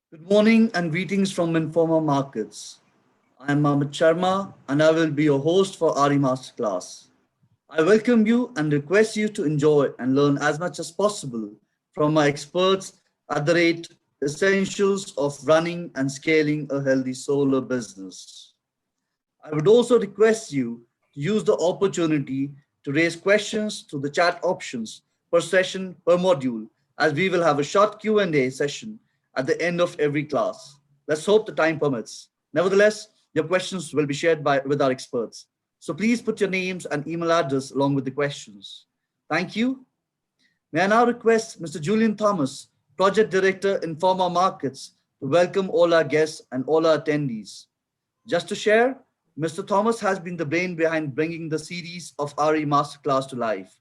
Good morning and greetings from Informa Markets. I am Mohammed Sharma and I will be your host for RE Masterclass. I welcome you and request you to enjoy and learn as much as possible from my experts at the rate essentials of running and scaling a healthy solar business. I would also request you to use the opportunity to raise questions through the chat options per session per module, as we will have a short Q&A session at the end of every class. Let's hope the time permits. Nevertheless, your questions will be shared with our experts. So please put your names and email address along with the questions. Thank you. May I now request Mr. Julian Thomas, Project Director in Informa Markets, to welcome all our guests and all our attendees. Just to share, Mr. Thomas has been the brain behind bringing the series of RE Masterclass to life,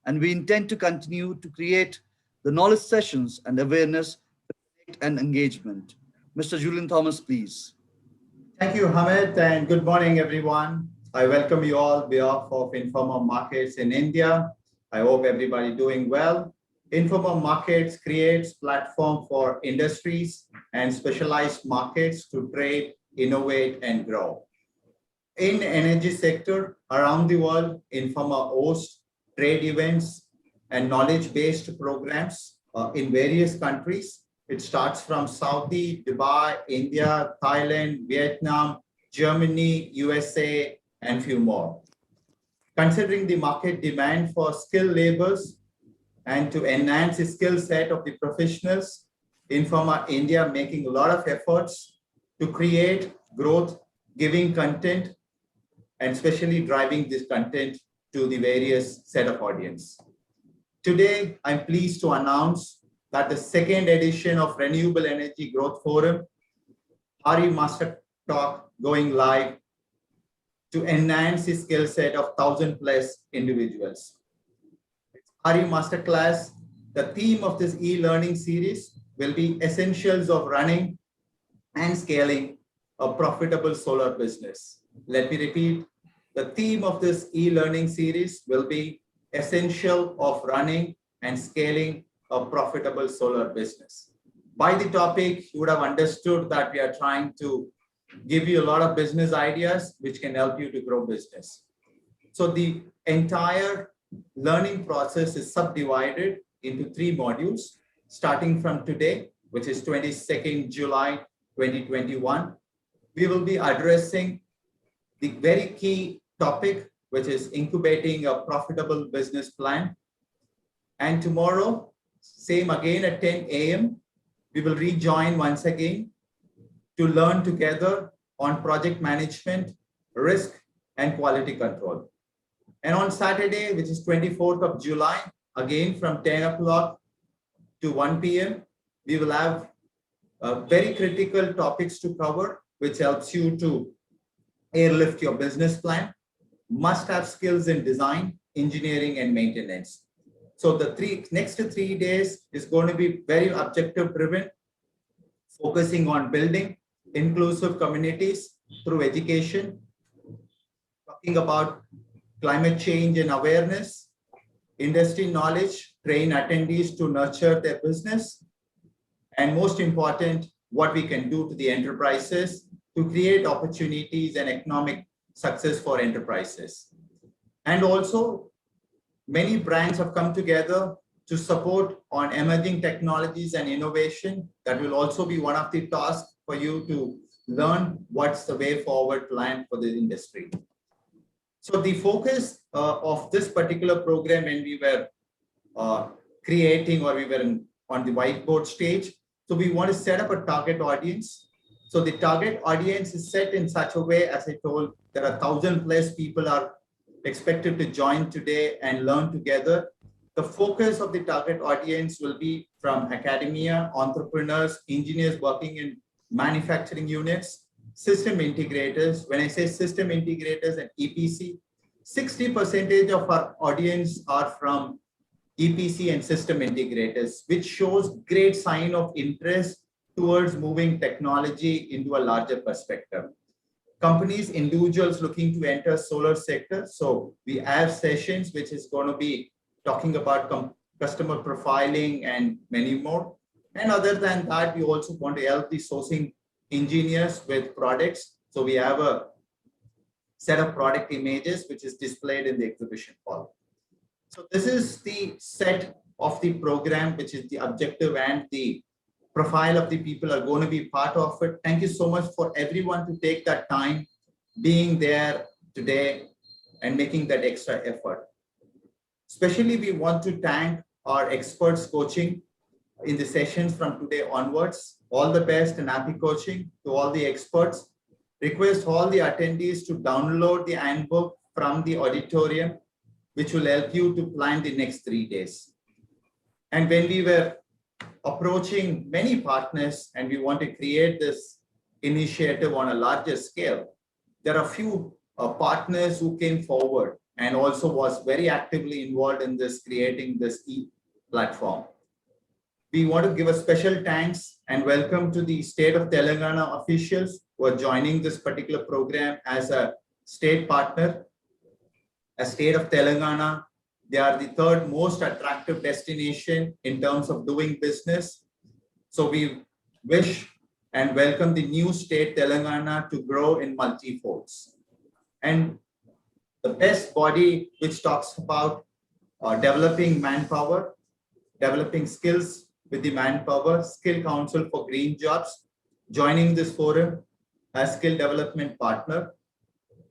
and we intend to continue to create the knowledge sessions and awareness and engagement. Mr. Julian Thomas, please. Thank you, Hamid, and good morning, everyone. I welcome you all on behalf of Informa Markets in India. I hope everybody doing well. Informa Markets creates platform for industries and specialized markets to trade, innovate, and grow. In energy sector around the world, Informa hosts trade events and knowledge-based programs in various countries. It starts from Saudi, Dubai, India, Thailand, Vietnam, Germany, USA, and few more. Considering the market demand for skilled laborers and to enhance the skill set of the professionals, Informa India making a lot of efforts to create growth, giving content, and especially driving this content to the various set of audience. Today, I'm pleased to announce that the second edition of Renewable Energy Growth Forum, RE Master Talk, going live to enhance the skill set of 1,000 plus individuals. RE Masterclass, the theme of this e-learning series will be essentials of running and scaling a profitable solar business. Let me repeat, the theme of this e-learning series will be essential of running and scaling a profitable solar business. By the topic, you would have understood that we are trying to give you a lot of business ideas which can help you to grow business. So the entire learning process is subdivided into 3 modules, starting from today, which is 22nd July 2021. We will be addressing the very key topic, which is incubating a profitable business plan. And tomorrow, same again at 10 a.m., we will rejoin once again to learn together on project management, risk, and quality control. And on Saturday, which is 24th of July, again from 10 o'clock to 1 p.m., we will have very critical topics to cover, which helps you to airlift your business plan, must-have skills in design, engineering, and maintenance. So the next 3 days is going to be very objective driven, focusing on building inclusive communities through education, talking about climate change and awareness, industry knowledge, train attendees to nurture their business, and most important, what we can do to the enterprises to create opportunities and economic success for enterprises. And also, many brands have come together to support on emerging technologies and innovation. That will also be one of the tasks for you to learn what's the way forward plan for the industry. So the focus of this particular program when we were creating or we were on the whiteboard stage, so we want to set up a target audience. So the target audience is set in such a way, as I told, there are 1,000 plus people are expected to join today and learn together. The focus of the target audience will be from academia, entrepreneurs, engineers working in manufacturing units, system integrators. When I say system integrators and EPC, 60% of our audience are from EPC and system integrators, which shows great sign of interest towards moving technology into a larger perspective. Companies, individuals looking to enter solar sector. So we have sessions which is going to be talking about customer profiling and many more. And other than that, we also want to help the sourcing engineers with products. So we have a set of product images, which is displayed in the exhibition hall. So this is the set of the program, which is the objective and the profile of the people are going to be part of it. Thank you so much for everyone to take that time being there today and making that extra effort. Especially, we want to thank our experts coaching in the sessions from today onwards. All the best and happy coaching to all the experts. Request all the attendees to download the handbook from the auditorium, which will help you to plan the next 3 days. And when we were approaching many partners and we want to create this initiative on a larger scale, there are a few partners who came forward and also was very actively involved in this creating this e-platform. We want to give a special thanks and welcome to the state of Telangana officials who are joining this particular program as a state partner. As state of Telangana, they are the third most attractive destination in terms of doing business. So we wish and welcome the new state Telangana to grow in multi-folds. And the best body which talks about developing manpower, developing skills with the manpower, Skill Council for Green Jobs, joining this forum as skill development partner.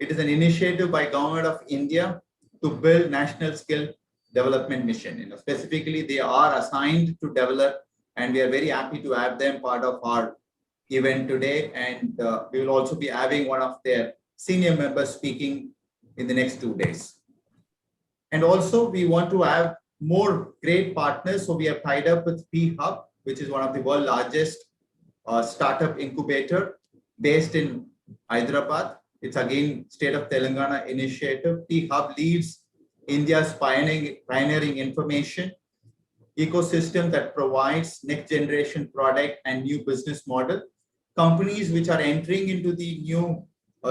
It is an initiative by Government of India to build national skill development mission. Specifically, they are assigned to develop, and we are very happy to have them part of our event today. And we will also be having one of their senior members speaking in the next 2 days. And also, we want to have more great partners. So we have tied up with P-Hub, which is one of the world's largest startup incubator based in Hyderabad. It's again state of Telangana initiative. P-Hub leads India's pioneering information ecosystem that provides next generation product and new business model. Companies which are entering into the new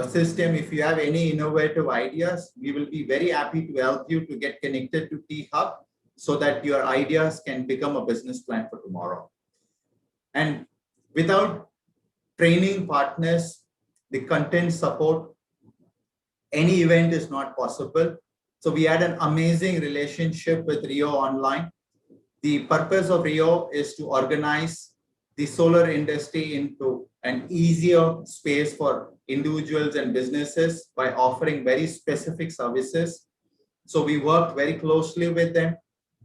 system, if you have any innovative ideas, we will be very happy to help you to get connected to P-Hub so that your ideas can become a business plan for tomorrow. And without training partners, the content support, any event is not possible. So we had an amazing relationship with Rio Online. The purpose of Rio is to organize the solar industry into an easier space for individuals and businesses by offering very specific services. So we worked very closely with them,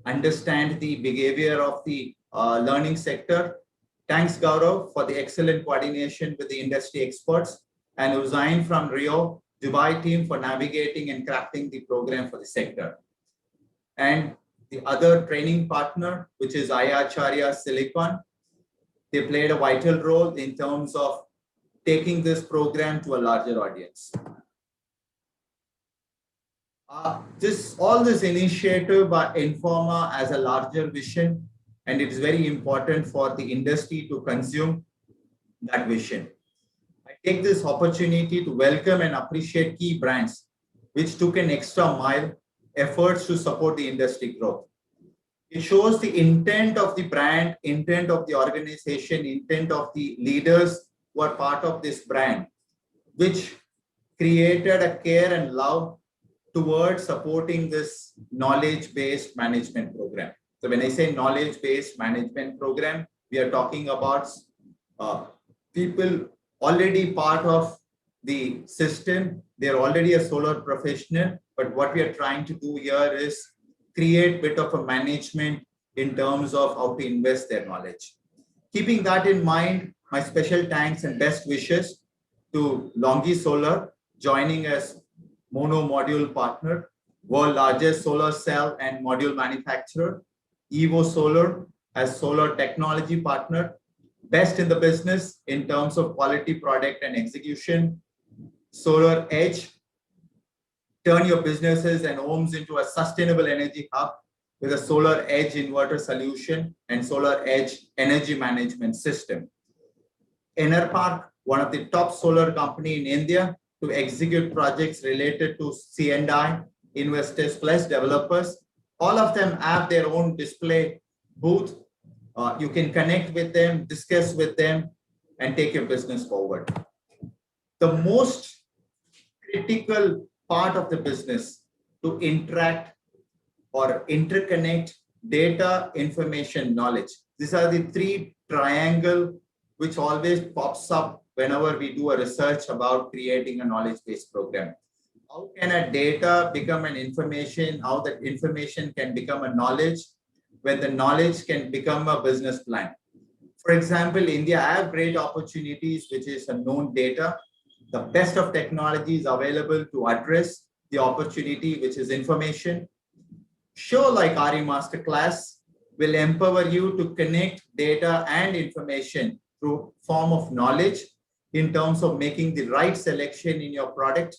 understand the behavior of the learning sector. Thanks, Gaurav, for the excellent coordination with the industry experts, and Uzain from Rio Dubai team for navigating and crafting the program for the sector. And the other training partner, which is Ayacharya Silicon, they played a vital role in terms of taking this program to a larger audience. All this initiative by Informa as a larger vision, and it is very important for the industry to consume that vision. I take this opportunity to welcome and appreciate key brands which took an extra mile efforts to support the industry growth. It shows the intent of the brand, intent of the organization, intent of the leaders who are part of this brand, which created a care and love towards supporting this knowledge-based management program. So when I say knowledge-based management program, we are talking about people already part of the system. They're already a solar professional, but what we are trying to do here is create a bit of a management in terms of how to invest their knowledge. Keeping that in mind, my special thanks and best wishes to Longi Solar, joining as mono module partner, world largest solar cell and module manufacturer, Evo Solar as solar technology partner, best in the business in terms of quality product and execution, Solar Edge, turn your businesses and homes into a sustainable energy hub with a Solar Edge inverter solution and Solar Edge energy management system. Enerpark, one of the top solar company in India, to execute projects related to C&I, investors plus developers. All of them have their own display booth You can connect with them, discuss with them, and take your business forward. The most critical part of the business to interact or interconnect data, information, knowledge. These are the three triangle which always pops up whenever we do a research about creating a knowledge-based program. How can a data become an information? How that information can become a knowledge? When the knowledge can become a business plan. For example, India have great opportunities, which is a known data. The best of technology is available to address the opportunity, which is information. Show like RE Masterclass will empower you to connect data and information through form of knowledge in terms of making the right selection in your product,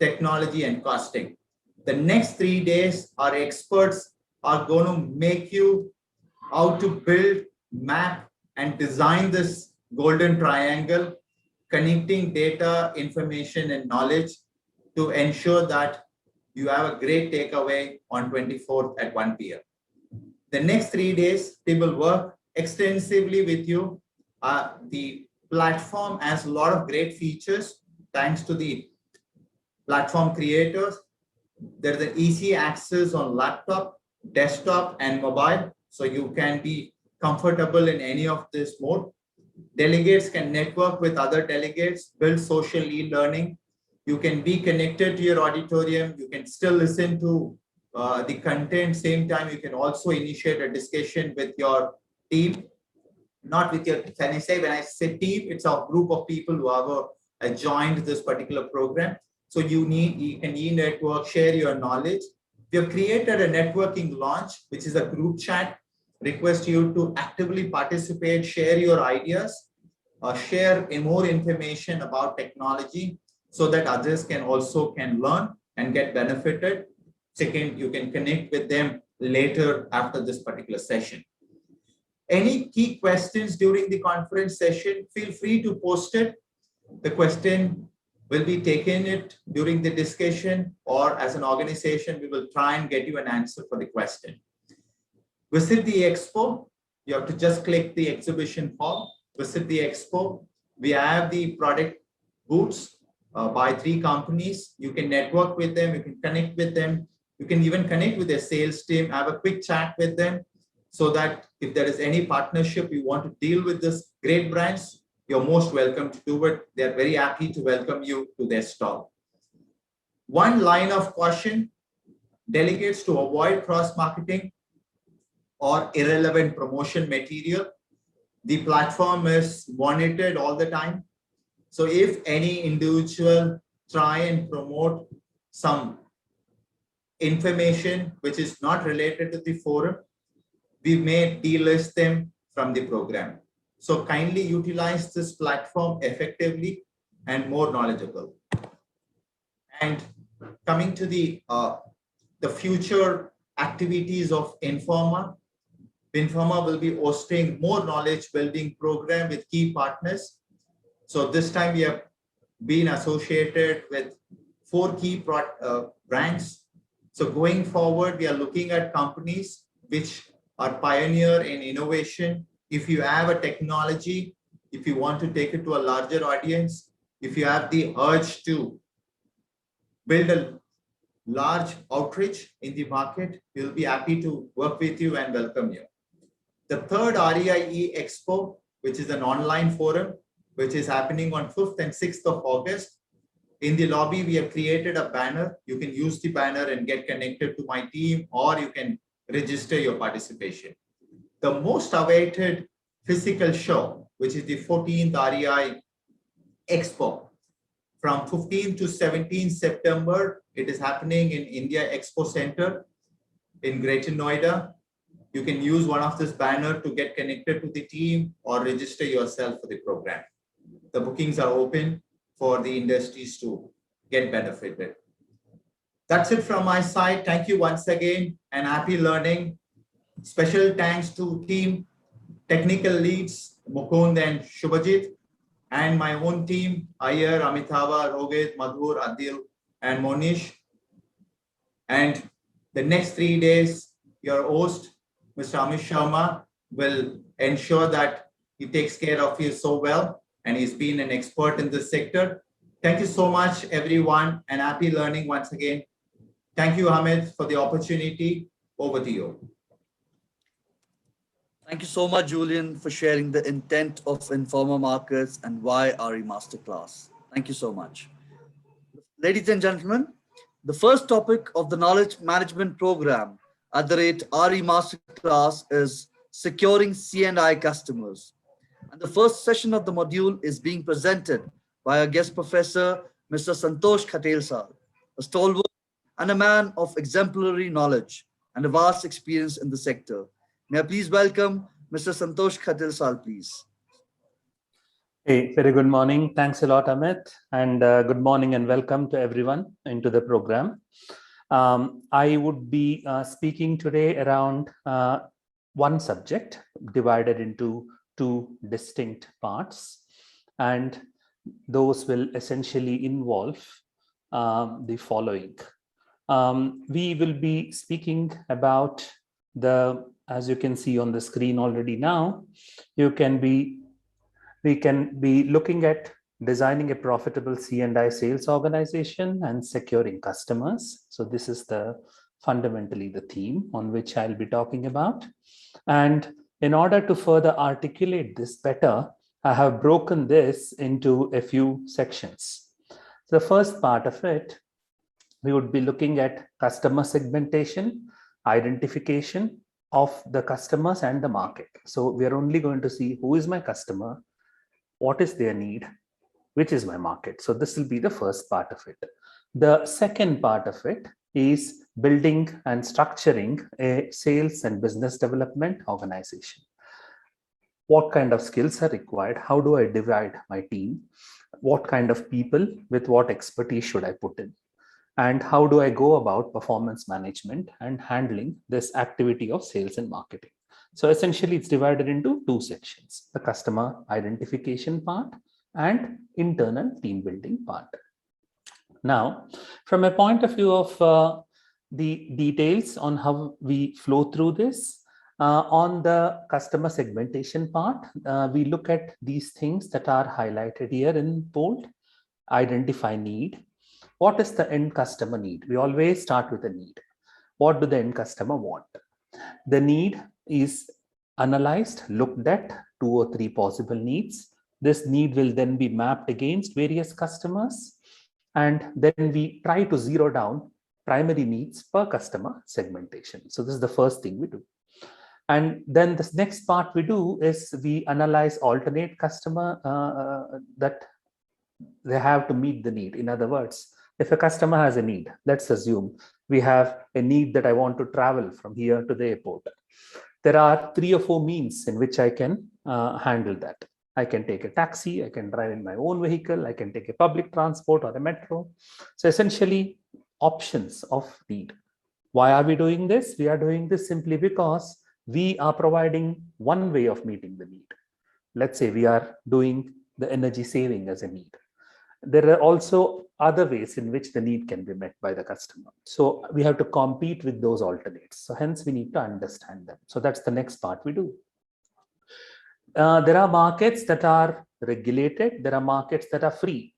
technology, and costing. The next 3 days, our experts are going to make you how to build, map, and design this golden triangle, connecting data, information, and knowledge to ensure that you have a great takeaway on 24th at 1 p.m. The next 3 days, they will work extensively with you. The platform has a lot of great features thanks to the platform creators. There's an easy access on laptop, desktop, and mobile. So you can be comfortable in any of this mode. Delegates can network with other delegates, build social e-learning. You can be connected to your auditorium. You can still listen to the content. Same time, you can also initiate a discussion with your team. Not with your, when I say team, it's a group of people who have joined this particular program. So you can e-network, share your knowledge. We have created a networking launch, which is a group chat. Request you to actively participate, share your ideas, share more information about technology so that others can learn and get benefited. Second, you can connect with them later after this particular session. Any key questions during the conference session, feel free to post it. The question will be taken it during the discussion, or as an organization, we will try and get you an answer for the question. Visit the expo. You have to just click the exhibition form. Visit the expo. We have the product booths by 3 companies. You can network with them. You can connect with them. You can even connect with their sales team, have a quick chat with them so that if there is any partnership you want to deal with this great brands, you're most welcome to do it. They're very happy to welcome you to their stall. One line of caution, delegates to avoid cross-marketing or irrelevant promotion material. The platform is monitored all the time. So if any individual try and promote some information which is not related to the forum, we may delist them from the program. So kindly utilize this platform effectively and more knowledgeable. And coming to the future activities of Informa, Informa will be hosting more knowledge building program with key partners. So this time we have been associated with 4 key brands. So going forward, we are looking at companies which are pioneer in innovation. If you have a technology, if you want to take it to a larger audience, if you have the urge to build a large outreach in the market, we'll be happy to work with you and welcome you. The third REIE Expo, which is an online forum, which is happening on 5th and 6th of August. In the lobby, we have created a banner. You can use the banner and get connected to my team, or you can register your participation. The most awaited physical show, which is the 14th REI Expo. From 15th to 17th September, it is happening in India Expo Center in Greater Noida. You can use one of this banner to get connected to the team or register yourself for the program. The bookings are open for the industries to get benefited. That's it from my side. Thank you once again and happy learning. Special thanks to team technical leads, Mukund and Shubhajit, and my own team, Ayer, Amitava, Rohit, Madhur, Adil, and Monish. And the next 3 days, your host, Mr. Amit Sharma, will ensure that he takes care of you so well, and he's been an expert in this sector. Thank you so much, everyone, and happy learning once again. Thank you, Hamid, for the opportunity. Over to you. Thank you so much, Julian, for sharing the intent of Informer Markets and why RE Masterclass. Thank you so much. Ladies and gentlemen, the first topic of the Knowledge Management Program at the rate RE Masterclass is securing C&I customers. And the first session of the module is being presented by our guest professor, Mr. Santosh Khatelsal, a stalwart and a man of exemplary knowledge and a vast experience in the sector. May I please welcome Mr. Santosh Khatelsal, please. Hey, very good morning. Thanks a lot, Amit. And good morning and welcome to everyone into the program. I would be speaking today around one subject divided into two distinct parts. And those will essentially involve the following. We will be speaking about as you can see on the screen already now, we can be looking at designing a profitable C&I sales organization and securing customers. So this is fundamentally the theme on which I'll be talking about. And in order to further articulate this better, I have broken this into a few sections. The first part of it, we would be looking at customer segmentation, identification of the customers and the market. So we are only going to see who is my customer, what is their need, which is my market. So this will be the first part of it. The second part of it is building and structuring a sales and business development organization. What kind of skills are required? How do I divide my team? What kind of people with what expertise should I put in? And how do I go about performance management and handling this activity of sales and marketing? So essentially, it's divided into two sections, the customer identification part and internal team building part. Now, from a point of view of the details on how we flow through this, on the customer segmentation part, we look at these things that are highlighted here in bold. Identify need. What is the end customer need? We always start with a need. What do the end customer want? The need is analyzed, looked at, 2 or 3 possible needs. This need will then be mapped against various customers. And then we try to zero down primary needs per customer segmentation. So this is the first thing we do. And then this next part we do is we analyze alternate customer that they have to meet the need. In other words, if a customer has a need, let's assume we have a need that I want to travel from here to the airport. There are 3 or 4 means in which I can handle that. I can take a taxi, I can drive in my own vehicle, I can take a public transport or a metro. So essentially, options of need. Why are we doing this? We are doing this simply because we are providing one way of meeting the need. Let's say we are doing the energy saving as a need. There are also other ways in which the need can be met by the customer. So we have to compete with those alternates. So hence we need to understand them. So that's the next part we do. There are markets that are regulated. There are markets that are free.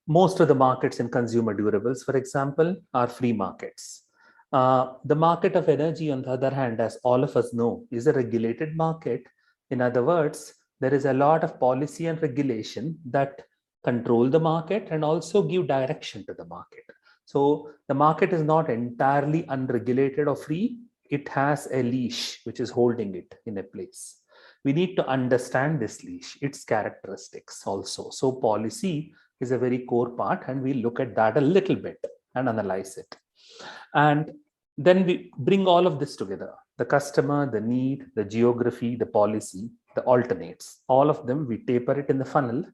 Most of the markets in consumer durables, for example, are free markets. The market of energy, on the other hand, as all of us know, is a regulated market. In other words, there is a lot of policy and regulation that control the market and also give direction to the market. So the market is not entirely unregulated or free. It has a leash which is holding it in a place. We need to understand this leash, its characteristics also. So policy is a very core part, and we look at that a little bit and analyze it. And then we bring all of this together: the customer, the need, the geography, the policy, the alternates. All of them, we taper it in the funnel,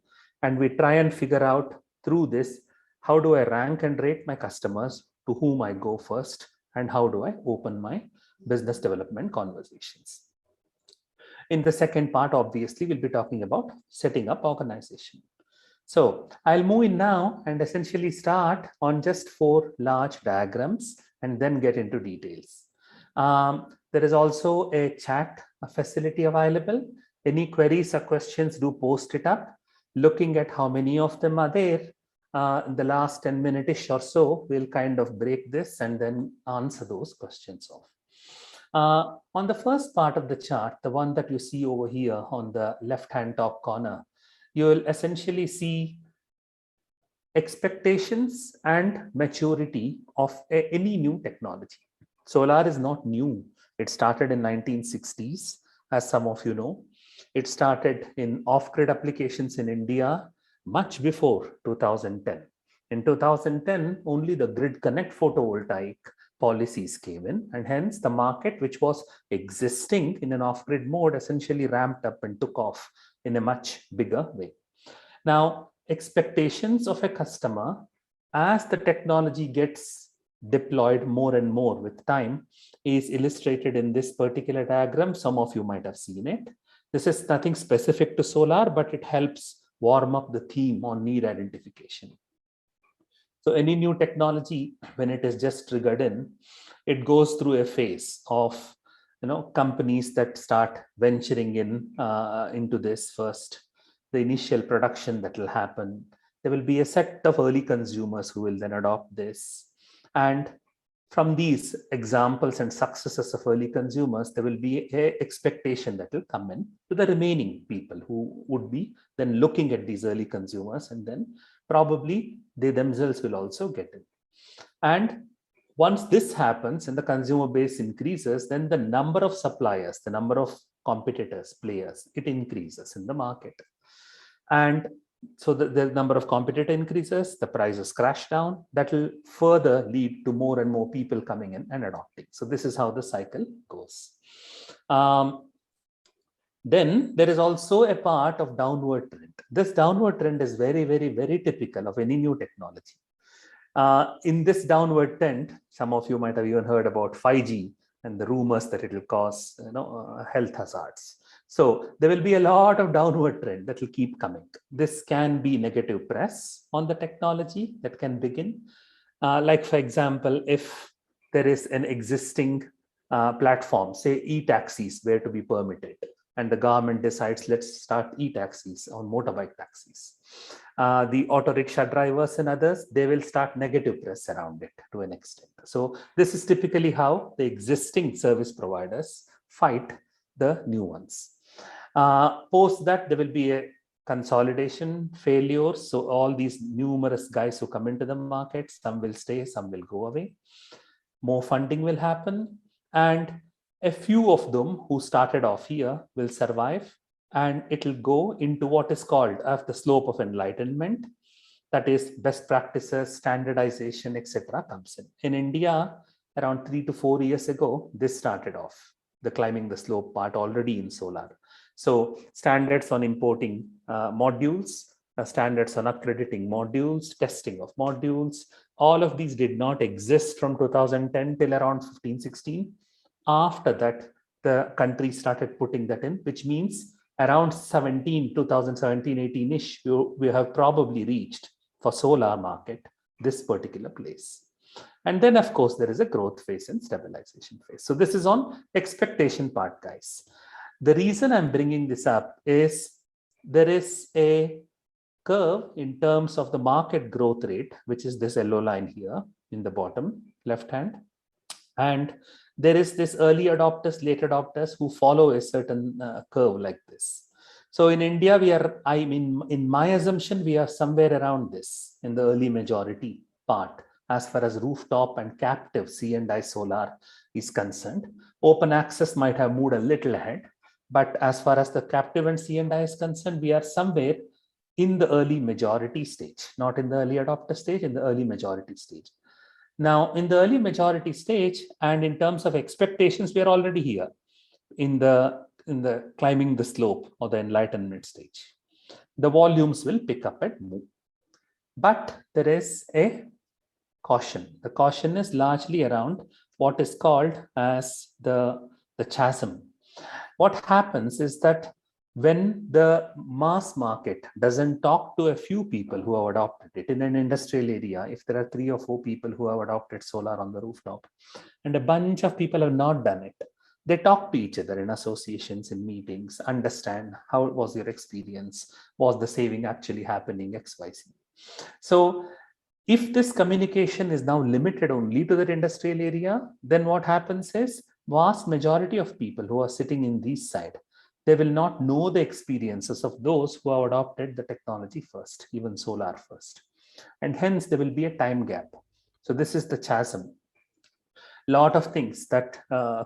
and we try and figure out through this, how do I rank and rate my customers, to whom I go first, and how do I open my business development conversations. In the second part, obviously, we'll be talking about setting up organization. So I'll move in now and essentially start on just 4 large diagrams and then get into details. There is also a chat facility available. Any queries or questions, do post it up. Looking at how many of them are there, in the last 10 minutes or so, we'll kind of break this and then answer those questions off. On the first part of the chart, the one that you see over here on the left-hand top corner, you will essentially see expectations and maturity of any new technology. Solar is not new. It started in 1960s, as some of you know. It started in off-grid applications in India much before 2010. In 2010, only the grid connect photovoltaic policies came in, and hence the market, which was existing in an off-grid mode, essentially ramped up and took off in a much bigger way. Now, expectations of a customer as the technology gets deployed more and more with time is illustrated in this particular diagram. Some of you might have seen it. This is nothing specific to solar, but it helps warm up the theme on need identification. So any new technology, when it is just triggered in, it goes through a phase of companies that start venturing in into this first. The initial production that will happen. There will be a set of early consumers who will then adopt this. And from these examples and successes of early consumers, there will be an expectation that will come in to the remaining people who would be then looking at these early consumers, and then probably they themselves will also get in. And once this happens and the consumer base increases, then the number of suppliers, the number of competitors, players, it increases in the market. And so the number of competitor increases, the prices crash down. That will further lead to more and more people coming in and adopting. So this is how the cycle goes. Then there is also a part of downward trend. This downward trend is very, very, very typical of any new technology. In this downward trend, some of you might have even heard about 5G and the rumors that it will cause health hazards. So there will be a lot of downward trend that will keep coming. This can be negative press on the technology that can begin. Like for example, if there is an existing platform, say e-taxis were to be permitted, and the government decides, let's start e-taxis on motorbike taxis. The auto rickshaw drivers and others, they will start negative press around it to an extent. So this is typically how the existing service providers fight the new ones. Post that, there will be a consolidation, failures. So all these numerous guys who come into the market, some will stay, some will go away. More funding will happen. And a few of them who started off here will survive, and it will go into what is called as the slope of enlightenment. That is best practices, standardization, etc. comes in. In India, around 3 to 4 years ago, this started off, the climbing the slope part already in solar. So standards on importing modules, standards on accrediting modules, testing of modules, all of these did not exist from 2010 till around 15, 16. After that, the country started putting that in, which means around 2017, 18-ish, we have probably reached for solar market this particular place. And then, of course, there is a growth phase and stabilization phase. So this is on expectation part, guys. The reason I'm bringing this up is there is a curve in terms of the market growth rate, which is this yellow line here in the bottom left hand. And there is this early adopters, late adopters who follow a certain curve like this. So in India, we are, I mean, in my assumption, we are somewhere around this in the early majority part as far as rooftop and captive C&I solar is concerned. Open access might have moved a little ahead, but as far as the captive and C&I is concerned, we are somewhere in the early majority stage, not in the early adopter stage, in the early majority stage. Now, in the early majority stage, and in terms of expectations, we are already here in the climbing the slope or the enlightenment stage. The volumes will pick up and move. But there is a caution. The caution is largely around what is called as the chasm. What happens is that When the mass market doesn't talk to a few people who have adopted it in an industrial area, if there are 3 or 4 people who have adopted solar on the rooftop and a bunch of people have not done it, they talk to each other in associations, in meetings, understand how was your experience, was the saving actually happening, XYZ. So if this communication is now limited only to that industrial area, then what happens is vast majority of people who are sitting in this side, they will not know the experiences of those who have adopted the technology first, even solar first. And hence there will be a time gap. So this is the chasm. Lot of things that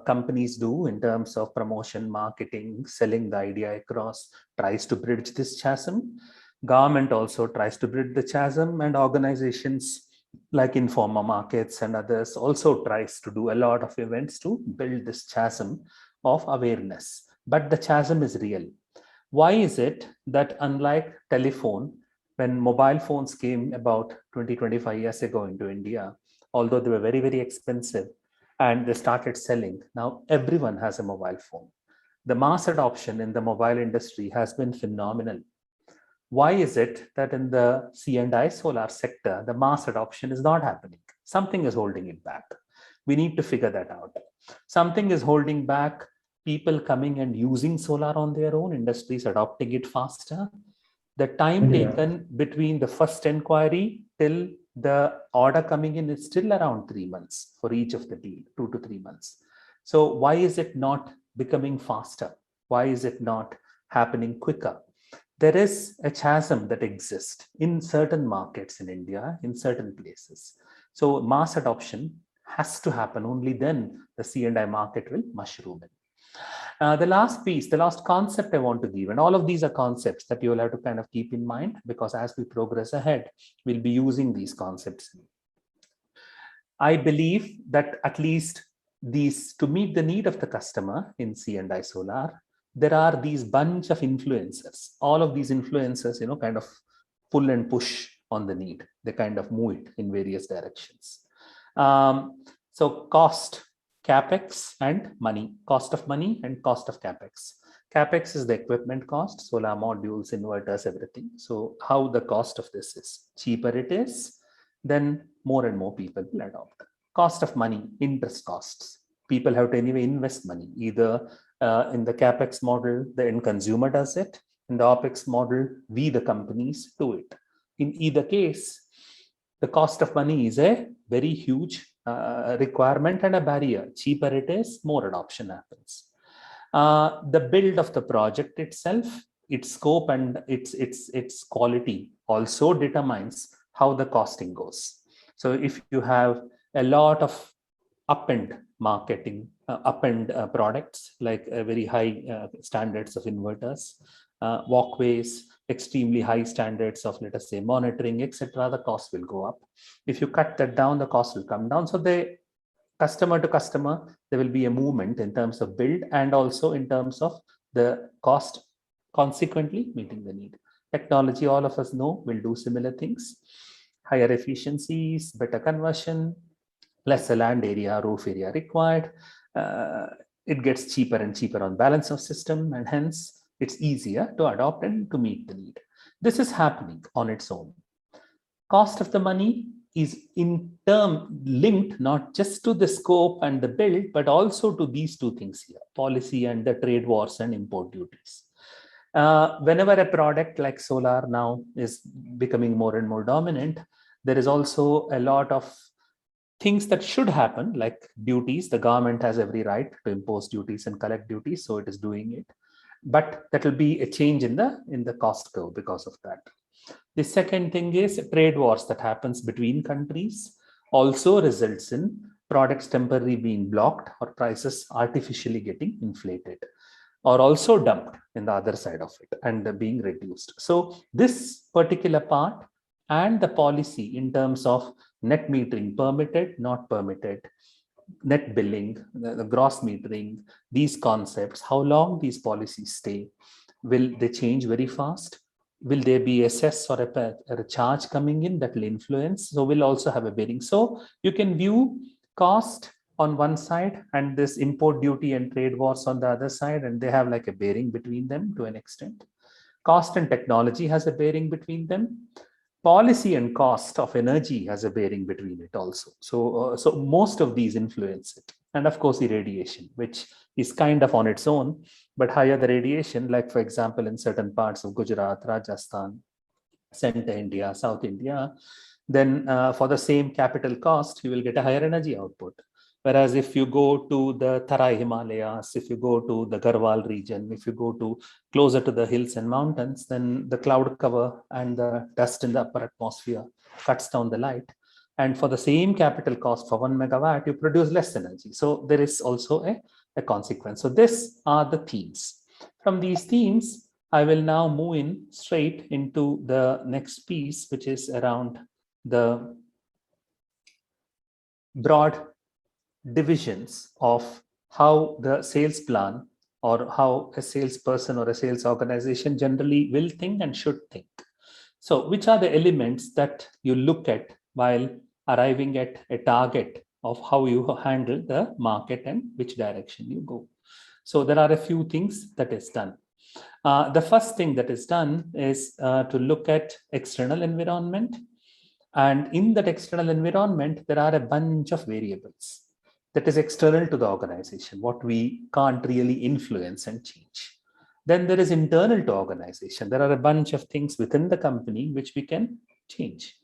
companies do in terms of promotion, marketing, selling the idea across tries to bridge this chasm. Government also tries to bridge the chasm, and organizations like Informa Markets and others also tries to do a lot of events to build this chasm of awareness. But the chasm is real. Why is it that unlike telephone, when mobile phones came about 20-25 years ago into India, although they were very, very expensive and they started selling, now everyone has a mobile phone. The mass adoption in the mobile industry has been phenomenal. Why is it that in the C&I solar sector, the mass adoption is not happening? Something is holding it back. We need to figure that out. Something is holding back people coming and using solar on their own, industries adopting it faster. The time taken between the first inquiry till the order coming in is still around 3 months for each of the deal, 2 to 3 months. So why is it not becoming faster? Why is it not happening quicker? There is a chasm that exists in certain markets in India, in certain places. So mass adoption has to happen. Only then the C&I market will mushroom in. The last piece, the last concept I want to give, and all of these are concepts that you will have to kind of keep in mind, because as we progress ahead, we'll be using these concepts. I believe that at least these, to meet the need of the customer in C&I solar, there are these bunch of influencers. All of these influencers, kind of pull and push on the need. They kind of move it in various directions. So cost, capex and money, cost of money and cost of capex. Capex is the equipment cost, solar modules, inverters, everything. So how the cost of this is, cheaper it is, then more and more people will adopt. Cost of money, interest costs. People have to anyway invest money, either in the capex model, the end consumer does it. In the opex model, we, the companies, do it. In either case, the cost of money is a very huge requirement and a barrier. Cheaper it is, more adoption happens. The build of the project itself, its scope and its quality also determines how the costing goes. So if you have a lot of up-end marketing, up-end products like very high standards of inverters, walkways, extremely high standards of, let us say, monitoring, etc., the cost will go up. If you cut that down, the cost will come down. So the customer to customer, there will be a movement in terms of build and also in terms of the cost, consequently meeting the need. Technology, all of us know, will do similar things. Higher efficiencies, better conversion, lesser land area, roof area required. It gets cheaper and cheaper on balance of system, and hence it's easier to adopt and to meet the need. This is happening on its own. Cost of the money is in term linked not just to the scope and the build, but also to these two things here, policy and the trade wars and import duties. Whenever a product like solar now is becoming more and more dominant, there is also a lot of things that should happen, like duties. The government has every right to impose duties and collect duties, so it is doing it. But that will be a change in the cost curve because of that. The second thing is trade wars that happens between countries also results in products temporarily being blocked or prices artificially getting inflated or also dumped in the other side of it and being reduced. So this particular part and the policy in terms of net metering, permitted, not permitted, net billing, the gross metering, these concepts, how long these policies stay, will they change very fast? Will there be a cess or a charge coming in that will influence? So will also have a bearing. So you can view cost, on one side and this import duty and trade wars on the other side, and they have like a bearing between them to an extent. Cost and technology has a bearing between them. Policy and cost of energy has a bearing between it also. So most of these influence it. And of course, irradiation, which is kind of on its own, but higher the radiation, like for example, in certain parts of Gujarat, Rajasthan, Centre India, South India, then for the same capital cost, you will get a higher energy output. Whereas if you go to the Tarai Himalayas, if you go to the Garhwal region, if you go to closer to the hills and mountains, then the cloud cover and the dust in the upper atmosphere cuts down the light. And for the same capital cost for 1 megawatt, you produce less energy. So there is also a consequence. So these are the themes. From these themes, I will now move in straight into the next piece, which is around the broad divisions of how the sales plan or how a salesperson or a sales organization generally will think and should think. So which are the elements that you look at while arriving at a target of how you handle the market and which direction you go? So there are a few things that is done. The first thing that is done is to look at external environment. And in that external environment, there are a bunch of variables that is external to the organization, what we can't really influence and change. Then there is internal to organization. There are a bunch of things within the company which we can change.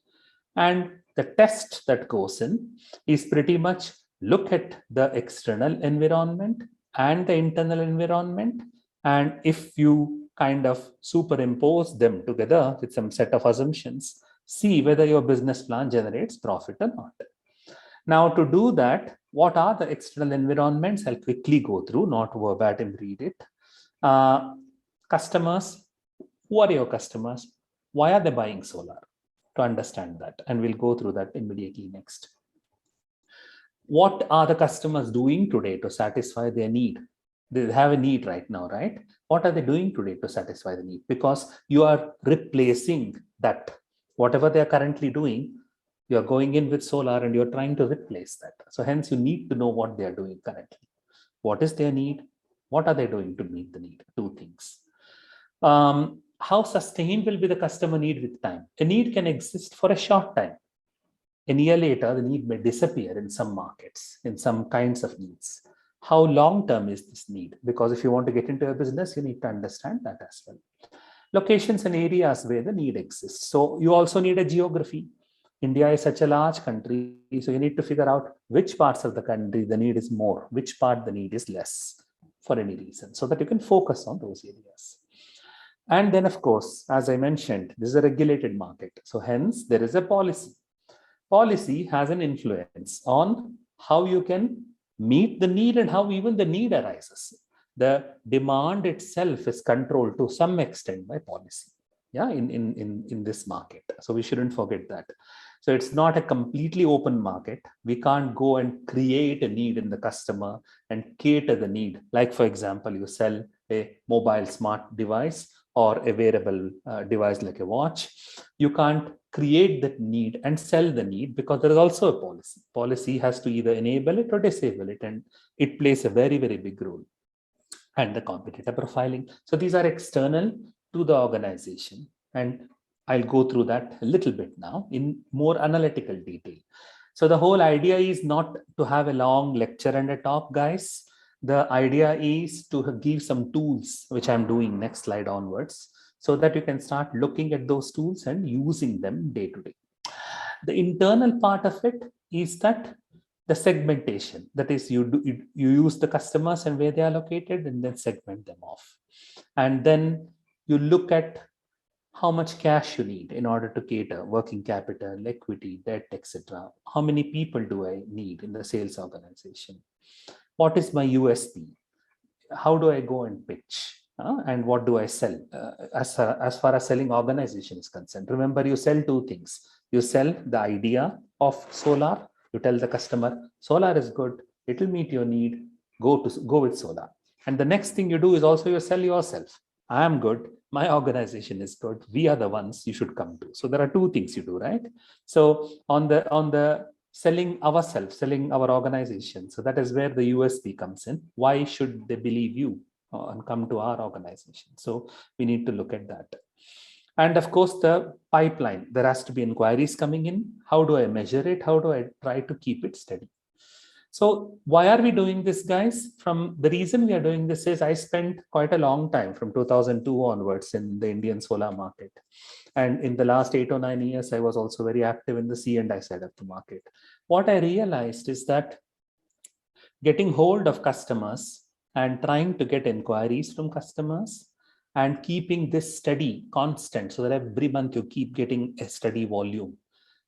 And the test that goes in is pretty much look at the external environment and the internal environment. And if you kind of superimpose them together with some set of assumptions, see whether your business plan generates profit or not. Now, to do that, what are the external environments? I'll quickly go through, not verbatim read it. Customers, who are your customers? Why are they buying solar? To understand that, and we'll go through that immediately next. What are the customers doing today to satisfy their need? They have a need right now, right? What are they doing today to satisfy the need? Because you are replacing that. Whatever they are currently doing, you are going in with solar and you're trying to replace that. So hence you need to know what they are doing currently. What is their need? What are they doing to meet the need? Two things. How sustained will be the customer need with time? A need can exist for a short time. A year later, the need may disappear in some markets, in some kinds of needs. How long-term is this need? Because if you want to get into a business, you need to understand that as well. Locations and areas where the need exists. So you also need a geography. India is such a large country, so you need to figure out which parts of the country the need is more, which part the need is less for any reason, so that you can focus on those areas. And then, of course, as I mentioned, this is a regulated market. So hence, there is a policy. Policy has an influence on how you can meet the need and how even the need arises. The demand itself is controlled to some extent by policy, in this market. So we shouldn't forget that. So it's not a completely open market. We can't go and create a need in the customer and cater the need. Like, for example, you sell a mobile smart device or a wearable device like a watch. You can't create that need and sell the need because there is also a policy. Policy has to either enable it or disable it, and it plays a very, very big role. And the competitor profiling. So these are external to the organization. And I'll go through that a little bit now in more analytical detail. So the whole idea is not to have a long lecture and a talk, guys. The idea is to give some tools, which I'm doing next slide onwards, so that you can start looking at those tools and using them day to day. The internal part of it is that the segmentation, that is you use the customers and where they are located and then segment them off. And then you look at how much cash you need in order to cater working capital, equity, debt, etc. How many people do I need in the sales organization? What is my USP? How do I go and pitch? And what do I sell? As far as selling organization is concerned, remember, you sell two things. You sell the idea of solar. You tell the customer, solar is good. It will meet your need. Go with solar. And the next thing you do is also you sell yourself. I am good. My organization is good. We are the ones you should come to. So there are two things you do, right? So on the selling ourselves, selling our organization. So that is where the USP comes in. Why should they believe you and come to our organization? So we need to look at that. And of course, the pipeline, there has to be inquiries coming in. How do I measure it? How do I try to keep it steady? So why are we doing this, guys? From the reason we are doing this is I spent quite a long time from 2002 onwards in the Indian solar market. And in the last 8 or 9 years, I was also very active in the C&I side of the market. What I realized is that getting hold of customers and trying to get inquiries from customers and keeping this steady, constant, so that every month you keep getting a steady volume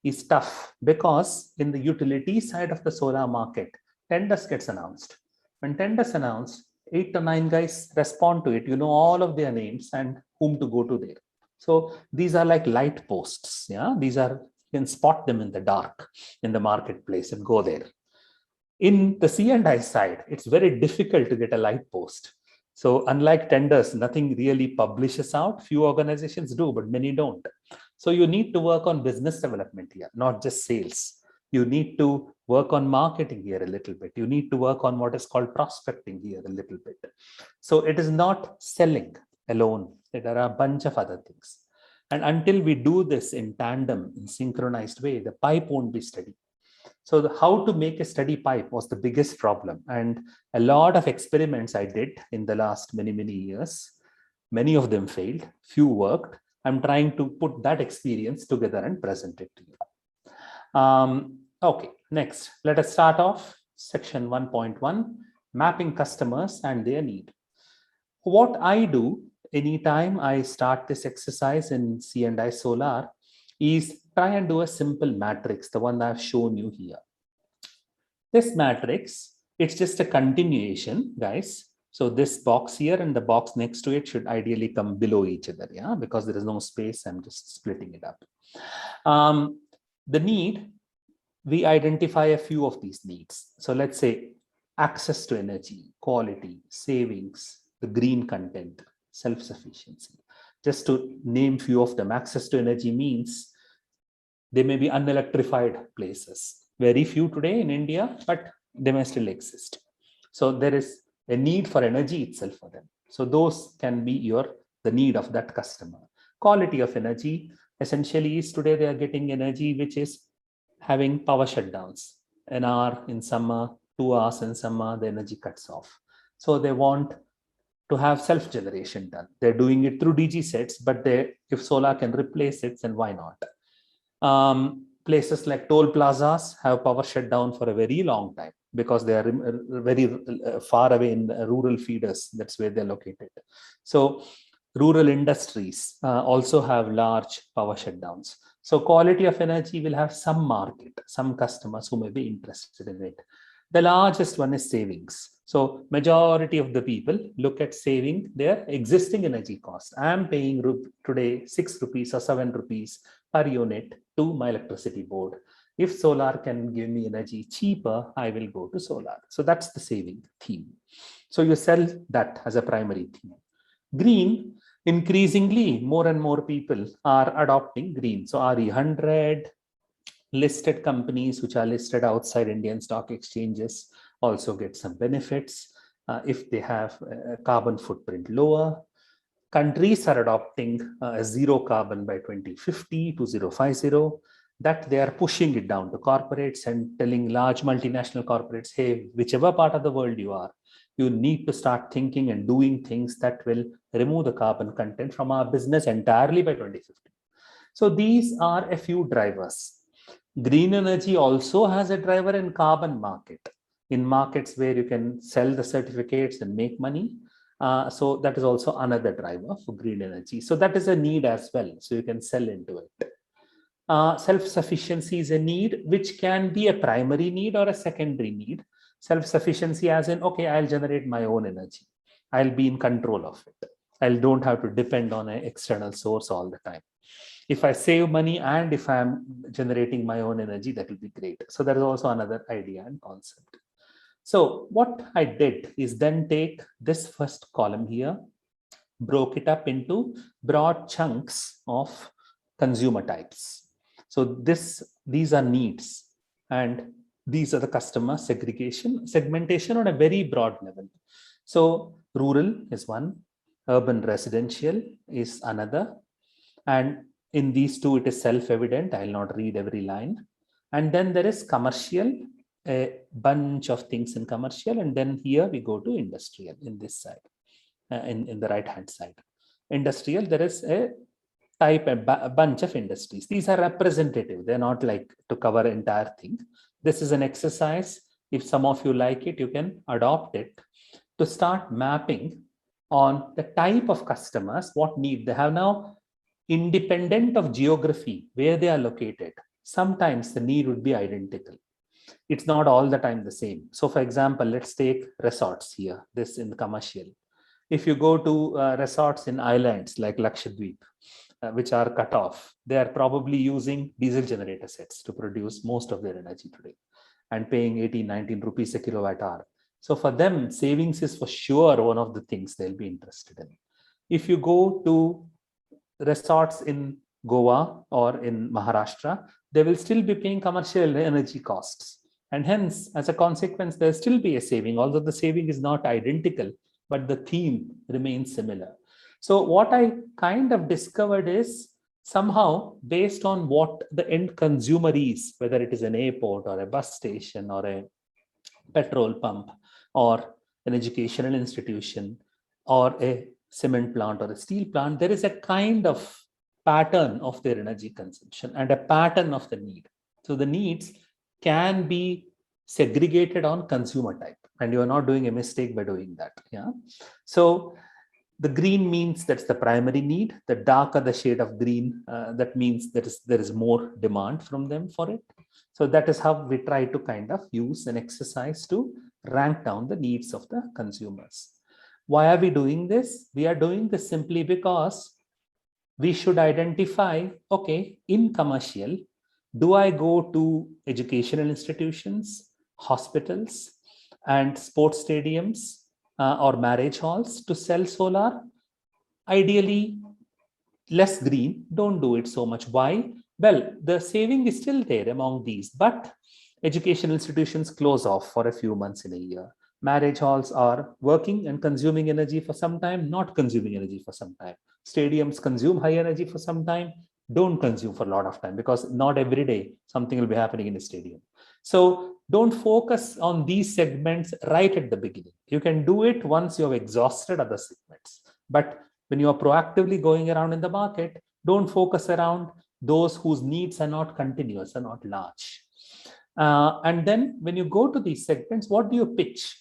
is tough, because in the utility side of the solar market, tenders gets announced. When tenders announced, 8 to 9 guys respond to it. You know all of their names and whom to go to there. So these are like light posts. Yeah, these are, you can spot them in the dark in the marketplace and go there. In the C&I side, it's very difficult to get a light post. So unlike tenders, nothing really publishes out. Few organizations do, but many don't. So you need to work on business development here, not just sales. You need to work on marketing here a little bit. You need to work on what is called prospecting here a little bit. So it is not selling alone. There are a bunch of other things. And until we do this in tandem, in synchronized way, the pipe won't be steady. So how to make a steady pipe was the biggest problem. And a lot of experiments I did in the last many years. Many of them failed, few worked. I'm trying to put that experience together and present it to you. Okay, next, let us start off section 1.1, mapping customers and their need. What I do anytime I start this exercise in C&I Solar is try and do a simple matrix, the one that I've shown you here. This matrix, it's just a continuation, guys. So this box here and the box next to it should ideally come below each other, yeah, because there is no space. I'm just splitting it up. The need, we identify a few of these needs. So let's say access to energy, quality, savings, the green content, self-sufficiency. Just to name few of them, access to energy means they may be unelectrified places. Very few today in India, but they may still exist. So there is a need for energy itself for them. So those can be the need of that customer. Quality of energy essentially is today they are getting energy which is having power shutdowns. An hour in summer, 2 hours in summer, the energy cuts off. So they want to have self-generation done. They're doing it through DG sets, but if solar can replace it, then why not? Places like toll plazas have power shut down for a very long time because they are very far away in rural feeders. That's where they're located. So rural industries also have large power shutdowns. So quality of energy will have some market, some customers who may be interested in it. The largest one is savings. So majority of the people look at saving their existing energy costs. I am paying today 6 rupees or 7 rupees per unit to my electricity board. If solar can give me energy cheaper, I will go to solar. So that's the saving theme. So you sell that as a primary theme. Green, increasingly more and more people are adopting green. So RE100, listed companies which are listed outside Indian stock exchanges also get some benefits if they have a carbon footprint lower. Countries are adopting a zero carbon by 2050, 2050, that they are pushing it down to corporates and telling large multinational corporates, hey, whichever part of the world you are, you need to start thinking and doing things that will remove the carbon content from our business entirely by 2050. So these are a few drivers. Green energy also has a driver in carbon market, in markets where you can sell the certificates and make money. So that is also another driver for green energy. So that is a need as well. So you can sell into it. Self-sufficiency is a need which can be a primary need or a secondary need. Self-sufficiency as in, okay, I'll generate my own energy. I'll be in control of it. I don't have to depend on an external source all the time. If I save money and if I'm generating my own energy, that will be great. So that is also another idea and concept. So what I did is then take this first column here, broke it up into broad chunks of consumer types. So these are needs. And these are the customer segmentation on a very broad level. So rural is one, urban residential is another. And in these two, it is self-evident. I'll not read every line. And then there is commercial, a bunch of things in commercial. And then here we go to industrial in this side, in the right-hand side. Industrial, there is a bunch of industries. These are representative. They're not like to cover entire thing. This is an exercise. If some of you like it, you can adopt it to start mapping on the type of customers, what need they have now, independent of geography, where they are located. Sometimes the need would be identical. It's not all the time the same. So for example, let's take resorts here, this in the commercial. If you go to resorts in islands like Lakshadweep, which are cut off, they are probably using diesel generator sets to produce most of their energy today and paying 18, 19 rupees a kilowatt hour. So for them, savings is for sure one of the things they'll be interested in. If you go to resorts in Goa or in Maharashtra, they will still be paying commercial energy costs. And hence, as a consequence, there'll still be a saving, although the saving is not identical, but the theme remains similar. So what I kind of discovered is somehow based on what the end consumer is, whether it is an airport or a bus station or a petrol pump or an educational institution or a cement plant or a steel plant, there is a kind of pattern of their energy consumption and a pattern of the need. So the needs can be segregated on consumer type, and you are not doing a mistake by doing that. Yeah. So the green means that's the primary need. The darker the shade of green, that means there is more demand from them for it. So that is how we try to kind of use an exercise to rank down the needs of the consumers. Why are we doing this? We are doing this simply because we should identify, okay, in commercial, do I go to educational institutions, hospitals, and sports stadiums or marriage halls to sell solar? Ideally, less green, don't do it so much. Why? Well, the saving is still there among these, but educational institutions close off for a few months in a year. Marriage halls are working and consuming energy for some time, not consuming energy for some time. Stadiums consume high energy for some time, don't consume for a lot of time, because not every day something will be happening in a stadium. So don't focus on these segments right at the beginning. You can do it once you have exhausted other segments. But when you are proactively going around in the market, don't focus around those whose needs are not continuous, are not large. And then when you go to these segments, what do you pitch?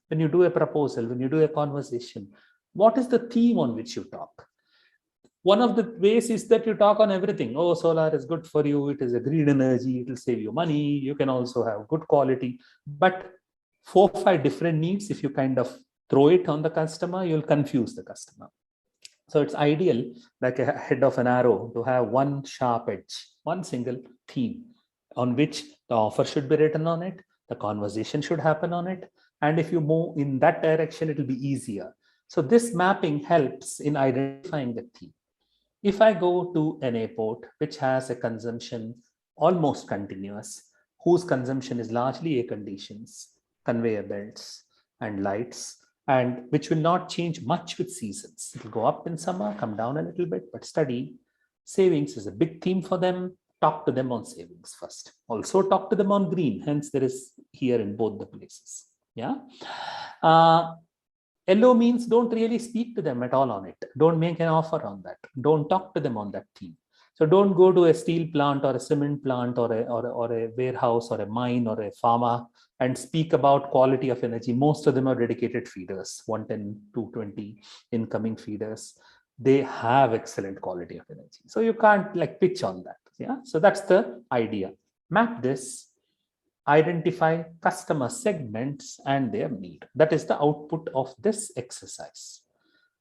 When you do a proposal, when you do a conversation, what is the theme on which you talk? One of the ways is that you talk on everything. Oh, solar is good for you. It is a green energy. It will save you money. You can also have good quality. But 4 or 5 different needs, if you kind of throw it on the customer, you'll confuse the customer. So it's ideal, like a head of an arrow, to have one sharp edge, one single theme on which the offer should be written on it, the conversation should happen on it. And if you move in that direction, it will be easier. So this mapping helps in identifying the theme. If I go to an airport which has a consumption almost continuous, whose consumption is largely air conditions, conveyor belts, and lights, and which will not change much with seasons. It will go up in summer, come down a little bit, but steady. Savings is a big theme for them. Talk to them on savings first. Also talk to them on green. Hence, there is here in both the places. Yeah. Yellow means don't really speak to them at all on it. Don't make an offer on that. Don't talk to them on that theme. So don't go to a steel plant or a cement plant or a warehouse or a mine or a pharma and speak about quality of energy. Most of them are dedicated feeders, 110, 220 incoming feeders. They have excellent quality of energy. So you can't like pitch on that. Yeah. So that's the idea. Map this, identify customer segments and their need. That is the output of this exercise.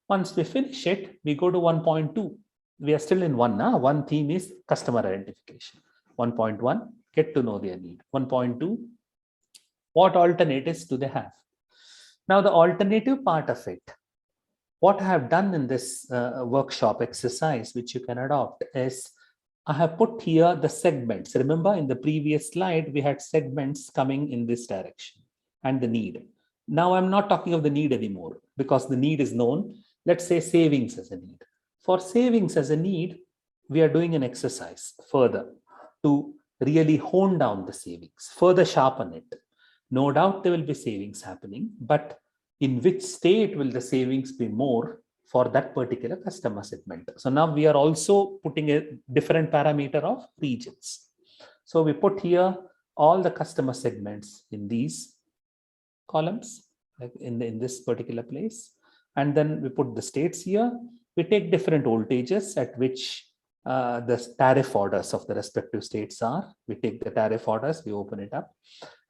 Once we finish it, we go to 1.2. We are still in 1 now. One theme is customer identification. 1.1, get to know their need. 1.2, what alternatives do they have? Now, the alternative part of it, what I have done in this workshop exercise, which you can adopt, is I have put here the segments. Remember, in the previous slide, we had segments coming in this direction and the need. Now I'm not talking of the need anymore because the need is known. Let's say savings as a need. For savings as a need, we are doing an exercise further to really hone down the savings, further sharpen it. No doubt there will be savings happening, but in which state will the savings be more for that particular customer segment? So now we are also putting a different parameter of regions. So we put here all the customer segments in these columns, like in this particular place. And then we put the states here. We take different voltages at which the tariff orders of the respective states are. We take the tariff orders, we open it up,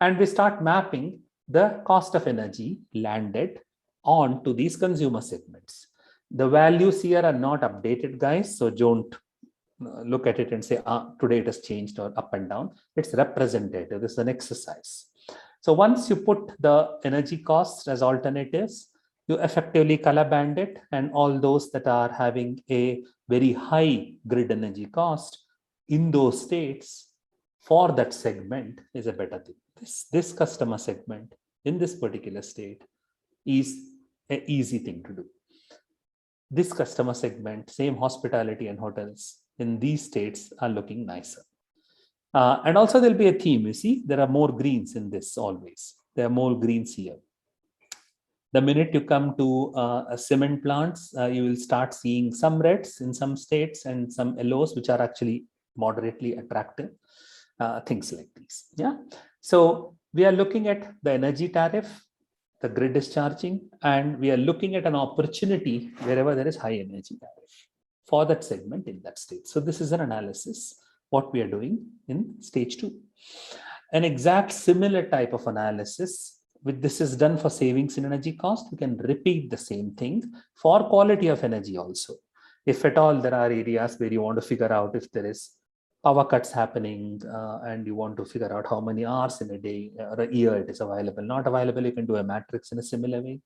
and we start mapping the cost of energy landed on to these consumer segments. The values here are not updated, guys, so don't look at it and say, today it has changed or up and down. It's representative. This is an exercise. So once you put the energy costs as alternatives, you effectively color band it, and all those that are having a very high grid energy cost in those states for that segment is a better thing. This customer segment in this particular state is an easy thing to do. This customer segment, same hospitality and hotels in these states are looking nicer. And also there'll be a theme. You see, there are more greens in this always. There are more greens here. The minute you come to cement plants, you will start seeing some reds in some states and some yellows, which are actually moderately attractive. Things like these. Yeah. So we are looking at the energy tariff, the grid is charging, and we are looking at an opportunity wherever there is high energy tariff for that segment in that state. So this is an analysis, what we are doing in stage 2. An exact similar type of analysis, with this is done for savings in energy cost, we can repeat the same thing for quality of energy also. If at all there are areas where you want to figure out if there is power cuts happening and you want to figure out how many hours in a day or a year it is available, not available, you can do a matrix in a similar way.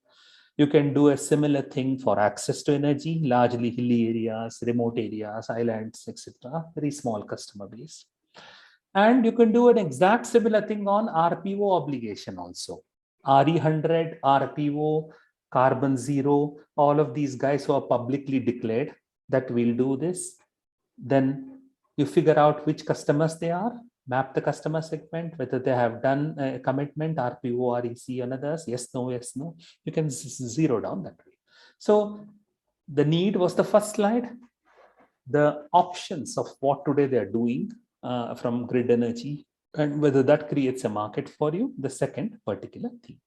You can do a similar thing for access to energy, largely hilly areas, remote areas, islands, etc. Very small customer base. And you can do an exact similar thing on RPO obligation also. RE100, RPO, carbon zero, all of these guys who are publicly declared that we'll do this. Then you figure out which customers they are, map the customer segment, whether they have done a commitment, RPO, REC, and others, yes, no, yes, no. You can zero down that way. So the need was the first slide. The options of what today they're doing from grid energy and whether that creates a market for you, the second particular theme.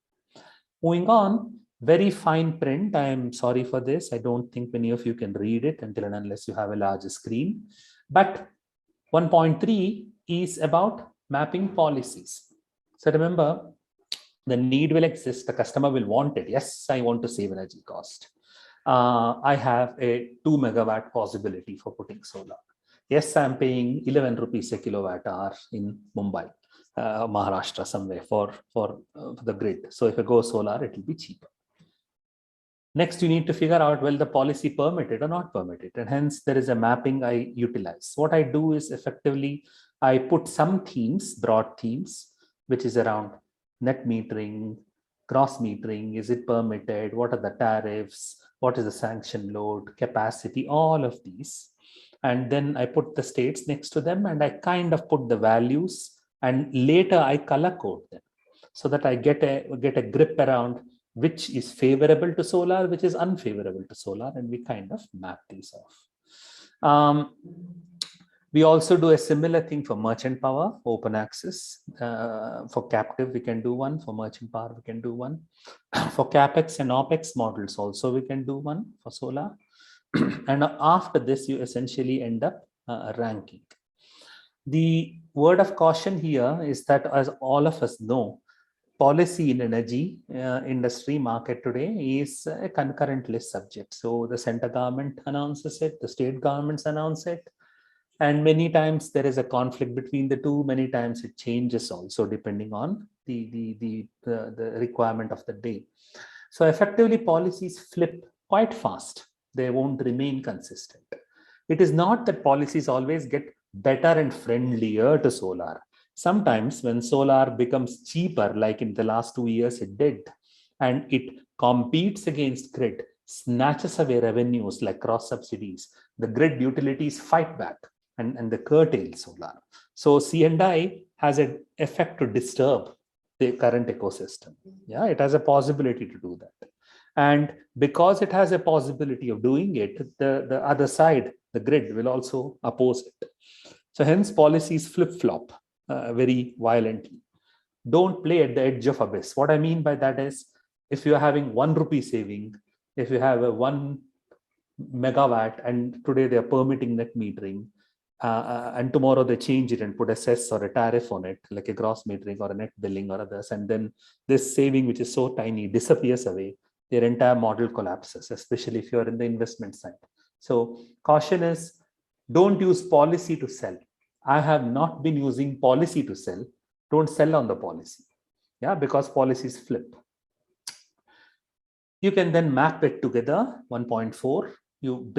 Moving on, very fine print. I am sorry for this. I don't think many of you can read it until and unless you have a larger screen. But 1.3 is about mapping policies. So remember, the need will exist. The customer will want it. Yes, I want to save energy cost. I have a 2 megawatt possibility for putting solar. Yes, I'm paying 11 rupees a kilowatt hour in Mumbai, Maharashtra somewhere for the grid. So if I go solar, it will be cheaper. Next, you need to figure out, well, the policy permitted or not permitted, and hence there is a mapping I utilize. What I do is effectively, I put some themes, broad themes, which is around net metering, gross metering, is it permitted, what are the tariffs, what is the sanction load, capacity, all of these. And then I put the states next to them and I kind of put the values, and later I color code them so that I get a grip around which is favorable to solar, which is unfavorable to solar, and we kind of map these off. We also do a similar thing for merchant power, open access. For captive, we can do one. For merchant power, we can do one. For CapEx and OpEx models also, we can do one for solar. And after this, you essentially end up ranking. The word of caution here is that, as all of us know, policy in energy industry market today is a concurrent list subject. So the center government announces it, the state governments announce it, and many times there is a conflict between the two. Many times it changes also depending on the requirement of the day. So effectively policies flip quite fast. They won't remain consistent. It is not that policies always get better and friendlier to solar. Sometimes when solar becomes cheaper, like in the last 2 years it did, and it competes against grid, snatches away revenues like cross subsidies, the grid utilities fight back and the curtail solar. So C&I has an effect to disturb the current ecosystem. Yeah, it has a possibility to do that. And because it has a possibility of doing it, the other side, the grid, will also oppose it. So hence policies flip-flop very violently. Don't play at the edge of abyss. What I mean by that is, if you're having 1 rupee saving, if you have a 1 megawatt and today they're permitting net metering, and tomorrow they change it and put a cess or a tariff on it, like a gross metering or a net billing or others, and then this saving, which is so tiny, disappears away, their entire model collapses, especially if you're in the investment side. So caution is, don't use policy to sell. I have not been using policy to sell. Don't sell on the policy. Yeah, because policies flip. You can then map it together, 1.4. You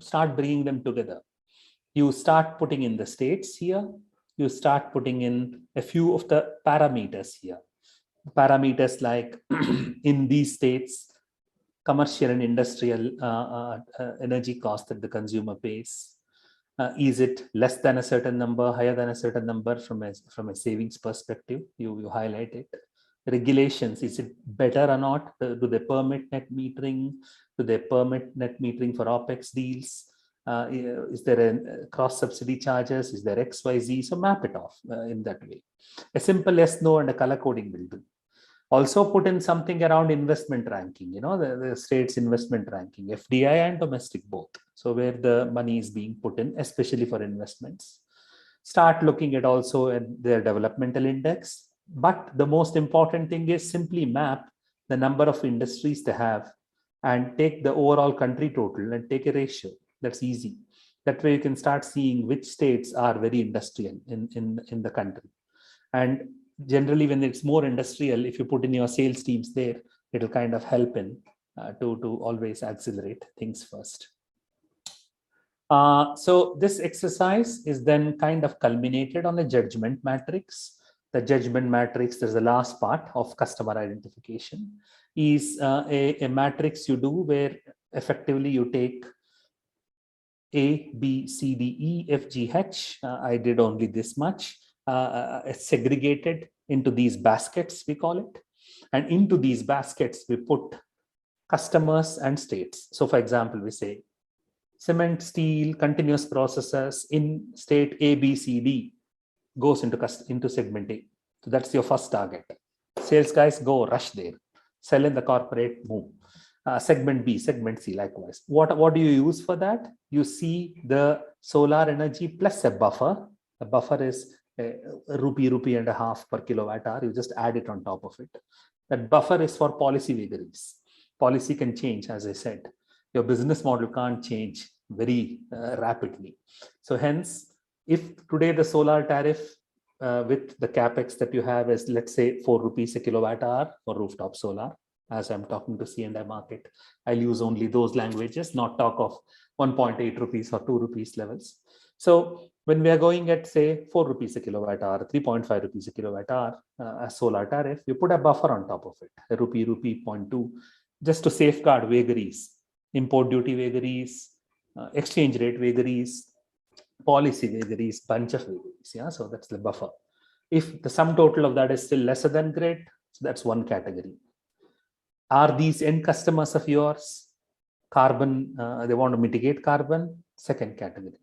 start bringing them together. You start putting in the states here. You start putting in a few of the parameters here. Parameters like in these states, commercial and industrial energy cost that the consumer pays. Is it less than a certain number, higher than a certain number from a savings perspective? You highlight it. Regulations, is it better or not? Do they permit net metering? Do they permit net metering for OPEX deals? Is there a cross subsidy charges? Is there XYZ? So map it off in that way. A simple yes, no, and a color coding will do. Also put in something around investment ranking, the state's investment ranking, FDI and domestic both. So where the money is being put in, especially for investments. Start looking at also at their developmental index. But the most important thing is simply map the number of industries they have and take the overall country total and take a ratio. That's easy. That way you can start seeing which states are very industrial in the country. And generally, when it's more industrial, if you put in your sales teams there, it'll kind of help in to always accelerate things first. So this exercise is then kind of culminated on a judgment matrix. The judgment matrix, there's the last part of customer identification, is a matrix you do where effectively you take A, B, C, D, E, F, G, H. I did only this much. Segregated into these baskets, we call it. And into these baskets, we put customers and states. So for example, we say cement, steel, continuous processes in state A, B, C, D goes into segment A. So that's your first target. Sales guys go rush there. Sell in the corporate, move. Segment B, segment C, likewise. What do you use for that? You see the solar energy plus a buffer. A buffer is a rupee and a half per kilowatt hour. You just add it on top of it. That buffer is for policy vagaries. Policy can change, as I said. Your business model can't change very rapidly. So hence, if today the solar tariff with the capex that you have is, let's say, 4 rupees a kilowatt hour for rooftop solar, as I'm talking to C&I market, I'll use only those languages, not talk of 1.8 rupees or 2 rupees levels. So when we are going at, say, 4 rupees a kilowatt hour, 3.5 rupees a kilowatt hour as solar tariff, you put a buffer on top of it, a rupee, 0.2, just to safeguard vagaries, import duty vagaries, exchange rate vagaries, policy vagaries, bunch of vagaries. Yeah, so that's the buffer. If the sum total of that is still lesser than grid, so that's one category. Are these end customers of yours? Carbon, they want to mitigate carbon, second category.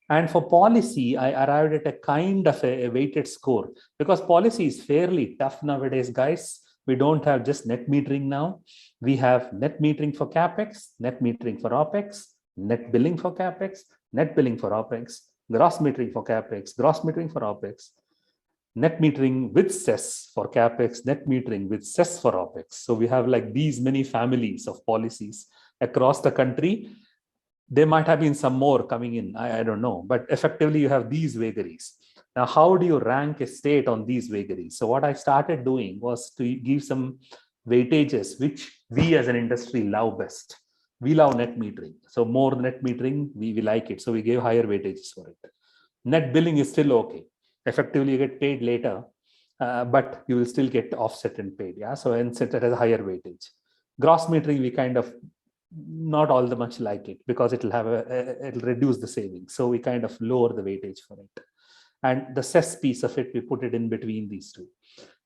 And for policy, I arrived at a kind of a weighted score, because policy is fairly tough nowadays, guys. We don't have just net metering now. We have net metering for CapEx, net metering for OPEX, net billing for CapEx, net billing for OPEX, gross metering for CapEx, gross metering for OPEX, net metering with cess for CapEx, net metering with cess for OPEX. So we have like these many families of policies across the country. There might have been some more coming in, I don't know, but effectively you have these vagaries. Now, how do you rank a state on these vagaries? So what I started doing was to give some weightages, which we as an industry love best. We love net metering. So more net metering, we like it. So we gave higher weightages for it. Net billing is still okay. Effectively, you get paid later, but you will still get offset and paid. Yeah, so hence it has a higher weightage. Gross metering, we kind of not all the much like it because it'll have it'll reduce the savings. So we kind of lower the weightage for it. And the cess piece of it, we put it in between these two.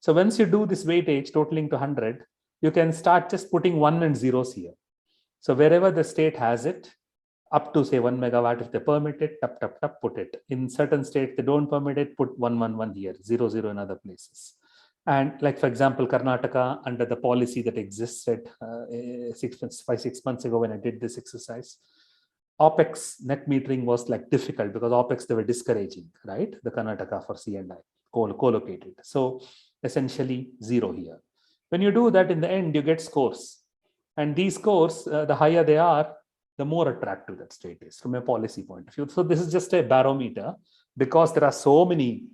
So once you do this weightage totaling to 100, you can start just putting 1 and zeros here. So wherever the state has it, up to say 1 megawatt, if they permit it, put it. In certain states, they don't permit it, put 111 here, 00 in other places. And like, for example, Karnataka, under the policy that existed 6 months ago when I did this exercise, OPEX net metering was like difficult because OPEX, they were discouraging, right? The Karnataka for C&I, co-located. So essentially 0 here. When you do that, in the end, you get scores. And these scores, the higher they are, the more attractive that state is from a policy point of view. So this is just a barometer because there are so many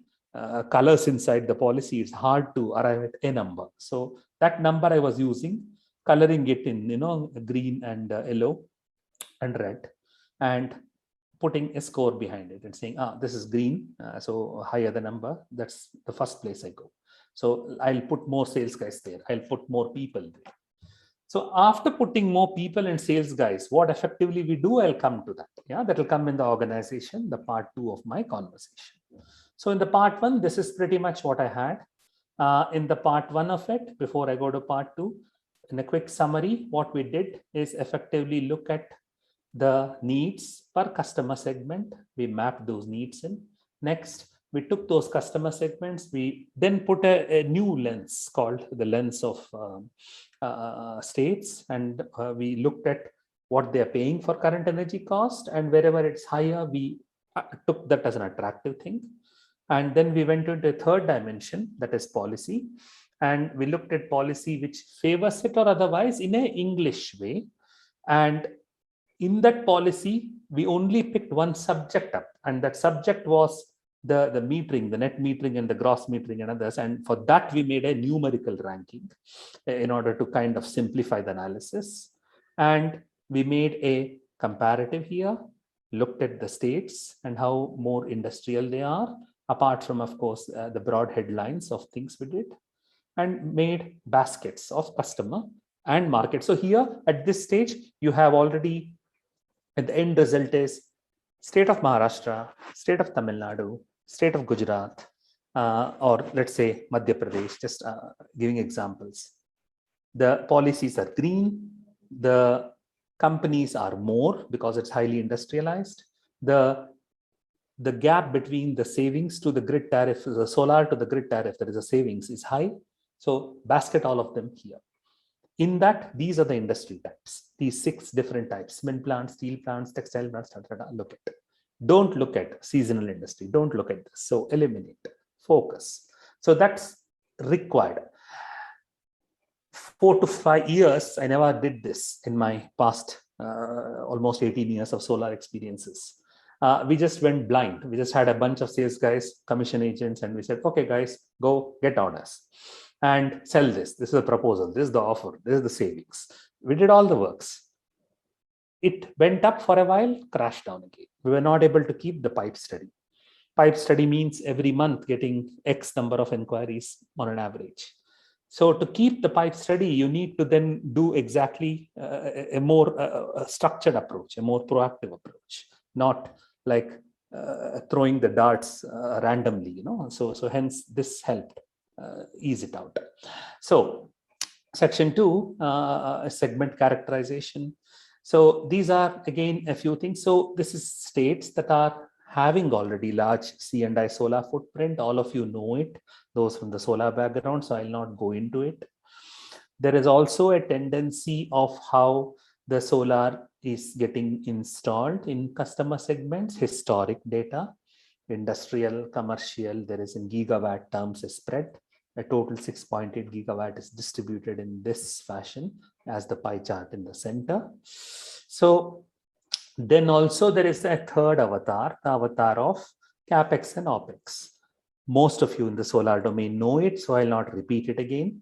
colors inside the policy. It's hard to arrive at a number. So that number I was using, coloring it in, green and yellow and red, and putting a score behind it and saying, this is green. So higher the number, that's the first place I go. So I'll put more sales guys there. I'll put more people there. So after putting more people and sales guys, what effectively we do, I'll come to that. Yeah, that will come in the organization, the part 2 of my conversation. So in the part 1, this is pretty much what I had. In the part 1 of it, before I go to part 2, in a quick summary, what we did is effectively look at the needs per customer segment. We mapped those needs in. Next, we took those customer segments. We then put a new lens called the lens of states, and we looked at what they're paying for current energy cost, and wherever it's higher, we took that as an attractive thing. And then we went into a third dimension, that is policy, and we looked at policy which favors it or otherwise in an English way. And in that policy, we only picked one subject up, and that subject was the metering, the net metering and the gross metering and others. And for that, we made a numerical ranking in order to kind of simplify the analysis. And we made a comparative here, looked at the states and how more industrial they are, apart from, of course, the broad headlines of things we did, and made baskets of customer and market. So here at this stage, you have already, at the end result is state of Maharashtra, state of Tamil Nadu, state of Gujarat, or let's say Madhya Pradesh, just giving examples. The policies are green, the companies are more because it's highly industrialized. The gap between the savings to the grid tariff, the solar to the grid tariff, there is a savings is high. So basket all of them here. In that, these are the industry types, these 6 different types: cement plants, steel plants, textile plants, look at it. Don't look at seasonal industry. Don't look at this. So eliminate, focus. So that's required. 4 to 5 years, I never did this in my past almost 18 years of solar experiences. We just went blind. We just had a bunch of sales guys, commission agents, and we said, okay, guys, go get orders and sell this. This is the proposal. This is the offer. This is the savings. We did all the works. It went up for a while, crashed down again. We were not able to keep the pipe steady. Pipe steady means every month getting X number of inquiries on an average. So to keep the pipe steady, you need to then do exactly a more structured approach, a more proactive approach, not like throwing the darts randomly, So hence this helped ease it out. So section 2, segment characterization. So these are again a few things. So this is states that are having already large C&I solar footprint. All of you know it, those from the solar background, so I'll not go into it. There is also a tendency of how the solar is getting installed in customer segments, historic data, industrial, commercial, there is in gigawatt terms a spread. A total 6.8 gigawatt is distributed in this fashion as the pie chart in the center. So then also there is a third avatar, the avatar of CapEx and OPEX. Most of you in the solar domain know it, so I'll not repeat it again.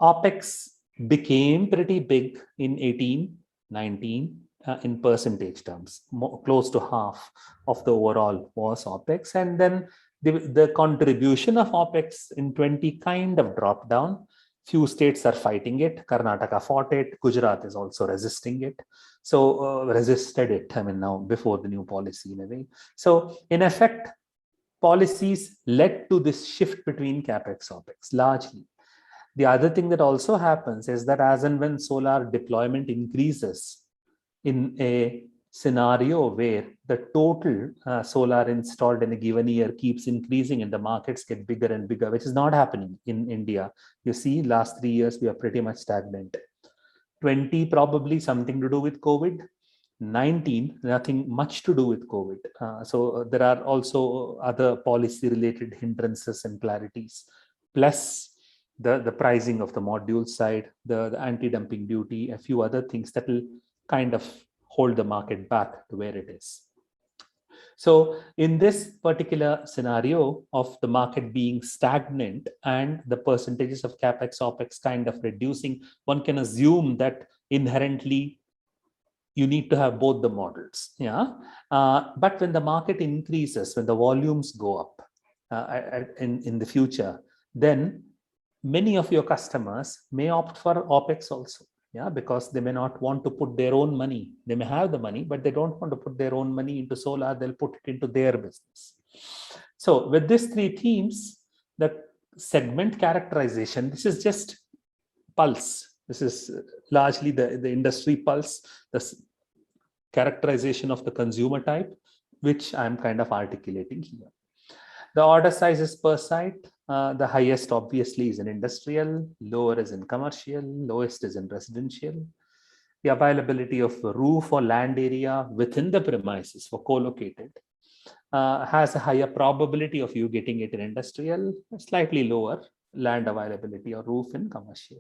OPEX became pretty big in 18, 19, in percentage terms. Close to half of the overall was OPEX. And then the contribution of OPEX in 20 kind of dropped down. Few states are fighting it. Karnataka fought it. Gujarat is also resisting it. So resisted it, I mean, now before the new policy in a way. So in effect, policies led to this shift between CapEx, OPEX largely. The other thing that also happens is that as and when solar deployment increases in a scenario where the total solar installed in a given year keeps increasing and the markets get bigger and bigger, which is not happening in India. You see, last 3 years, we are pretty much stagnant. 20, probably something to do with COVID. 19, nothing much to do with COVID. So there are also other policy related hindrances and clarities, plus the pricing of the module side, the anti-dumping duty, a few other things that will kind of hold the market back to where it is. So in this particular scenario of the market being stagnant and the percentages of CapEx, OPEX kind of reducing, one can assume that inherently you need to have both the models. Yeah. But when the market increases, when the volumes go up in the future, then many of your customers may opt for OPEX also. Yeah, because they may not want to put their own money. They may have the money, but they don't want to put their own money into solar. They'll put it into their business. So with these three themes, the segment characterization, this is just pulse. This is largely the industry pulse, the characterization of the consumer type, which I'm kind of articulating here. The order sizes per site, the highest obviously is in industrial, lower is in commercial, lowest is in residential. The availability of roof or land area within the premises for co-located has a higher probability of you getting it in industrial, slightly lower land availability or roof in commercial.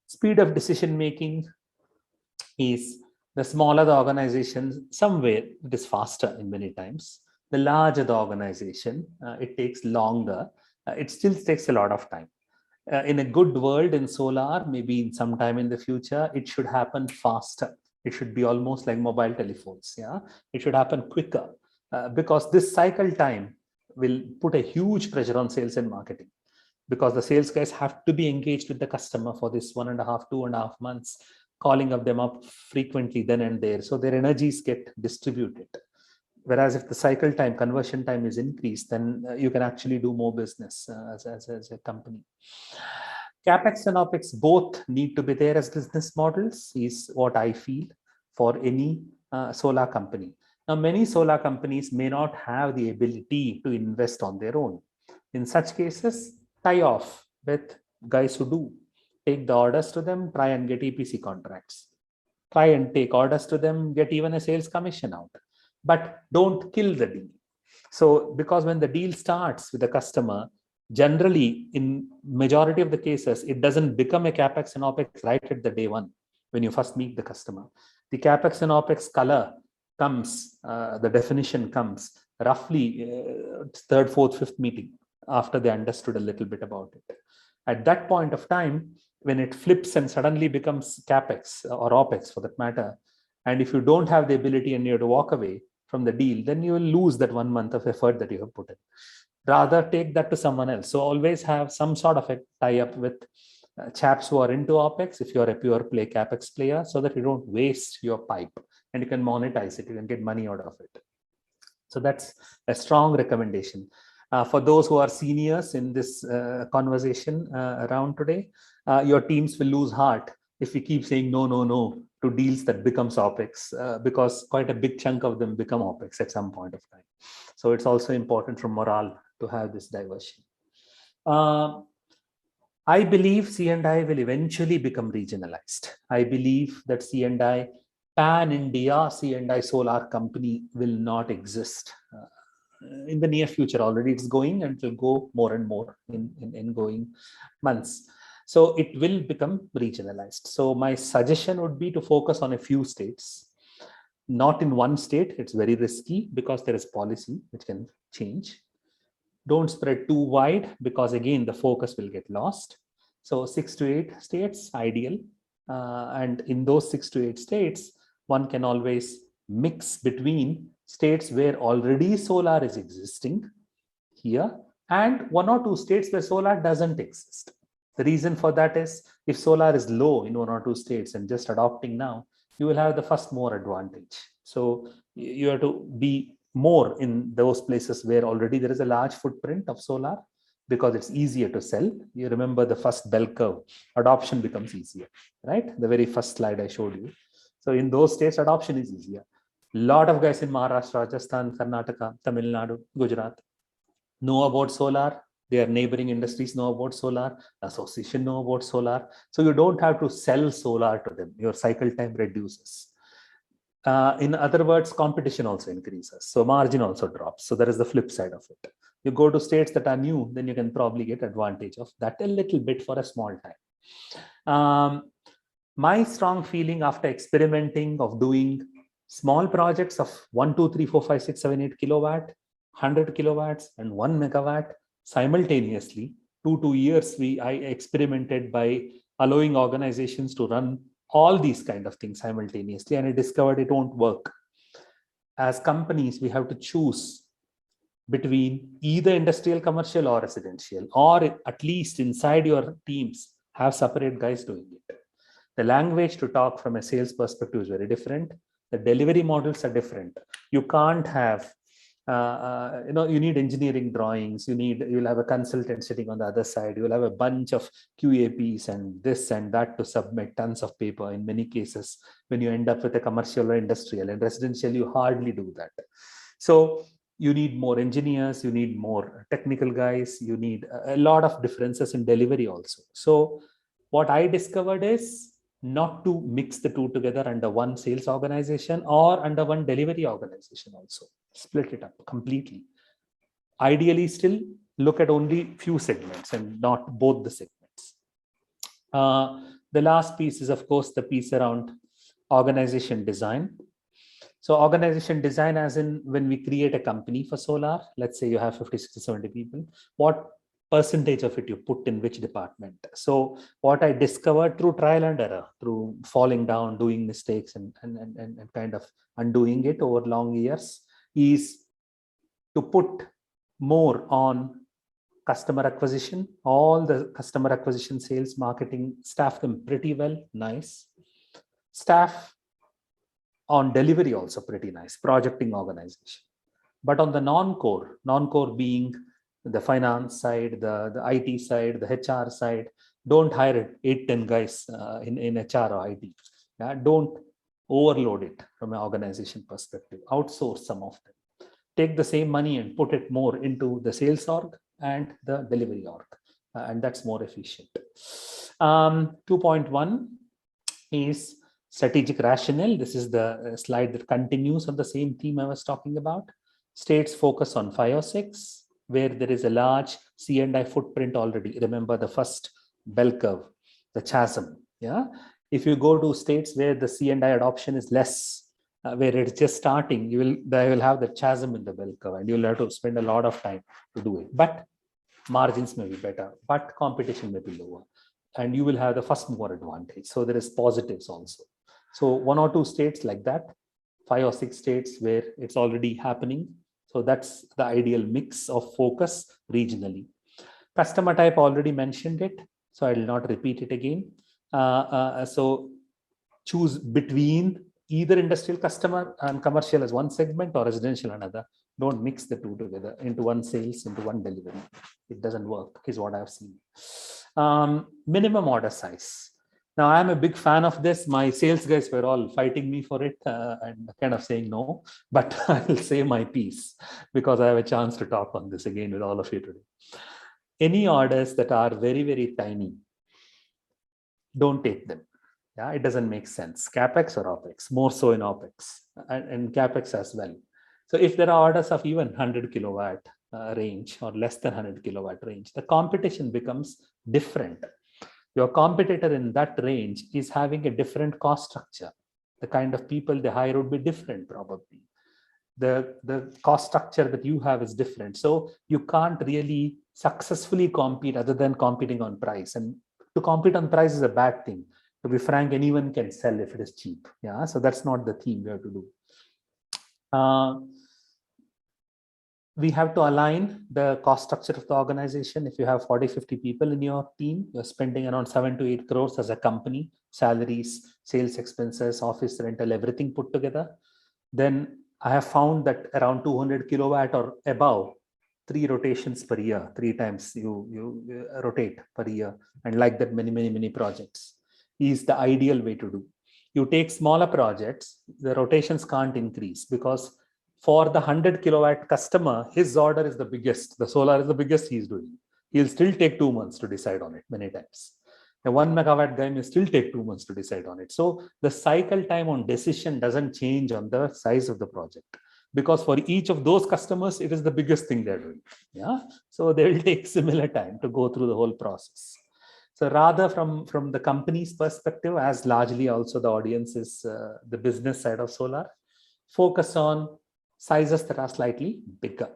Speed of decision making is the smaller the organization, somewhere it is faster in many times. The larger the organization, it takes longer. It still takes a lot of time. In a good world in solar, maybe in some time in the future, it should happen faster. It should be almost like mobile telephones. Yeah, it should happen quicker because this cycle time will put a huge pressure on sales and marketing, because the sales guys have to be engaged with the customer for this 1.5, 2.5 months, calling up them up frequently then and there. So their energies get distributed. Whereas if the cycle time, conversion time is increased, then you can actually do more business as a company. CapEx and OPEX both need to be there as business models, is what I feel for any solar company. Now, many solar companies may not have the ability to invest on their own. In such cases, tie off with guys who do. Take the orders to them, try and get EPC contracts. Try and take orders to them, get even a sales commission out. But don't kill the deal. So, because when the deal starts with the customer, generally in majority of the cases, it doesn't become a CapEx and OPEX right at the day one when you first meet the customer. The CapEx and OPEX color comes, the definition comes roughly third, fourth, fifth meeting after they understood a little bit about it. At that point of time, when it flips and suddenly becomes CapEx or OPEX for that matter, and if you don't have the ability and you have to walk away from the deal, then you will lose that 1 month of effort that you have put in. Rather take that to someone else. So always have some sort of a tie-up with chaps who are into OPEX if you're a pure play CapEx player, so that you don't waste your pipe and you can monetize it, you can get money out of it. So that's a strong recommendation. For those who are seniors in this conversation around today, your teams will lose heart if we keep saying no to deals that becomes OPEX, because quite a big chunk of them become OPEX at some point of time. So it's also important for morale to have this diversion. I believe C&I will eventually become regionalized. I believe that C&I, pan-India C&I solar company will not exist. In the near future, already it's going and it will go more and more in going months. So it will become regionalized. So my suggestion would be to focus on a few states, not in one state. It's very risky because there is policy which can change. Don't spread too wide because again, the focus will get lost. So 6 to 8 states, ideal. And in those 6 to 8 states, one can always mix between states where already solar is existing here and 1 or 2 states where solar doesn't exist. The reason for that is if solar is low in 1 or 2 states and just adopting now, you will have the first mover advantage. So you have to be more in those places where already there is a large footprint of solar because it's easier to sell. You remember the first bell curve, adoption becomes easier, right? The very first slide I showed you. So in those states, adoption is easier. Lot of guys in Maharashtra, Rajasthan, Karnataka, Tamil Nadu, Gujarat know about solar. Their neighboring industries know about solar. Association know about solar. So you don't have to sell solar to them. Your cycle time reduces. In other words, competition also increases. So margin also drops. So there is the flip side of it. You go to states that are new, then you can probably get advantage of that a little bit for a small time. My strong feeling after experimenting of doing small projects of 1, 2, 3, 4, 5, 6, 7, 8 kilowatt, 100 kilowatts and 1 megawatt simultaneously, 2 years I experimented by allowing organizations to run all these kind of things simultaneously, and I discovered it won't work. As companies, we have to choose between either industrial, commercial or residential, or at least inside your teams have separate guys doing it. The language to talk from a sales perspective is very different. The delivery models are different. You can't have you need engineering drawings, you'll have a consultant sitting on the other side, you'll have a bunch of QAPs and this and that to submit tons of paper. In many cases, when you end up with a commercial or industrial, and residential, you hardly do that. So you need more engineers, you need more technical guys, you need a lot of differences in delivery also. So what I discovered is not to mix the two together under one sales organization or under one delivery organization also. Split it up completely. Ideally, still look at only few segments and not both the segments. The last piece is, of course, the piece around organization design. So organization design, as in when we create a company for solar, let's say you have 50, 60, 70 people, what percentage of it you put in which department? So what I discovered through trial and error, through falling down, doing mistakes and kind of undoing it over long years, is to put more on customer acquisition. All the customer acquisition, sales, marketing, staff them pretty well, nice. Staff on delivery also pretty nice, projecting organization. But on the non-core being the finance side, the IT side, the HR side, don't hire 8, 10 guys in HR or IT. Yeah? Don't overload it from an organization perspective. Outsource some of them. Take the same money and put it more into the sales org and the delivery org. And that's more efficient. 2.1 is strategic rationale. This is the slide that continues on the same theme I was talking about. States focus on 5 or 6, where there is a large C&I footprint already. Remember the first bell curve, the chasm. Yeah. If you go to states where the C&I adoption is less, where it's just starting, they will have the chasm in the bell curve, and you'll have to spend a lot of time to do it. But margins may be better, but competition may be lower, and you will have the first mover advantage. So there is positives also. So 1 or 2 states like that, 5 or 6 states where it's already happening. So that's the ideal mix of focus regionally. Customer type, already mentioned it, so I will not repeat it again. So choose between either industrial customer and commercial as one segment or residential another. Don't mix the two together into one sales, into one delivery. It doesn't work, is what I've seen. Minimum order size. Now, I'm a big fan of this. My sales guys were all fighting me for it and kind of saying no, but I'll say my piece because I have a chance to talk on this again with all of you today. Any orders that are very, very tiny, don't take them. Yeah, it doesn't make sense. CapEx or OpEx, more so in OpEx and CapEx as well. So if there are orders of even 100 kilowatt range or less than 100 kilowatt range, the competition becomes different. Your competitor in that range is having a different cost structure. The kind of people they hire would be different probably. The cost structure that you have is different. So you can't really successfully compete other than competing on price. And to compete on price is a bad thing. To be frank, anyone can sell if it is cheap. Yeah, so that's not the theme we have to do. We have to align the cost structure of the organization. If you have 40, 50 people in your team, you're spending around 7 to 8 crores as a company, salaries, sales expenses, office rental, everything put together. Then I have found that around 200 kilowatt or above, 3 rotations per year, 3 times you rotate per year, and like that many projects is the ideal way to do. You take smaller projects, the rotations can't increase because for the 100 kilowatt customer, his order is the biggest. The solar is the biggest he's doing. He'll still take 2 months to decide on it many times. A 1 megawatt guy may still take 2 months to decide on it. So the cycle time on decision doesn't change on the size of the project, because for each of those customers, it is the biggest thing they're doing. Yeah. So they will take similar time to go through the whole process. So rather from the company's perspective, as largely also the audience is the business side of solar, focus on sizes that are slightly bigger.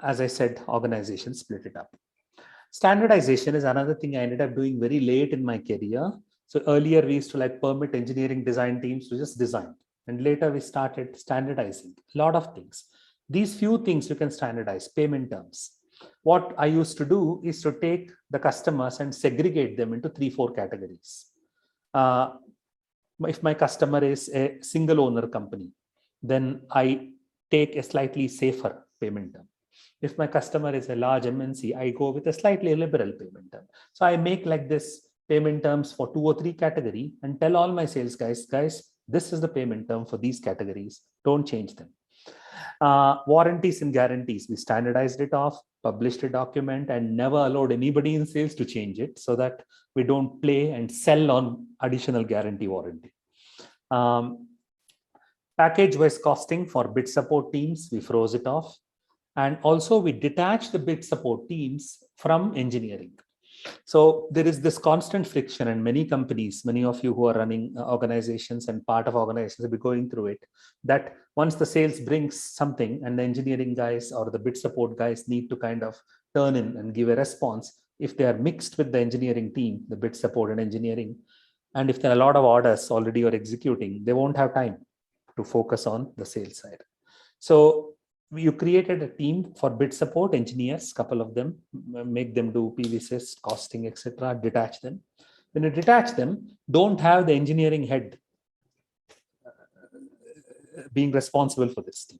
As I said, organizations split it up. Standardization is another thing I ended up doing very late in my career. So earlier we used to like permit engineering design teams to just design. And later we started standardizing a lot of things. These few things you can standardize: payment terms. What I used to do is to take the customers and segregate them into 3-4 categories. If my customer is a single owner company, then I take a slightly safer payment term. If my customer is a large MNC, I go with a slightly liberal payment term. So I make like this payment terms for 2 or 3 category and tell all my sales guys, this is the payment term for these categories. Don't change them. Warranties and guarantees, we standardized it off, published a document, and never allowed anybody in sales to change it, so that we don't play and sell on additional guarantee warranty. Package-wise costing for bid support teams, we froze it off. And also we detach the bid support teams from engineering. So there is this constant friction, and many companies, many of you who are running organizations and part of organizations will be going through it, that once the sales brings something and the engineering guys or the bid support guys need to kind of turn in and give a response, if they are mixed with the engineering team, the bid support and engineering, and if there are a lot of orders already you're executing, they won't have time to focus on the sales side. So you created a team for bid support engineers, couple of them, make them do PVCs, costing, etc. Detach them. When you detach them, don't have the engineering head being responsible for this team.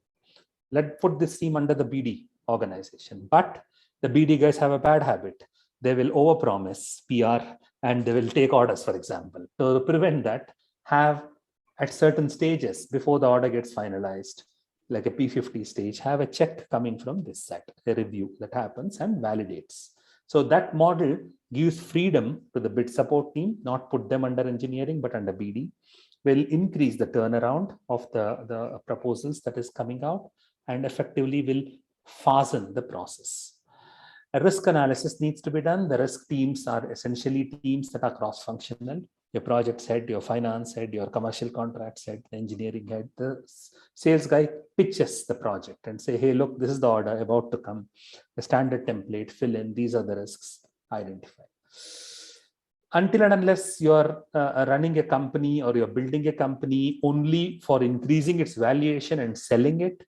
Let's put this team under the BD organization. But the BD guys have a bad habit. They will overpromise PR and they will take orders, for example. To prevent that, have at certain stages before the order gets finalized, like a P50 stage, have a check coming from this set, a review that happens and validates. So that model gives freedom to the bid support team, not put them under engineering, but under BD, will increase the turnaround of the proposals that is coming out and effectively will fasten the process. A risk analysis needs to be done. The risk teams are essentially teams that are cross-functional. Your project head, your finance head, your commercial contracts head, the engineering head, the sales guy pitches the project and say, hey, look, this is the order about to come. The standard template, fill in, these are the risks, identify. Until and unless you're running a company or you're building a company only for increasing its valuation and selling it,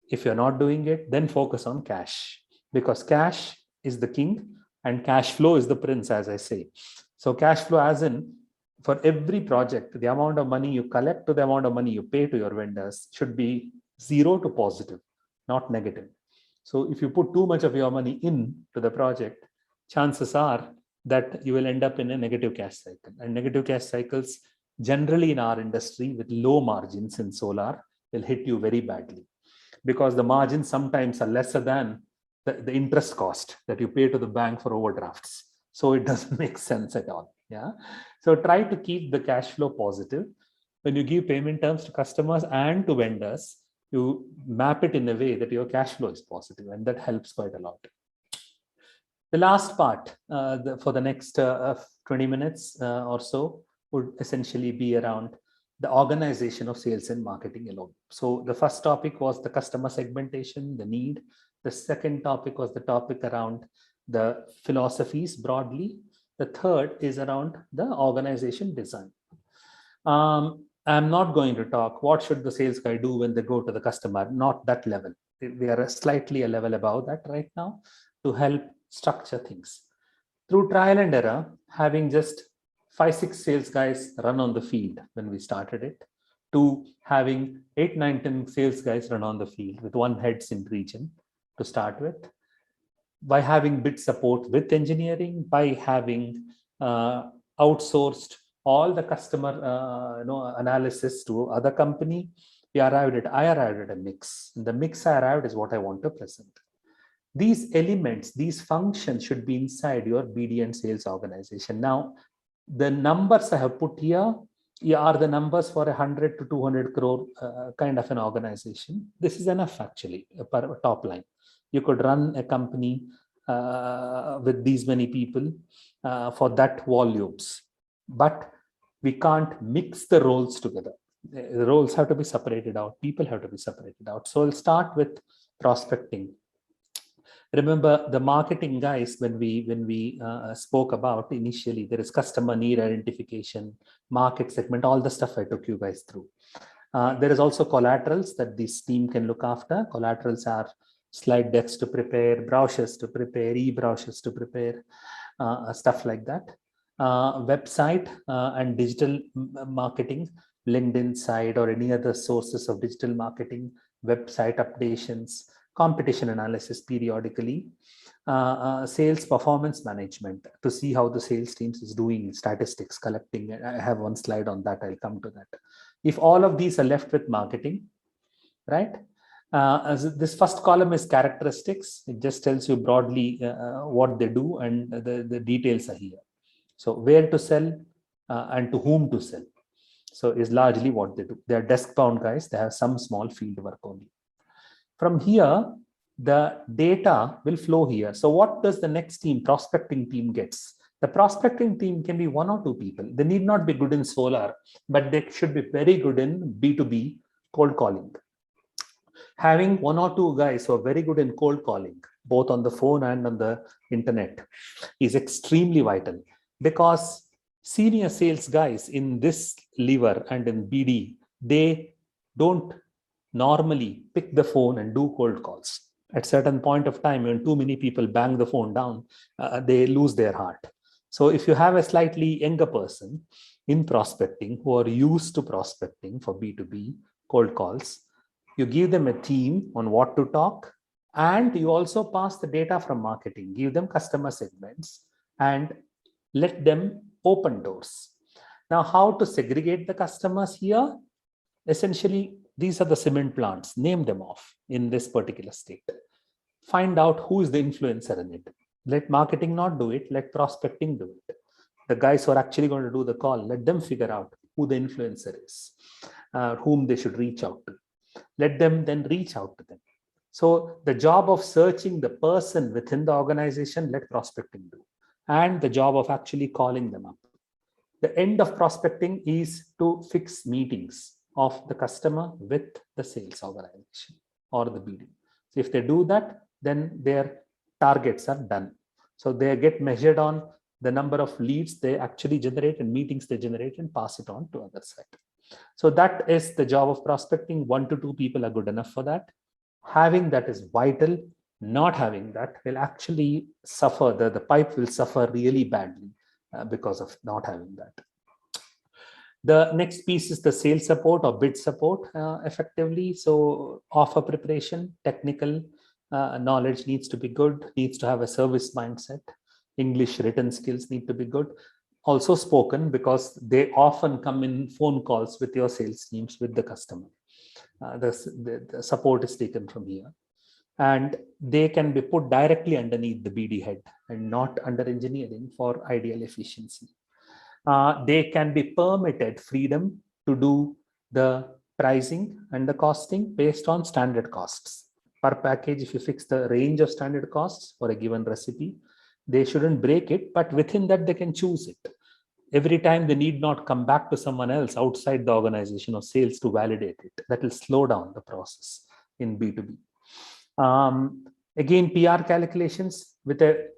if you're not doing it, then focus on cash, because cash is the king and cash flow is the prince, as I say. So cash flow as in, for every project, the amount of money you collect to the amount of money you pay to your vendors should be 0 to positive, not negative. So if you put too much of your money in to the project, chances are that you will end up in a negative cash cycle. And negative cash cycles generally in our industry with low margins in solar will hit you very badly, because the margins sometimes are lesser than the interest cost that you pay to the bank for overdrafts. So it doesn't make sense at all. Yeah. So try to keep the cash flow positive. When you give payment terms to customers and to vendors, you map it in a way that your cash flow is positive, and that helps quite a lot. The last part for the next 20 minutes or so would essentially be around the organization of sales and marketing alone. So the first topic was the customer segmentation, the need. The second topic was the topic around the philosophies broadly. The third is around the organization design. I'm not going to talk what should the sales guy do when they go to the customer, not that level. We are slightly a level above that right now to help structure things. Through trial and error, having just 5-6 sales guys run on the field when we started it, to having 8-9-10 sales guys run on the field with one heads in region to start with, by having bid support with engineering, by having outsourced all the customer analysis to other company, I arrived at a mix. And the mix I arrived is what I want to present. These elements, these functions should be inside your BD and sales organization. Now, the numbers I have put here are the numbers for 100 to 200 crore kind of an organization. This is enough actually, per top line. You could run a company with these many people for that volumes, but we can't mix the roles together. The roles have to be separated out. People have to be separated out. So I'll start with prospecting. Remember the marketing guys, when we spoke about initially, there is customer need identification, market segment, all the stuff I took you guys through. There is also collaterals that this team can look after. Collaterals are slide decks to prepare, brochures to prepare, e-brochures to prepare, stuff like that. Website and digital marketing, LinkedIn site or any other sources of digital marketing, website updations, competition analysis periodically, sales performance management to see how the sales teams is doing, statistics collecting. I have one slide on that. I'll come to that. If all of these are left with marketing, right? As this first column is characteristics. It just tells you broadly what they do, and the details are here. So where to sell and to whom to sell. So is largely what they do. They are desk bound guys. They have some small field work only. From here, the data will flow here. So what does the next team, prospecting team, gets? The prospecting team can be 1 or 2 people. They need not be good in solar, but they should be very good in B2B cold calling. Having 1 or 2 guys who are very good in cold calling, both on the phone and on the internet, is extremely vital, because senior sales guys in this lever and in BD, they don't normally pick the phone and do cold calls. At certain point of time, when too many people bang the phone down, they lose their heart. So if you have a slightly younger person in prospecting who are used to prospecting for B2B cold calls, you give them a theme on what to talk, and you also pass the data from marketing, give them customer segments and let them open doors. Now, how to segregate the customers here? Essentially, these are the cement plants. Name them off in this particular state. Find out who is the influencer in it. Let marketing not do it. Let prospecting do it. The guys who are actually going to do the call, let them figure out who the influencer is, whom they should reach out to. Let them then reach out to them. So the job of searching the person within the organization, let prospecting do. And the job of actually calling them up. The end of prospecting is to fix meetings of the customer with the sales organization or the BD. So if they do that, then their targets are done. So they get measured on the number of leads they actually generate and meetings they generate and pass it on to other side. So that is the job of prospecting. 1 to 2 people are good enough for that. Having that is vital. Not having that will actually suffer. The pipe will suffer really badly because of not having that. The next piece is the sales support or bid support effectively. So offer preparation, technical knowledge needs to be good, needs to have a service mindset. English written skills need to be good. Also spoken, because they often come in phone calls with your sales teams, with the customer. The support is taken from here. And they can be put directly underneath the BD head and not under engineering for ideal efficiency. They can be permitted freedom to do the pricing and the costing based on standard costs. Per package, if you fix the range of standard costs for a given recipe, they shouldn't break it, but within that they can choose it. Every time they need not come back to someone else outside the organization or sales to validate it. That will slow down the process in B2B. Again, PR calculations with a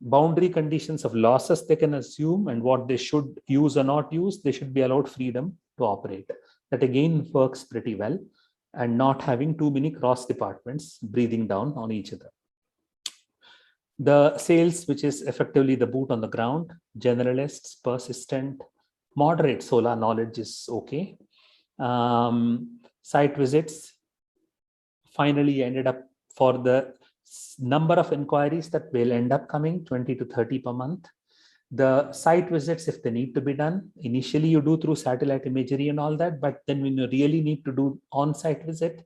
boundary conditions of losses they can assume and what they should use or not use, they should be allowed freedom to operate. That again works pretty well, and not having too many cross departments breathing down on each other. The sales, which is effectively the boot on the ground, generalists, persistent, moderate solar knowledge is okay. Site visits finally ended up for the number of inquiries that will end up coming 20 to 30 per month. The site visits, if they need to be done, initially you do through satellite imagery and all that, but then when you really need to do on-site visit,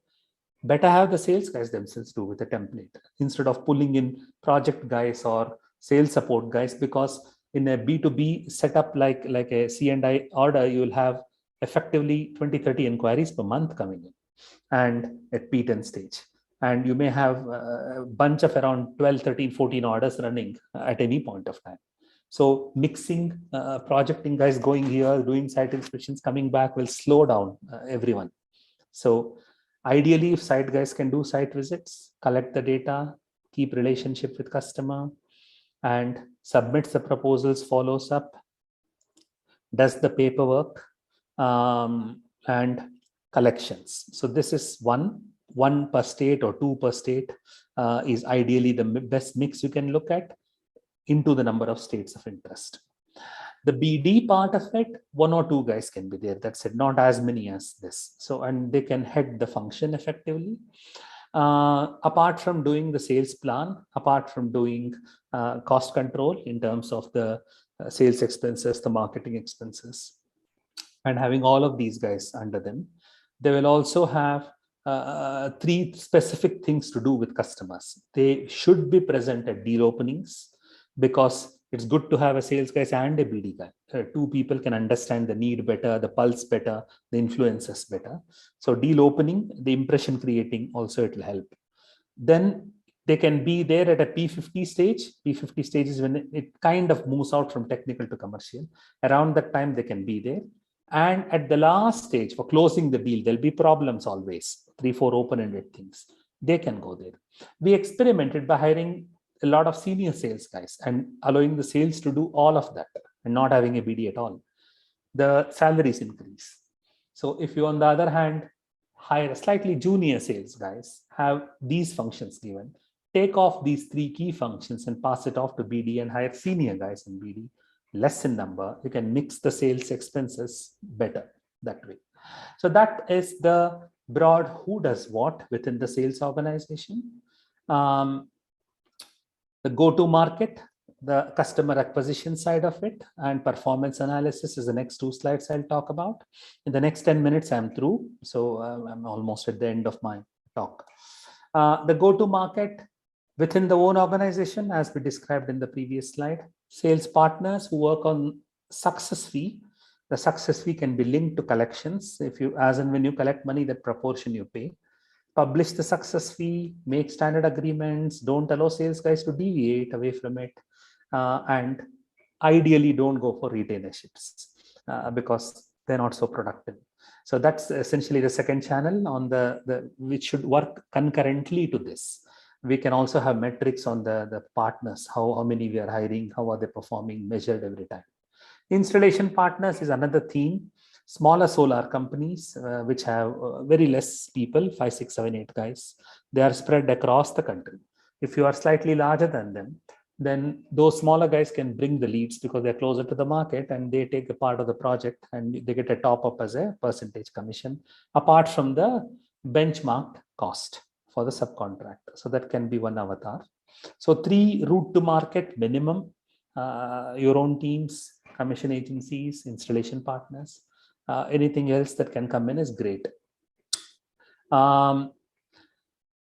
better have the sales guys themselves do with a template instead of pulling in project guys or sales support guys, because in a B2B setup like a C&I order, you will have effectively 20-30 inquiries per month coming in and at P10 stage. And you may have a bunch of around 12, 13, 14 orders running at any point of time. So mixing projecting guys going here, doing site inspections, coming back will slow down everyone. So ideally, if site guys can do site visits, collect the data, keep relationship with customer, and submits the proposals, follows up, does the paperwork, and collections. So this is one per state or two per state is ideally the best mix you can look at into the number of states of interest. The BD part of it, one or two guys can be there. That's it, not as many as this. So, and they can head the function effectively. Apart from doing the sales plan, apart from doing cost control in terms of the sales expenses, the marketing expenses, and having all of these guys under them, they will also have three specific things to do with customers. They should be present at deal openings, because it's good to have a sales guy and a BD guy. Two people can understand the need better, the pulse better, the influences better. So deal opening, the impression creating also, it will help. Then they can be there at a P50 stage. P50 stage is when it kind of moves out from technical to commercial. Around that time, they can be there. And at the last stage for closing the deal, there'll be problems always, 3-4 open-ended things. They can go there. We experimented by hiring a lot of senior sales guys and allowing the sales to do all of that and not having a BD at all. The salaries increase. So if you, on the other hand, hire a slightly junior sales guys, have these functions given, take off these three key functions and pass it off to BD and hire senior guys in BD, less in number, you can mix the sales expenses better that way. So that is the broad who does what within the sales organization. The go-to market, the customer acquisition side of it, and performance analysis is the next two slides I'll talk about. In the next 10 minutes, I'm through. So I'm almost at the end of my talk. The go-to market within the own organization, as we described in the previous slide, sales partners who work on success fee. The success fee can be linked to collections. If you, as and when you collect money, that proportion you pay. Publish the success fee, make standard agreements, don't allow sales guys to deviate away from it, and ideally don't go for retainerships because they're not so productive. So that's essentially the second channel on the which should work concurrently to this. We can also have metrics on the partners, how many we are hiring, how are they performing, measured every time. Installation partners is another theme. Smaller solar companies, which have very less people, 5, 6, 7, 8 guys, they are spread across the country. If you are slightly larger than them, then those smaller guys can bring the leads because they're closer to the market and they take a part of the project and they get a top up as a percentage commission, apart from the benchmarked cost for the subcontractor. So that can be one avatar. So 3 route to market minimum, your own teams, commission agencies, installation partners. Anything else that can come in is great.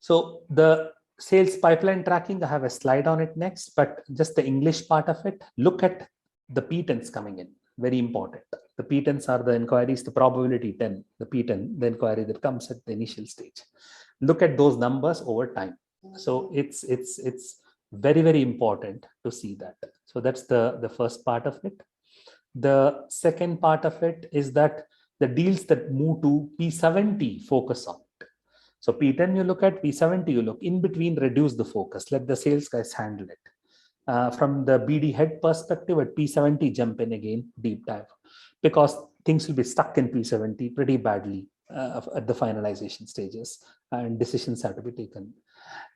So the sales pipeline tracking, I have a slide on it next, but just the English part of it, look at the P10s coming in, very important. The P10s are the inquiries, the probability 10, the P10, the inquiry that comes at the initial stage. Look at those numbers over time. So it's very, very important to see that. So that's the first part of it. The second part of it is that the deals that move to P70 focus on it. So P10 you look at, P70 you look, in between reduce the focus, let the sales guys handle it. From the BD head perspective, at P70, jump in again, deep dive, because things will be stuck in P70 pretty badly at the finalization stages, and decisions have to be taken.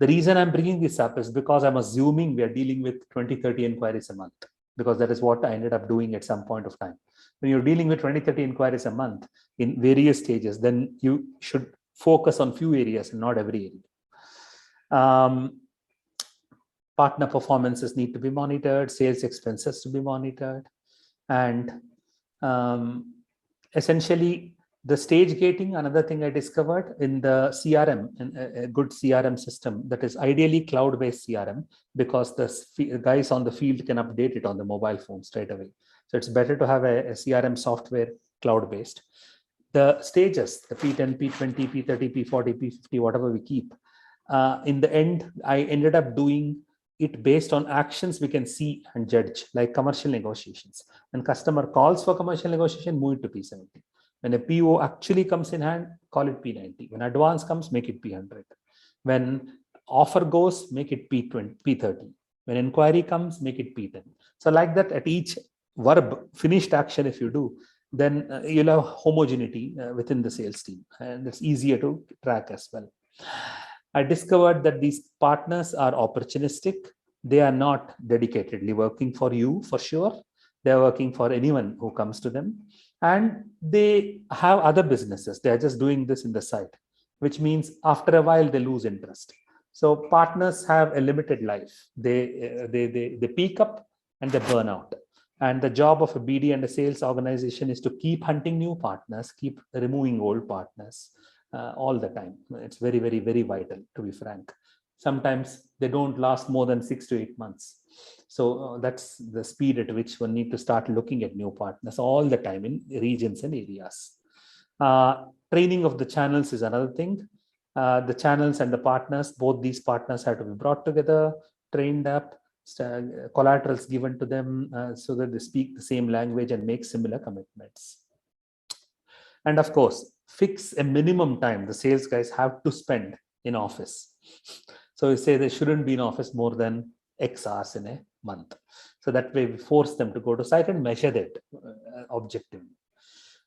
The reason I'm bringing this up is because I'm assuming we are dealing with 20-30 inquiries a month, because that is what I ended up doing at some point of time. When you're dealing with 20-30 inquiries a month in various stages, then you should focus on few areas and not every area. Partner performances need to be monitored, sales expenses to be monitored, and essentially the stage gating. Another thing I discovered in the CRM, in a good CRM system that is ideally cloud-based CRM, because the guys on the field can update it on the mobile phone straight away. So it's better to have a CRM software cloud-based. The stages, the P10, P20, P30, P40, P50, whatever we keep, in the end, I ended up doing it based on actions we can see and judge, like commercial negotiations. When customer calls for commercial negotiation, move it to P70. When a PO actually comes in hand, call it P90. When advance comes, make it P100. When offer goes, make it P20, P30. When inquiry comes, make it P10. So like that, at each verb, finished action, if you do, then you'll have homogeneity within the sales team, and it's easier to track as well. I discovered that these partners are opportunistic. They are not dedicatedly working for you, for sure. They're working for anyone who comes to them. And they have other businesses. They're just doing this in the side, which means after a while, they lose interest. So partners have a limited life. They peak up and they burn out. And the job of a BD and a sales organization is to keep hunting new partners, keep removing old partners. All the time. It's very, very, very vital, to be frank. Sometimes they don't last more than 6 to 8 months. So that's the speed at which one need to start looking at new partners all the time in regions and areas. Training of the channels is another thing. The channels and the partners, both these partners have to be brought together, trained up, collaterals given to them so that they speak the same language and make similar commitments. And of course, fix a minimum time the sales guys have to spend in office. So we say they shouldn't be in office more than X hours in a month. So that way we force them to go to site and measure that objectively.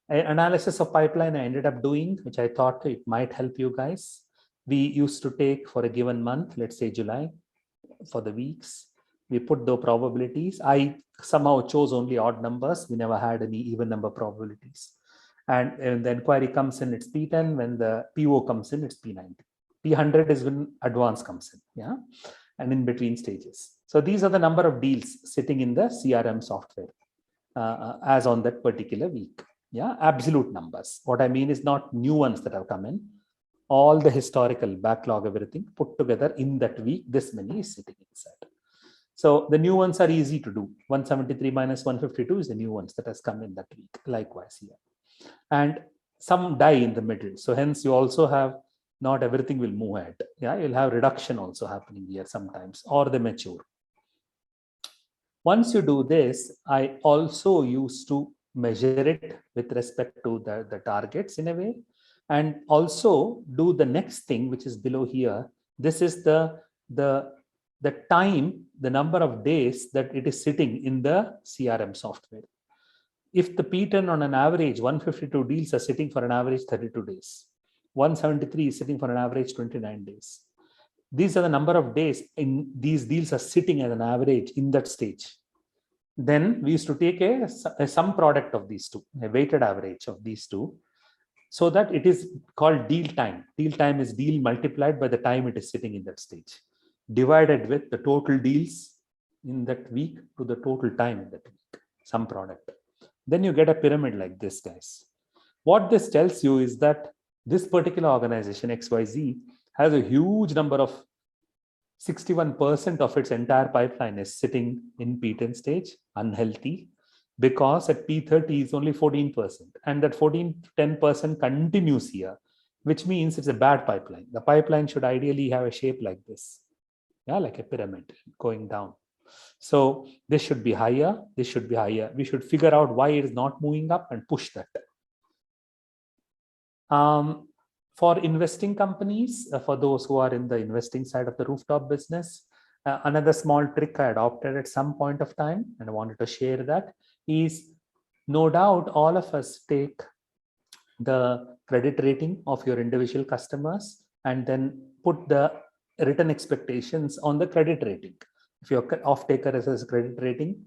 Analysis of pipeline I ended up doing, which I thought it might help you guys. We used to take for a given month, let's say July, for the weeks. We put the probabilities. I somehow chose only odd numbers. We never had any even number probabilities. And when the inquiry comes in, it's P10. When the PO comes in, it's P90. P100 is when advance comes in, yeah, and in between stages. So these are the number of deals sitting in the CRM software as on that particular week, yeah, absolute numbers. What I mean is not new ones that have come in, all the historical backlog, everything put together in that week, this many is sitting inside. So the new ones are easy to do. 173 minus 152 is the new ones that has come in that week, likewise here. And some die in the middle. So hence you also have, not everything will move ahead. Yeah, you'll have reduction also happening here sometimes, or they mature. Once you do this, I also used to measure it with respect to the targets in a way, and also do the next thing, which is below here. This is the time, the number of days that it is sitting in the CRM software. If the P10 on an average, 152 deals are sitting for an average 32 days. 173 is sitting for an average 29 days. These are the number of days in these deals are sitting at an average in that stage. Then we used to take a sum product of these two, a weighted average of these two, so that it is called deal time. Deal time is deal multiplied by the time it is sitting in that stage, divided with the total deals in that week to the total time in that week, sum product. Then you get a pyramid like this, guys. What this tells you is that this particular organization, XYZ, has a huge number of 61% of its entire pipeline is sitting in P10 stage, unhealthy, because at P30 is only 14%. And that 14 to 10% continues here, which means it's a bad pipeline. The pipeline should ideally have a shape like this, yeah, like a pyramid going down. So this should be higher, this should be higher. We should figure out why it is not moving up and push that. For investing companies, for those who are in the investing side of the rooftop business, Another small trick I adopted at some point of time, and I wanted to share that, is no doubt all of us take the credit rating of your individual customers and then put the return expectations on the credit rating. If your off-taker is credit rating,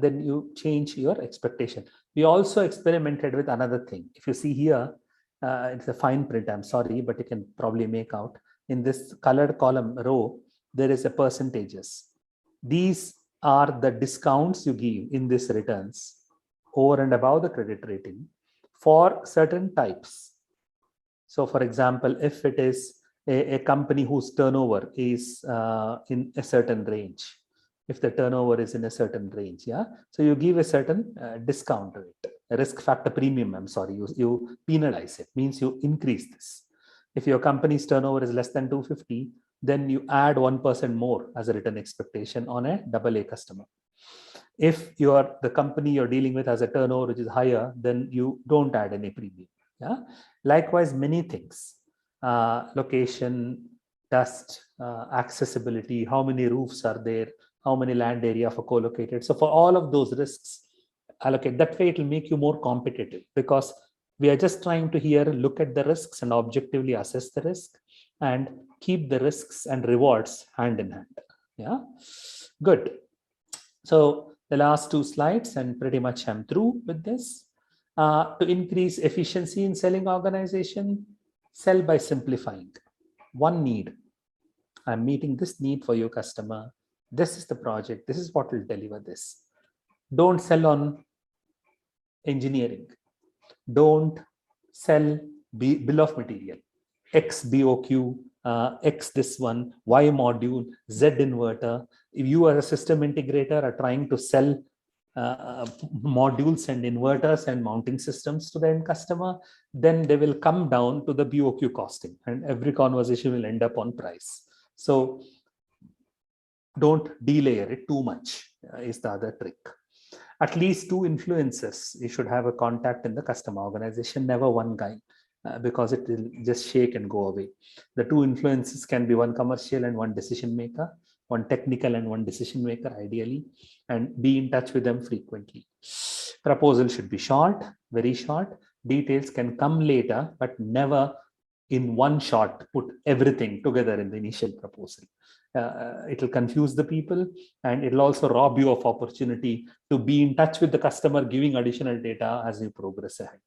then you change your expectation. We also experimented with another thing. If you see here, it's a fine print, I'm sorry, but you can probably make out. In this colored column row, there is a percentages. These are the discounts you give in these returns over and above the credit rating for certain types. So for example, if it is a company whose turnover is in a certain range, if the turnover is in a certain range, yeah, so you give a certain discount to it, a risk factor premium, I'm sorry, you penalize it, means you increase this. If your company's turnover is less than 250, then you add 1% more as a return expectation on a AA customer. If the company you're dealing with has a turnover which is higher, then you don't add any premium. Yeah. Likewise, many things, location, dust, accessibility, how many roofs are there, how many land area for co-located. So for all of those risks, allocate. That way it will make you more competitive, because we are just trying to here look at the risks and objectively assess the risk and keep the risks and rewards hand in hand. Yeah, good. So the last two slides, and pretty much I'm through with this. To increase efficiency in selling organization, sell by simplifying. One need. I'm meeting this need for your customer. This is the project. This is what will deliver this. Don't sell on engineering. Don't sell bill of material. X BOQ, X this one, Y module, Z inverter. If you are a system integrator are trying to sell modules and inverters and mounting systems to the end customer, then they will come down to the BOQ costing, and every conversation will end up on price. So don't delayer it too much, is the other trick. At least 2 influencers. You should have a contact in the customer organization, never one guy, because it will just shake and go away. The 2 influences can be one commercial and one decision maker, one technical and one decision maker ideally, and be in touch with them frequently. Proposal should be short, very short. Details can come later, but never in one shot put everything together in the initial proposal. It will confuse the people, and it will also rob you of opportunity to be in touch with the customer, giving additional data as you progress ahead.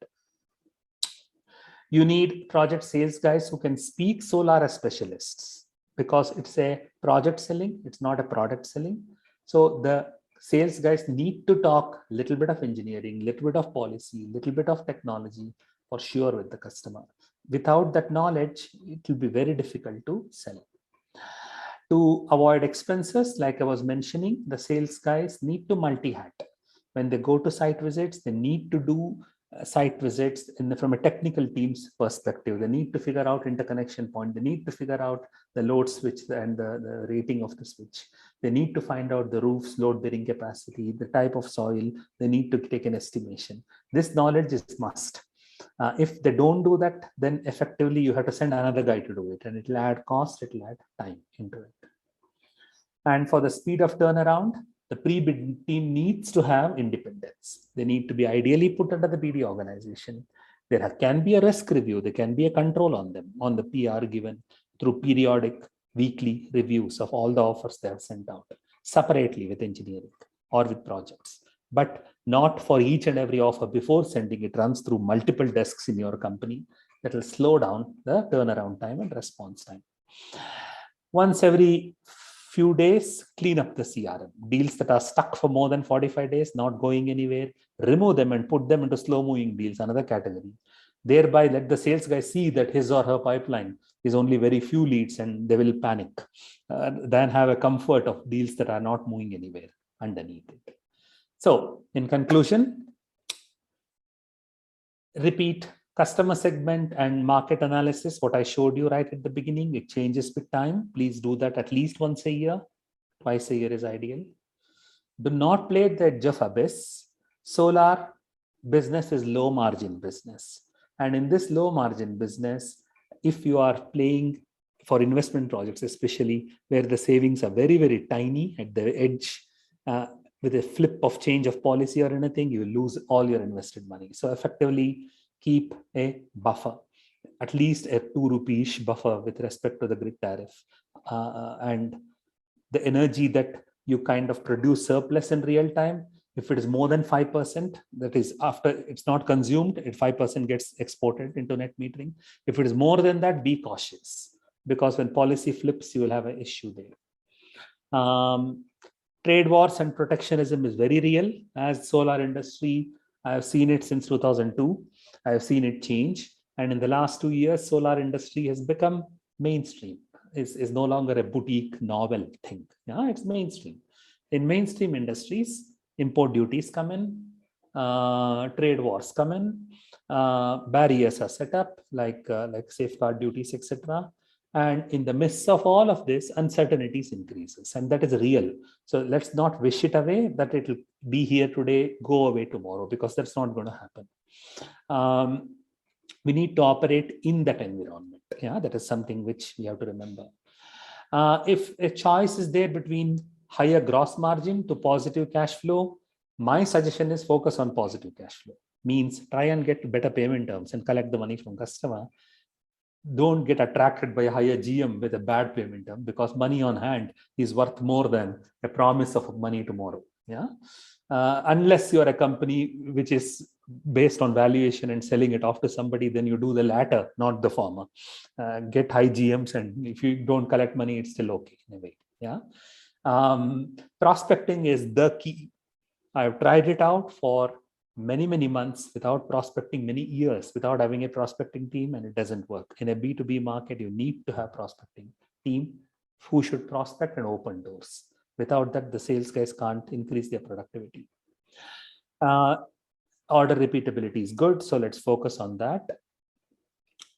You need project sales guys who can speak solar as specialists, because it's a project selling, it's not a product selling. So the sales guys need to talk a little bit of engineering, little bit of policy, little bit of technology for sure with the customer. Without that knowledge, it will be very difficult to sell. To avoid expenses, like I was mentioning, the sales guys need to multi-hat. When they go to site visits, they need to do site visits from a technical team's perspective. They need to figure out interconnection point. They need to figure out the load switch and the rating of the switch. They need to find out the roof's load bearing capacity, the type of soil. They need to take an estimation. This knowledge is must. If they don't do that, then effectively you have to send another guy to do it, and it will add cost, it will add time into it. And for the speed of turnaround, the pre-bid team needs to have independence. They need to be ideally put under the BD organization. There can be a risk review. There can be a control on them, on the PR given through periodic weekly reviews of all the offers they have sent out separately with engineering or with projects, but not for each and every offer before sending. It runs through multiple desks in your company. That will slow down the turnaround time and response time. Once every few days, clean up the CRM. Deals that are stuck for more than 45 days, not going anywhere, remove them and put them into slow moving deals, another category. Thereby let the sales guy see that his or her pipeline is only very few leads, and they will panic. Then have a comfort of deals that are not moving anywhere underneath it. So in conclusion, repeat customer segment and market analysis. What I showed you right at the beginning, it changes with time. Please do that at least once a year. Twice a year is ideal. Do not play at the edge of abyss. Solar business is low margin business. And in this low margin business, if you are playing for investment projects, especially where the savings are very, very tiny at the edge, with a flip of change of policy or anything, you lose all your invested money. So effectively keep a buffer, at least a 2 rupees buffer with respect to the grid tariff. And the energy that you kind of produce surplus in real time, if it is more than 5%, that is after it's not consumed, 5% gets exported into net metering. If it is more than that, be cautious, because when policy flips, you will have an issue there. Trade wars and protectionism is very real. As solar industry, I have seen it since 2002. I have seen it change. And in the last 2 years, solar industry has become mainstream. Is no longer a boutique novel thing. Yeah, it's mainstream. In mainstream industries, import duties come in, trade wars come in, barriers are set up like safeguard duties, etc. And in the midst of all of this, uncertainties increases, and that is real. So let's not wish it away that it will be here today, go away tomorrow, because that's not going to happen. We need to operate in that environment. Yeah, that is something which we have to remember. If a choice is there between higher gross margin to positive cash flow, my suggestion is focus on positive cash flow. Means try and get better payment terms and collect the money from customer. Don't get attracted by a higher GM with a bad payment term, because money on hand is worth more than a promise of money tomorrow. Yeah, unless you are a company which is based on valuation and selling it off to somebody, then you do the latter, not the former. Get high GMs, and if you don't collect money, it's still okay in a way. Yeah, prospecting is the key. I've tried it out for many months without prospecting, many years without having a prospecting team, and it doesn't work. In a B2B market, you need to have prospecting team who should prospect and open doors. Without that, the sales guys can't increase their productivity. Order repeatability is good, so let's focus on that.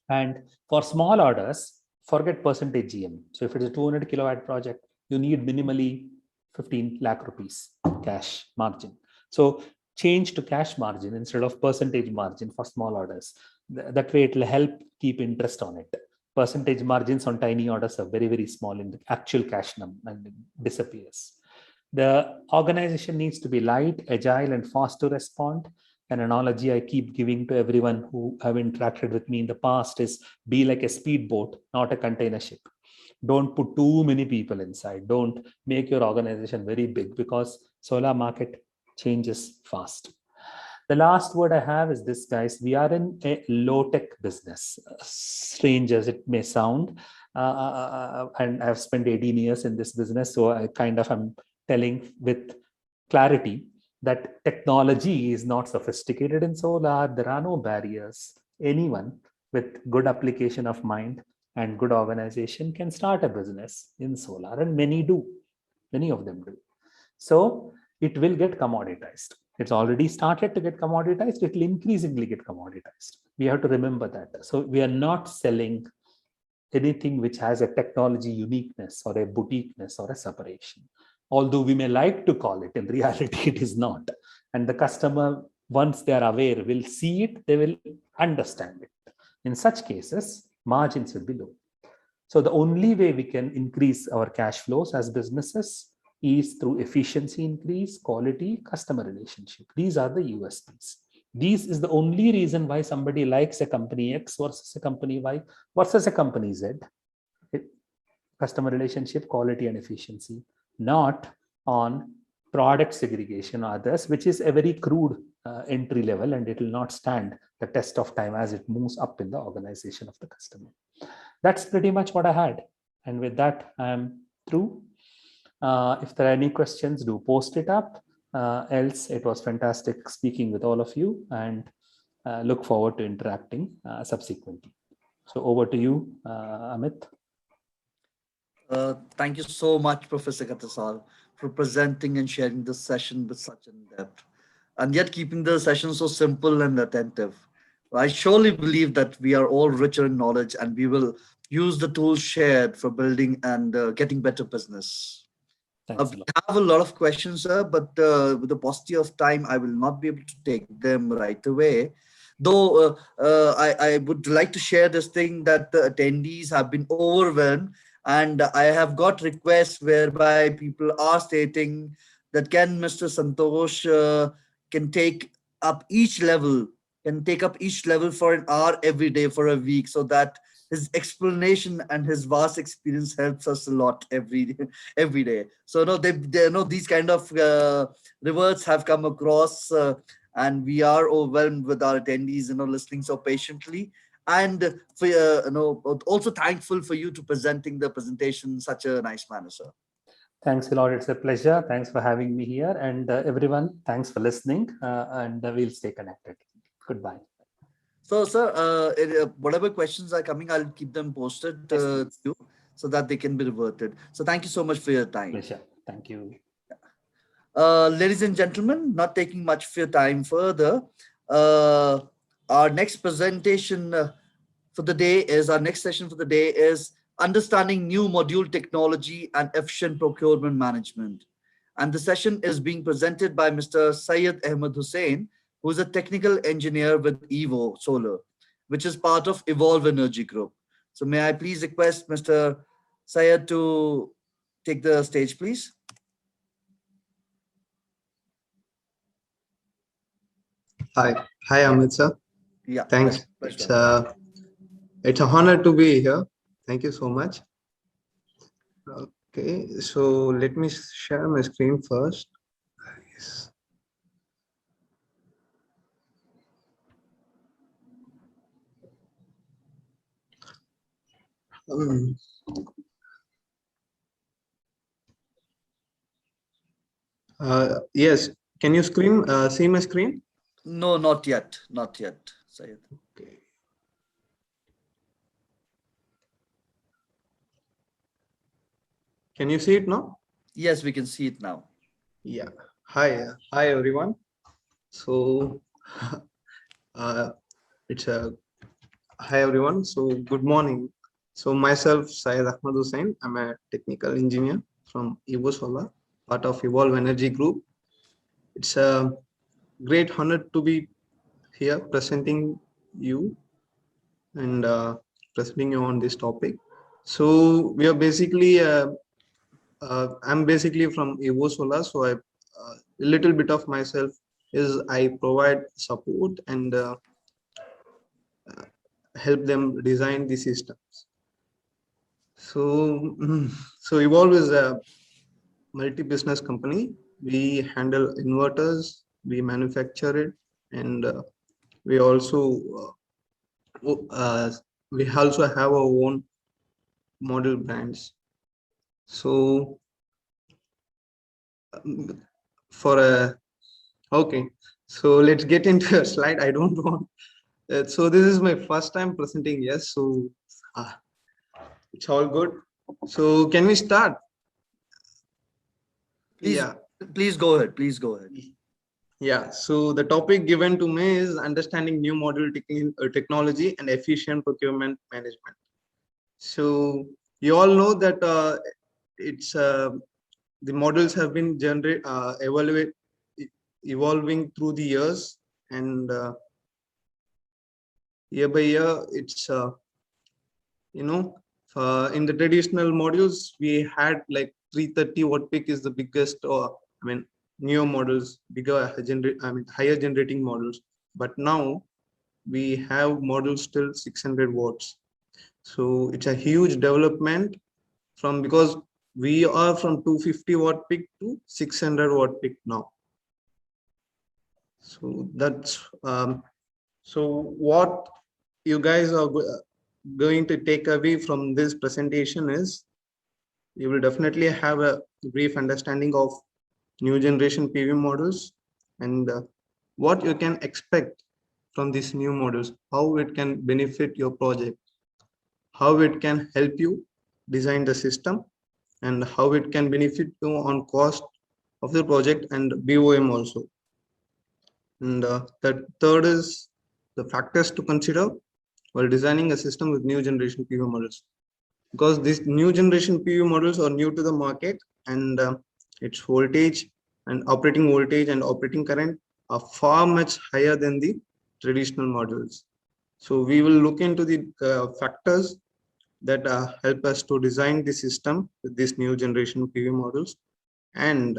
And for small orders, forget percentage GM. So if it's a 200 kilowatt project, you need minimally 15 lakh rupees cash margin. So change to cash margin instead of percentage margin for small orders. That way it will help keep interest on it. Percentage margins on tiny orders are very small in the actual cash number, and it disappears. The organization needs to be light, agile, and fast to respond. An analogy I keep giving to everyone who have interacted with me in the past is be like a speedboat, not a container ship. Don't put too many people inside. Don't make your organization very big, because solar market changes fast. The last word I have is this, guys. We are in a low-tech business, strange as it may sound. And I've spent 18 years in this business, so I kind of am telling with clarity that technology is not sophisticated in solar. There are no barriers. Anyone with good application of mind and good organization can start a business in solar, and many do. Many of them do. So it will get commoditized. It's already started to get commoditized. It will increasingly get commoditized. We have to remember that. So we are not selling anything which has a technology uniqueness or a boutiqueness or a separation. Although we may like to call it, in reality, it is not. And the customer, once they are aware, will see it, they will understand it. In such cases, margins will be low. So the only way we can increase our cash flows as businesses is through efficiency increase, quality, customer relationship. These are the USPs. This is the only reason why somebody likes a company X versus a company Y versus a company Z. Customer relationship, quality, and efficiency, not on product segregation or others, which is a very crude entry level, and it will not stand the test of time as it moves up in the organization of the customer. That's pretty much what I had. And with that, I'm through. If there are any questions, do post it up. Else, it was fantastic speaking with all of you, and look forward to interacting subsequently. So over to you, Amit. Thank you so much, Professor Katasal, for presenting and sharing this session with such in-depth, and yet keeping the session so simple and attentive. I surely believe that we are all richer in knowledge, and we will use the tools shared for building and getting better business. I have a lot of questions, sir, but with the paucity of time, I will not be able to take them right away. Though I would like to share this thing that the attendees have been overwhelmed, and I have got requests whereby people are stating that can Mr. Santosh can take up each level, can take up each level for an hour every day for a week, so that his explanation and his vast experience helps us a lot every day. So no, they know these kind of rewards have come across. And we are overwhelmed with our attendees, listening so patiently, and for also thankful for you to presenting the presentation in such a nice manner, sir. Thanks a lot. It's a pleasure. Thanks for having me here. And everyone, thanks for listening. And we'll stay connected. Goodbye. So, sir, whatever questions are coming, I'll keep them posted to you so that they can be reverted. So thank you so much for your time. Pleasure. Thank you. Ladies and gentlemen, not taking much of your time further, our next presentation for the day is, our next session for the day is understanding new module technology and efficient procurement management. And the session is being presented by Mr. Syed Ahmed Hussain, who is a technical engineer with Evo Solar, which is part of Evolve Energy Group. So may I please request Mr. Syed to take the stage, please? Hi, Amit sir. Yeah, thanks. It's an honor to be here. Thank you so much. Okay, so let me share my screen first. Yes. Yes, can you see my screen? No, not yet. Not yet, Syed. Okay. Can you see it now? Yes, we can see it now. Yeah. Hi everyone. So it's a hi everyone. So good morning. So myself, Syed Ahmed Hussain. I'm a technical engineer from Evo Solar, part of Evolve Energy Group. It's a great honor to be here presenting you and presenting you on this topic. So we are basically I'm basically from Evo Solar, so a little bit of myself is I provide support and help them design the systems. So Evolve is a multi-business company. We handle inverters, we manufacture it, and we also have our own model brands. So okay, so let's get into a slide. I don't want. So this is my first time presenting. Yes, so it's all good. So can we start? Please go ahead. Please go ahead. Yeah, so the topic given to me is understanding new module technology and efficient procurement management. So you all know that it's the models have been evolving through the years, and year by year it's in the traditional modules we had like 330 watt peak is the biggest, or newer models, higher generating models, but now we have models till 600 watts. So it's a huge development because we are from 250 watt peak to 600 watt peak now. So that's so what you guys are going to take away from this presentation is you will definitely have a brief understanding of new generation PV models and what you can expect from these new models, how it can benefit your project, how it can help you design the system, and how it can benefit you on cost of the project and BOM also. And the third is the factors to consider while designing a system with new generation PV models, because these new generation PV models are new to the market, and its voltage and operating voltage and operating current are far much higher than the traditional modules. So we will look into the factors that help us to design the system with this new generation PV models, and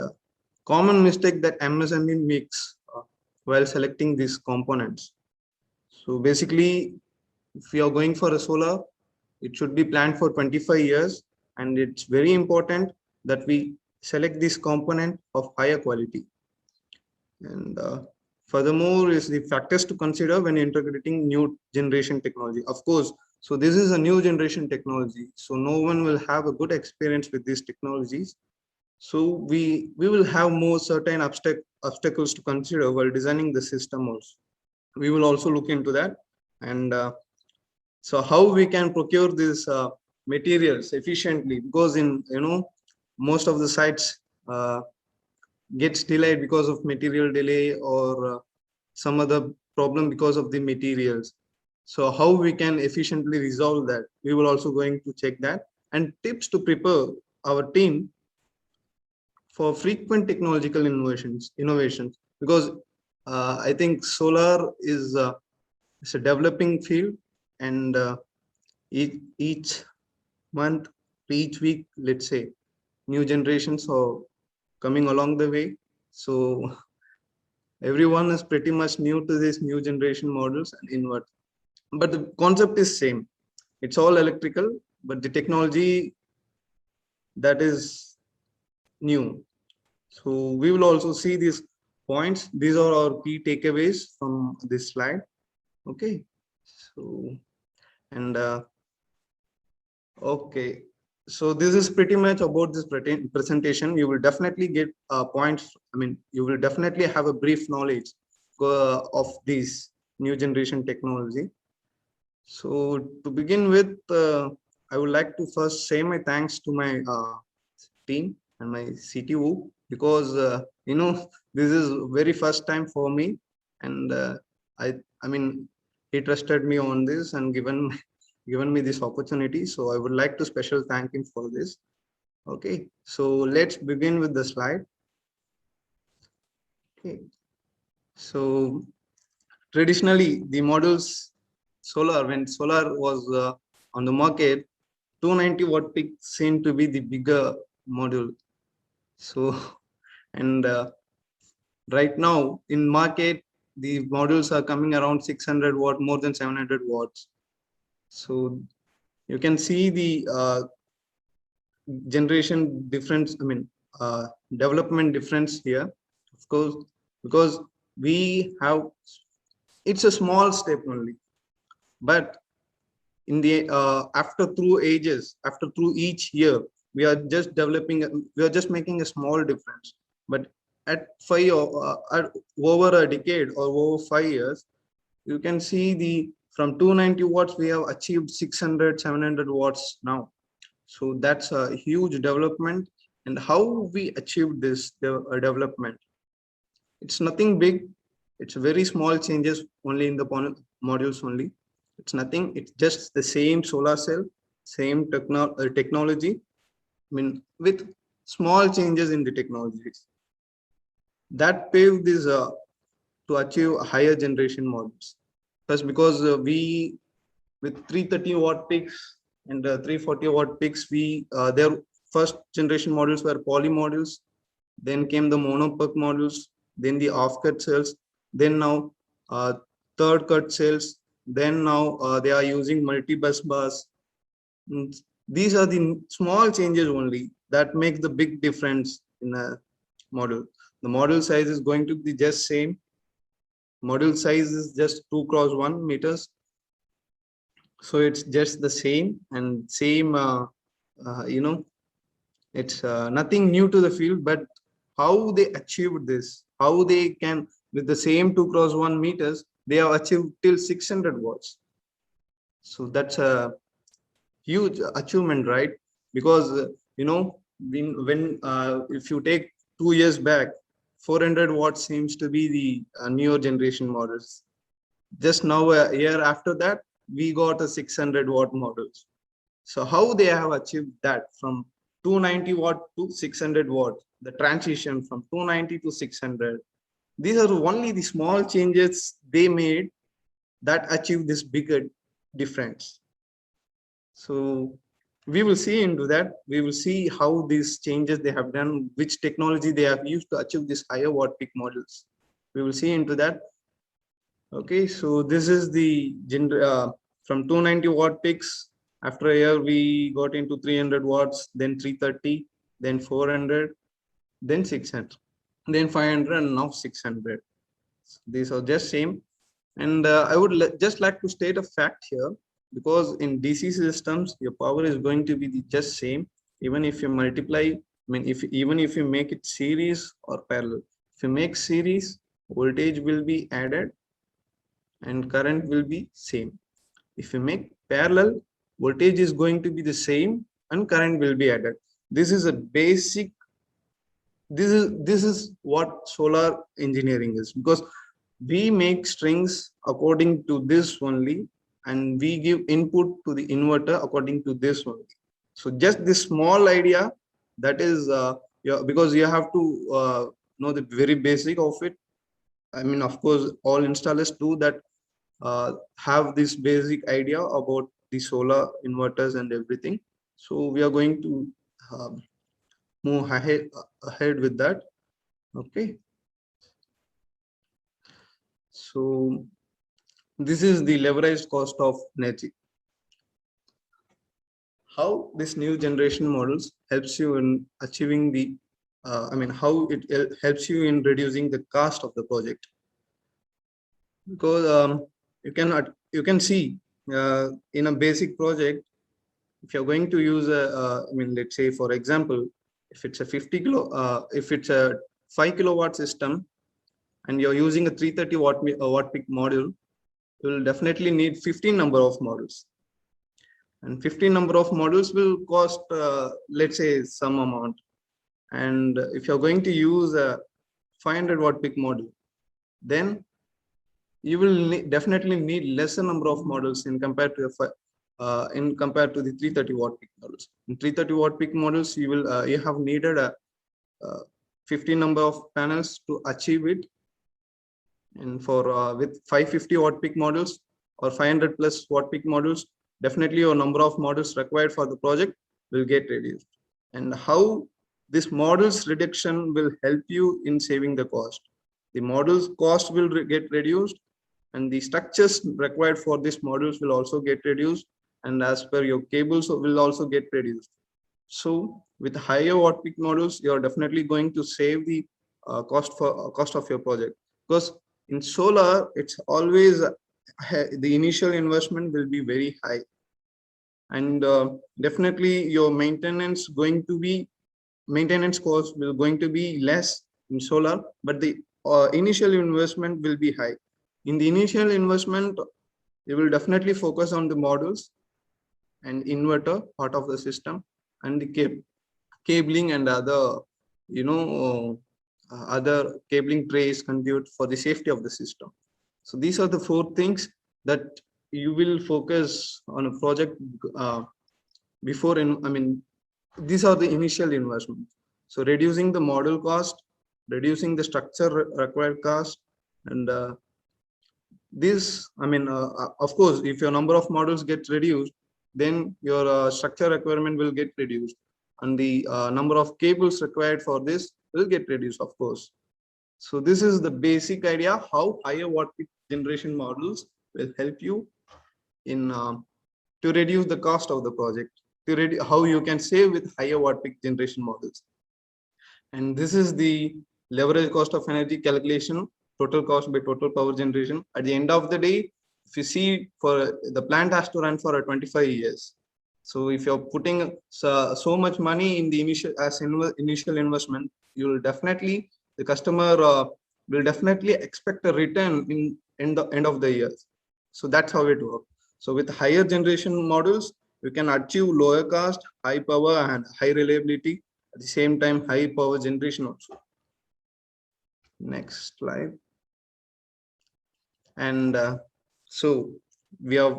common mistake that MSME makes while selecting these components. So basically, if we are going for a solar, it should be planned for 25 years, and it's very important that we select this component of higher quality. And furthermore is the factors to consider when integrating new generation technology. Of course, so this is a new generation technology, so no one will have a good experience with these technologies. So we will have more certain obstacles to consider while designing the system also. We will also look into that. And so how we can procure these materials efficiently, because in most of the sites gets delayed because of material delay or some other problem because of the materials. So how we can efficiently resolve that, we will also going to check that, and tips to prepare our team for frequent technological innovations, because I think solar is it's a developing field, and each month, each week, let's say, new generations are coming along the way. So everyone is pretty much new to these new generation models and inverter, but the concept is same. It's all electrical, but the technology that is new. So we will also see these points. These are our key takeaways from this slide. Okay. So, and okay. So this is pretty much about this presentation. You will definitely get points. I mean, you will definitely have a brief knowledge of this new generation technology. So to begin with, I would like to first say my thanks to my team and my CTO, because this is very first time for me, and I mean he trusted me on this and given me this opportunity. So I would like to special thank him for this. Okay, so let's begin with the slide. Okay, so traditionally the models when solar was on the market, 290 watt peak seemed to be the bigger module. So and right now in market the modules are coming around 600 watt, more than 700 watts. So you can see the generation difference, I mean development difference here, of course, because we have, it's a small step only, but in the after through each year, we are just making a small difference. But at over a decade or over 5 years, you can see from 290 watts we have achieved 600-700 watts now. So that's a huge development. And how we achieved this development, it's nothing big. It's very small changes only in the modules only. It's nothing. It's just the same solar cell, same technology. I mean, with small changes in the technologies that paved this to achieve higher generation models. First, because we with 330 watt peaks and 340 watt peaks, their first generation models were poly modules. Then came the mono PERC modules. Then the off-cut cells. Then now third cut cells. Then now they are using multi-bus bars. These are the small changes only that make the big difference in a model. The model size is going to be just same. Model size is just 2 × 1 meters. So it's just the same and same, it's nothing new to the field, but how they achieved this, how they can, with the same 2 × 1 meters, they have achieved till 600 watts. So that's a huge achievement, right? Because when if you take 2 years back, 400 watts seems to be the newer generation models. Just now a year after that, we got a 600 watt models. So how they have achieved that from 290 watt to 600 watt, the transition from 290 to 600. These are only the small changes they made that achieve this bigger difference. So we will see into that. We will see how these changes they have done, which technology they have used to achieve this higher watt peak models. We will see into that. Okay, so this is the from 290 watt peaks. After a year, we got into 300 watts, then 330, then 400, then 600, then 500, and now 600. These are just same. And I would just like to state a fact here, because in DC systems, your power is going to be just same, even if you multiply. I mean, even if you make it series or parallel. If you make series, voltage will be added and current will be same. If you make parallel, voltage is going to be the same and current will be added. This is a basic. This is what solar engineering is, because we make strings according to this only, and we give input to the inverter according to this only. So just this small idea, that is because you have to know the very basic of it. I mean, of course, all installers do that, have this basic idea about the solar inverters and everything. So we are going to move ahead with that. Okay. So this is the leveraged cost of energy. How this new generation models helps you in achieving the, I mean, how it helps you in reducing the cost of the project. Because you can see in a basic project, if you're going to use a, I mean, let's say for example, if it's a 5 kilowatt system, and you're using a 330 watt peak module, you will definitely need 15 number of models, and 15 number of models will cost let's say some amount. And if you're going to use a 500 watt peak module, then you will definitely need lesser number of models in compared to the 330 watt peak models. In 330 watt peak models, you will you have needed a 50 number of panels to achieve it. And for with 550 watt peak models or 500 plus watt peak models, definitely your number of models required for the project will get reduced. And how this models reduction will help you in saving the cost. The models cost will get reduced, and the structures required for these models will also get reduced, and as per your cables will also get reduced. So with higher watt peak models, you are definitely going to save the cost of your project, because in solar it's always the initial investment will be very high, and definitely your maintenance cost will going to be less in solar, but the initial investment will be high. In the initial investment, you will definitely focus on the models and inverter part of the system, and the cabling and other, other cabling trays conduit for the safety of the system. So these are the 4 things that you will focus on a project before. These are the initial investments. So reducing the model cost, reducing the structure required cost, and of course, if your number of models gets reduced, then your structure requirement will get reduced, and the number of cables required for this will get reduced, of course. So this is the basic idea how higher watt peak generation models will help you in to reduce the cost of the project, to how you can save with higher watt peak generation models. And this is the leverage cost of energy calculation, total cost by total power generation. At the end of the day, if you see, for the plant has to run for 25 years. So if you're putting so much money in the initial investment, you will definitely, the customer will definitely expect a return in the end of the year. So that's how it works. So with higher generation models, you can achieve lower cost, high power, and high reliability. At the same time, high power generation also. Next slide. And so we are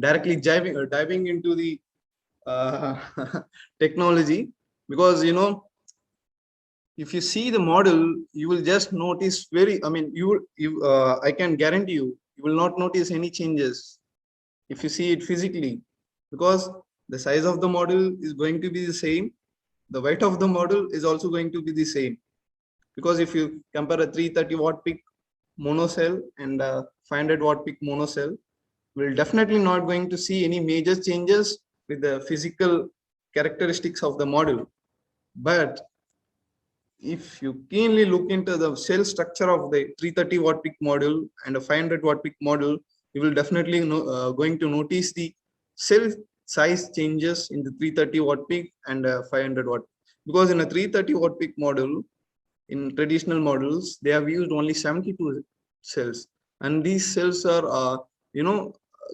directly diving into the technology, because if you see the model, you will just notice I can guarantee you, you will not notice any changes if you see it physically, because the size of the model is going to be the same. The weight of the model is also going to be the same, because if you compare a 330 watt peak mono cell and a 500 watt peak mono cell, we're definitely not going to see any major changes with the physical characteristics of the model. But if you keenly look into the cell structure of the 330 watt peak model and a 500 watt peak model, you will definitely going to notice the cell size changes in the 330 watt peak and 500 watt. Because in a 330 watt peak model, in traditional models, they have used only 72 cells, and these cells are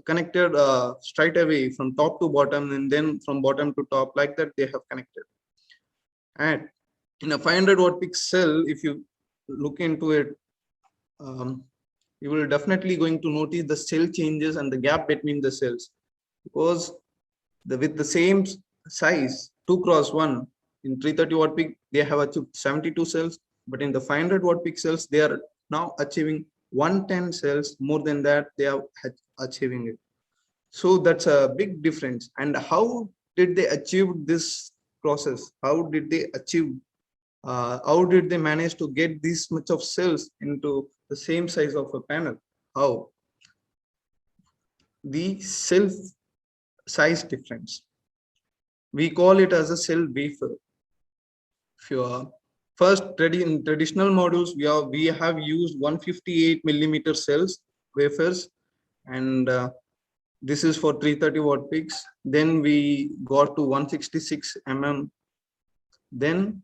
connected straight away from top to bottom, and then from bottom to top, like that they have connected. And in a 500 watt peak cell, if you look into it, you will definitely going to notice the cell changes and the gap between the cells, because with the same size 2x1 in 330 watt peak, they have achieved 72 cells, but in the 500 watt peak cells, they are now achieving 110 cells. More than that, they are achieving it. So that's a big difference. And how did they achieve this process? How did they achieve? How did they manage to get this much of cells into the same size of a panel? How? The cell size difference. We call it as a cell wafer. First, in traditional models, we have used 158 millimeter cells wafers, and this is for 330 watt peaks. Then we got to 166 mm. Then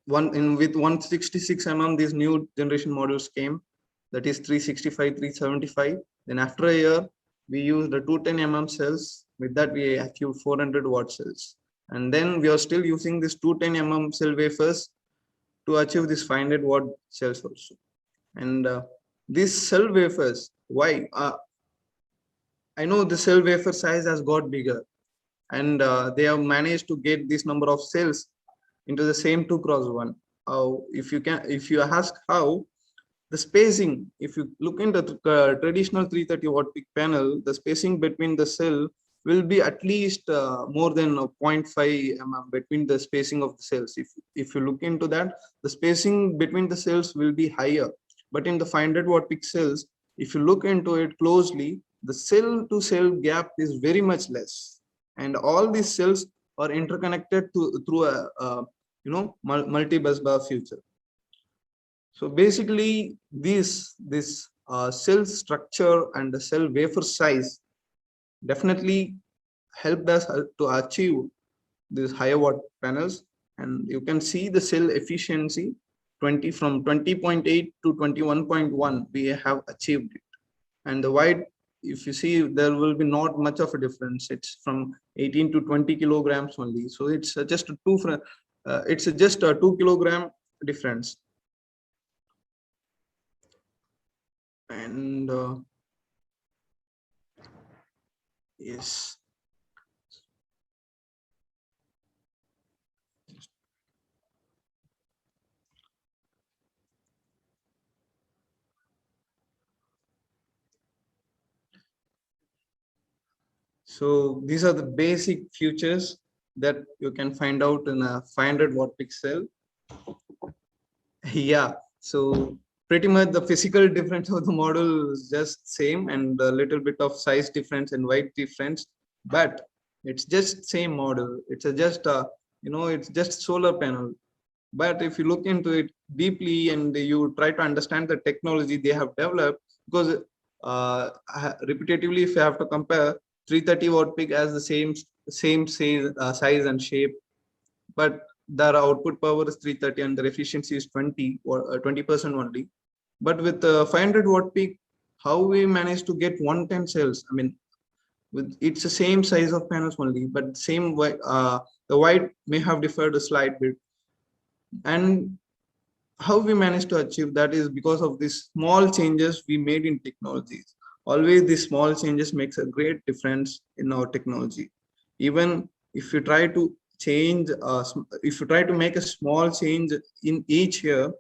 with 166 mm, these new generation models came, that is 365, 375. Then after a year, we used the 210 mm cells. With that, we achieved 400 watt cells. And then we are still using this 210 mm cell wafers to achieve this 500 watt cells also. And these cell wafers, why? I know the cell wafer size has got bigger, and they have managed to get this number of cells into the same 2x1. If you ask how, the spacing, if you look into the traditional 330 watt peak panel, the spacing between the cell will be at least more than 0.5 mm between the spacing of the cells. If you look into that, the spacing between the cells will be higher. But in the 500 watt peak cells, if you look into it closely, the cell to cell gap is very much less, and all these cells are interconnected through a multi-bus bar future. So basically, this cell structure and the cell wafer size definitely helped us to achieve these higher watt panels. And you can see the cell efficiency from 20.8 to 21.1, we have achieved it. And the wide, if you see, there will be not much of a difference. It's from 18 to 20 kilograms only. So it's just a 2 kilogram difference. And yes. So these are the basic features that you can find out in a 500 watt pixel. Yeah, so pretty much the physical difference of the model is just same, and a little bit of size difference and weight difference, but it's just same model. It's it's just solar panel. But if you look into it deeply and you try to understand the technology they have developed, because repetitively, if you have to compare, 330 watt peak has the same size and shape, but their output power is 330 and their efficiency is 20 or 20% only. But with 500 watt peak, how we managed to get 110 cells? I mean, it's the same size of panels only, but same the weight may have differed a slight bit. And how we managed to achieve that is because of these small changes we made in technologies. Always these small changes makes a great difference in our technology. Even if you try to change, if you try to make a small change in each year,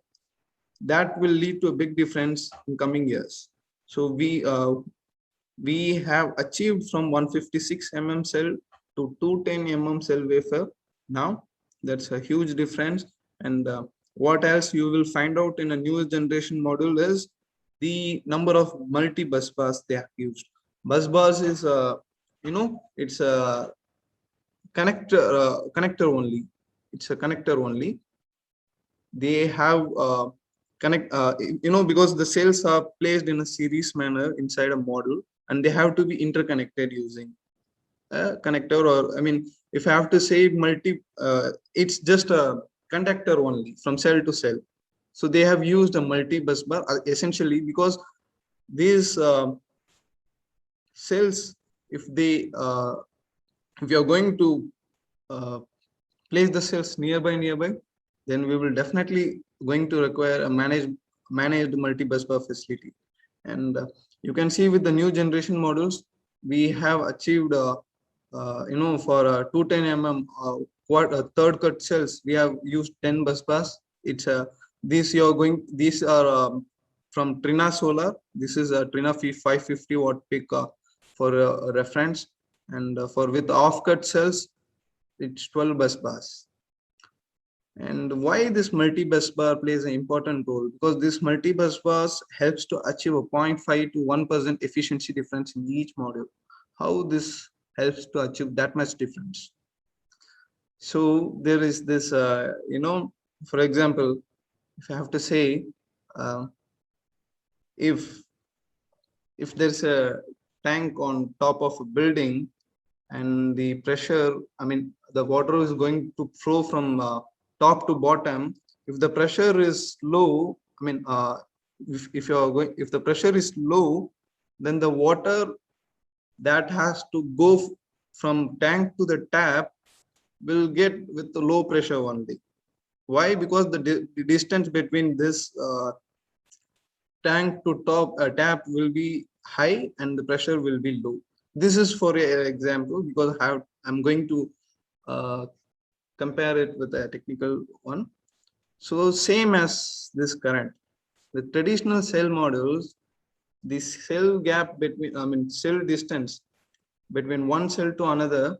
that will lead to a big difference in coming years. So we have achieved from 156 cell to 210 cell wafer now. That's a huge difference. And what else you will find out in a new generation module is the number of multi bus bars they have used. Bus bars is it's a connector only. It's a connector only. They have because the cells are placed in a series manner inside a model, and they have to be interconnected using a connector, or I mean, if I have to say it's just a conductor only from cell to cell. So they have used a multi bus bar essentially because these cells, if you are going to place the cells nearby, then we will definitely going to require a managed multi-bus bar facility. And you can see with the new generation models, we have achieved for 210 third cut cells, we have used 10 bus bars. It's these are from Trina Solar. This is a Trina 550 watt peak for reference, and for with off cut cells, it's 12 bus bars. And why this multi-bus bar plays an important role? Because this multi-bus bars helps to achieve a 0.5 to 1% efficiency difference in each module. How this helps to achieve that much difference? So there is this, for example, if I have to say, if there's a tank on top of a building and the pressure, I mean, the water is going to flow from top to bottom. If the pressure is low, I mean, if the pressure is low, then the water that has to go from tank to the tap will get with the low pressure only. Why? Because the distance between this tank to tap will be high and the pressure will be low. This is for an example, because I'm going to compare it with a technical one. So same as this current. With traditional cell models, the cell gap between, cell distance between one cell to another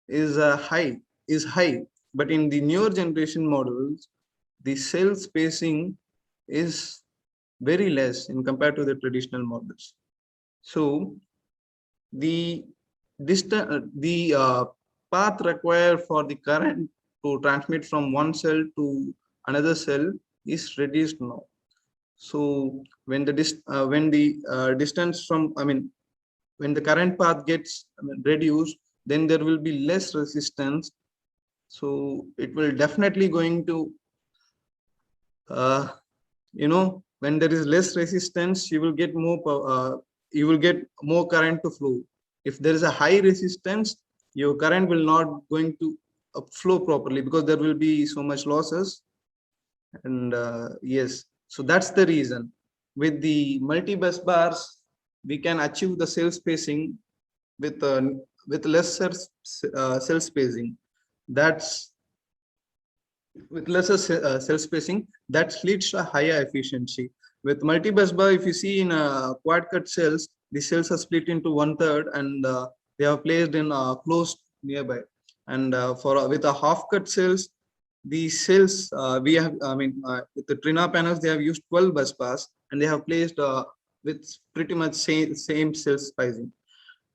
is high. But in the newer generation models, the cell spacing is very less in compared to the traditional models. So the path required for the current to transmit from one cell to another cell is reduced now. So when the distance from, when the current path gets reduced, then there will be less resistance. So it will definitely going to, when there is less resistance, you will get more current to flow. If there is a high resistance, your current will not going to flow properly because there will be so much losses. And yes, so that's the reason. With the multi-bus bars, we can achieve the cell spacing with lesser cell spacing. That's with lesser cell spacing, that leads to a higher efficiency. With multi-bus bar, if you see in quad cut cells, the cells are split into 1/3 and they are placed in close nearby. And with a half cut cells, the cells we have, with the Trina panels, they have used 12 bus bars and they have placed with pretty much same cell spacing.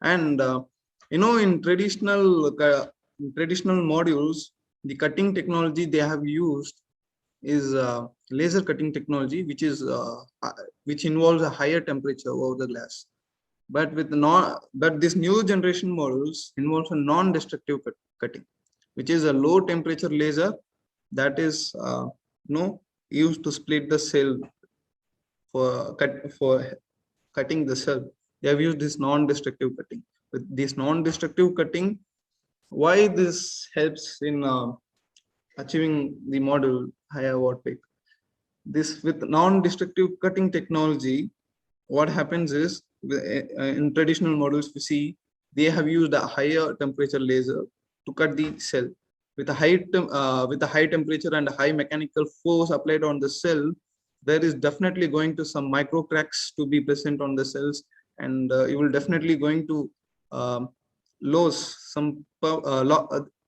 And in traditional modules, the cutting technology they have used is laser cutting technology, which involves a higher temperature over the glass. But this new generation models involves a non-destructive cutting, which is a low temperature laser that is used to split the cell for cutting the cell. They have used this non-destructive cutting. With this non-destructive cutting, why this helps in achieving the model higher watt peak? This with non-destructive cutting technology, what happens is in traditional models we see they have used a higher temperature laser to cut the cell. With a high temperature and a high mechanical force applied on the cell, there is definitely going to some micro cracks to be present on the cells, and you will definitely going to lose some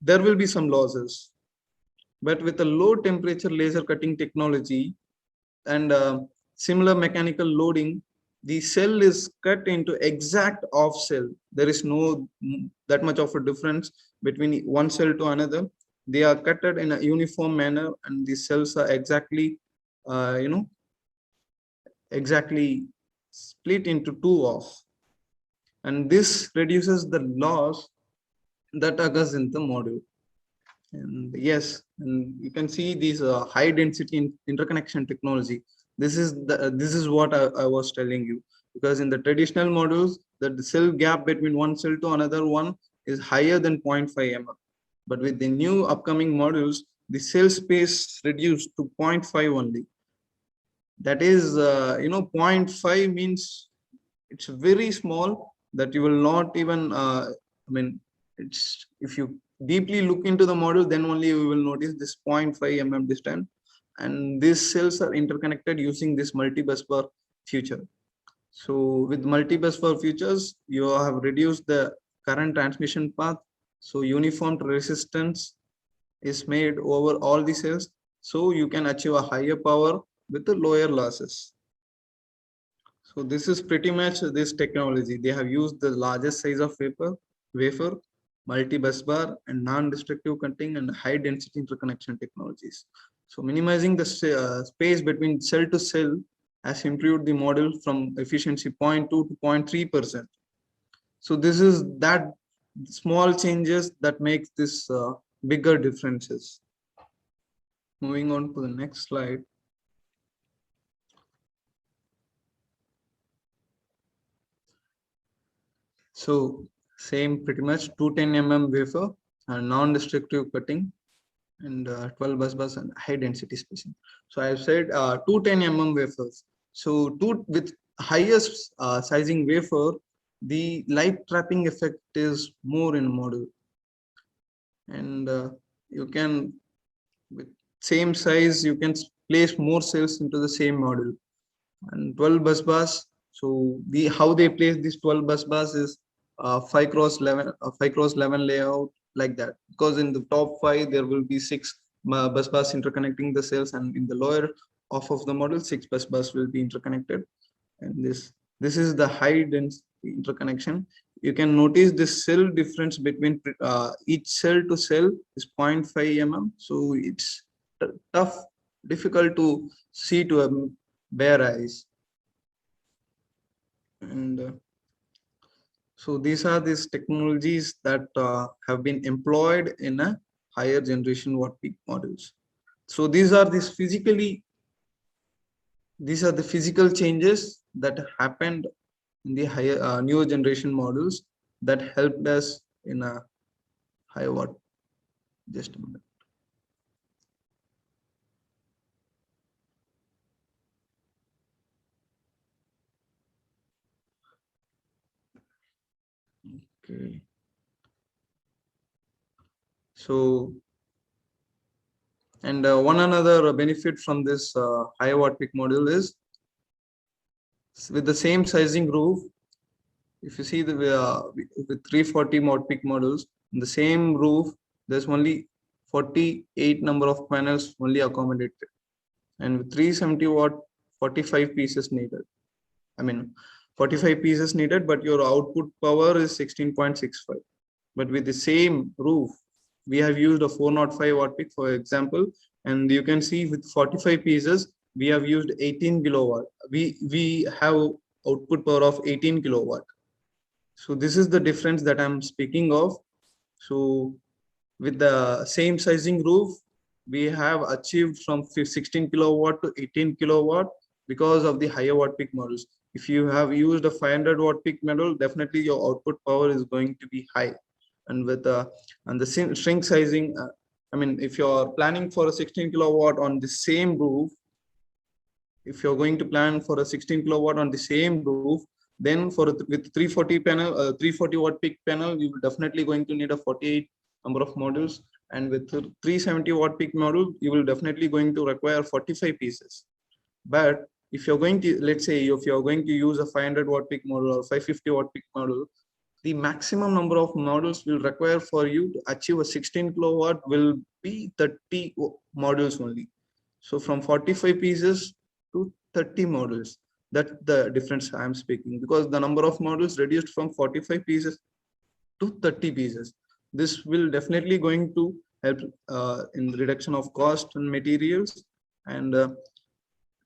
there will be some losses. But with a low temperature laser cutting technology and similar mechanical loading, the cell is cut into exact off cell. There is no that much of a difference between one cell to another. They are cutted in a uniform manner, and the cells are exactly exactly split into two off, and this reduces the loss that occurs in the module. And yes, and you can see these high density interconnection technology. This is what I was telling you, because in the traditional modules, the cell gap between one cell to another one is higher than 0.5 mm. But with the new upcoming modules, the cell space reduced to 0.5 only. That is 0.5 means it's very small, that you will not even it's, if you deeply look into the model, then only you will notice this 0.5 mm distance, and these cells are interconnected using this multi-bus bar feature. So with multi-bus bar features, you have reduced the current transmission path, so uniform resistance is made over all the cells, so you can achieve a higher power with the lower losses. So this is pretty much this technology. They have used the largest size of wafer, multi-bus bar, and non-destructive cutting and high density interconnection technologies. So minimizing the space between cell to cell has improved the model from efficiency 0.2 to 0.3%. So this is that small changes that makes this bigger differences. Moving on to the next slide. So same pretty much 210 mm wafer and non-destructive cutting and 12 bus bars and high density spacing. So I've said 210 mm wafers. So with highest sizing wafer, the light trapping effect is more in model, and you can, with same size, you can place more cells into the same model. And 12 bus bars, so how they place these 12 bus bars is 5 cross 11 layout, like that, because in the top 5 there will be 6 bus bars interconnecting the cells, and in the lower half of the model 6 bus bars will be interconnected. And this is the high density interconnection. You can notice the cell difference between each cell to cell is 0.5 mm, so it's tough, difficult to see to a bare eyes. And so these are these technologies that have been employed in a higher generation watt peak models. So these are the physical changes that happened in the higher newer generation models that helped us in a higher watt. Just a minute. Okay. So, and one another benefit from this high watt peak module is, with the same sizing roof, if you see the with 340 watt peak models, in the same roof, there's only 48 number of panels only accommodated, and with 370 watt, 45 pieces needed. I mean, 45 pieces needed, but your output power is 16.65. But with the same roof, we have used a 405 watt peak, for example, and you can see with 45 pieces, we have used 18 kilowatt. We have output power of 18 kilowatt. So this is the difference that I'm speaking of. So with the same sizing roof, we have achieved from 16 kilowatt to 18 kilowatt because of the higher watt peak models. If you have used a 500 watt peak model, definitely your output power is going to be high. And with the shrink sizing, I mean, if you're planning for a 16 kilowatt on the same roof, if you're going to plan for a 16 kilowatt on the same roof, then with 340 panel, 340 watt peak panel, you will definitely going to need a 48 number of modules. And with 370 watt peak module, you will definitely going to require 45 pieces. But if you're going to, let's say, if you're going to use a 500 watt peak model or 550 watt peak model, the maximum number of models will require for you to achieve a 16 kilowatt will be 30 models only. So from 45 pieces to 30 models, that's the difference I'm speaking, because the number of models reduced from 45 pieces to 30 pieces. This will definitely going to help in the reduction of cost and materials.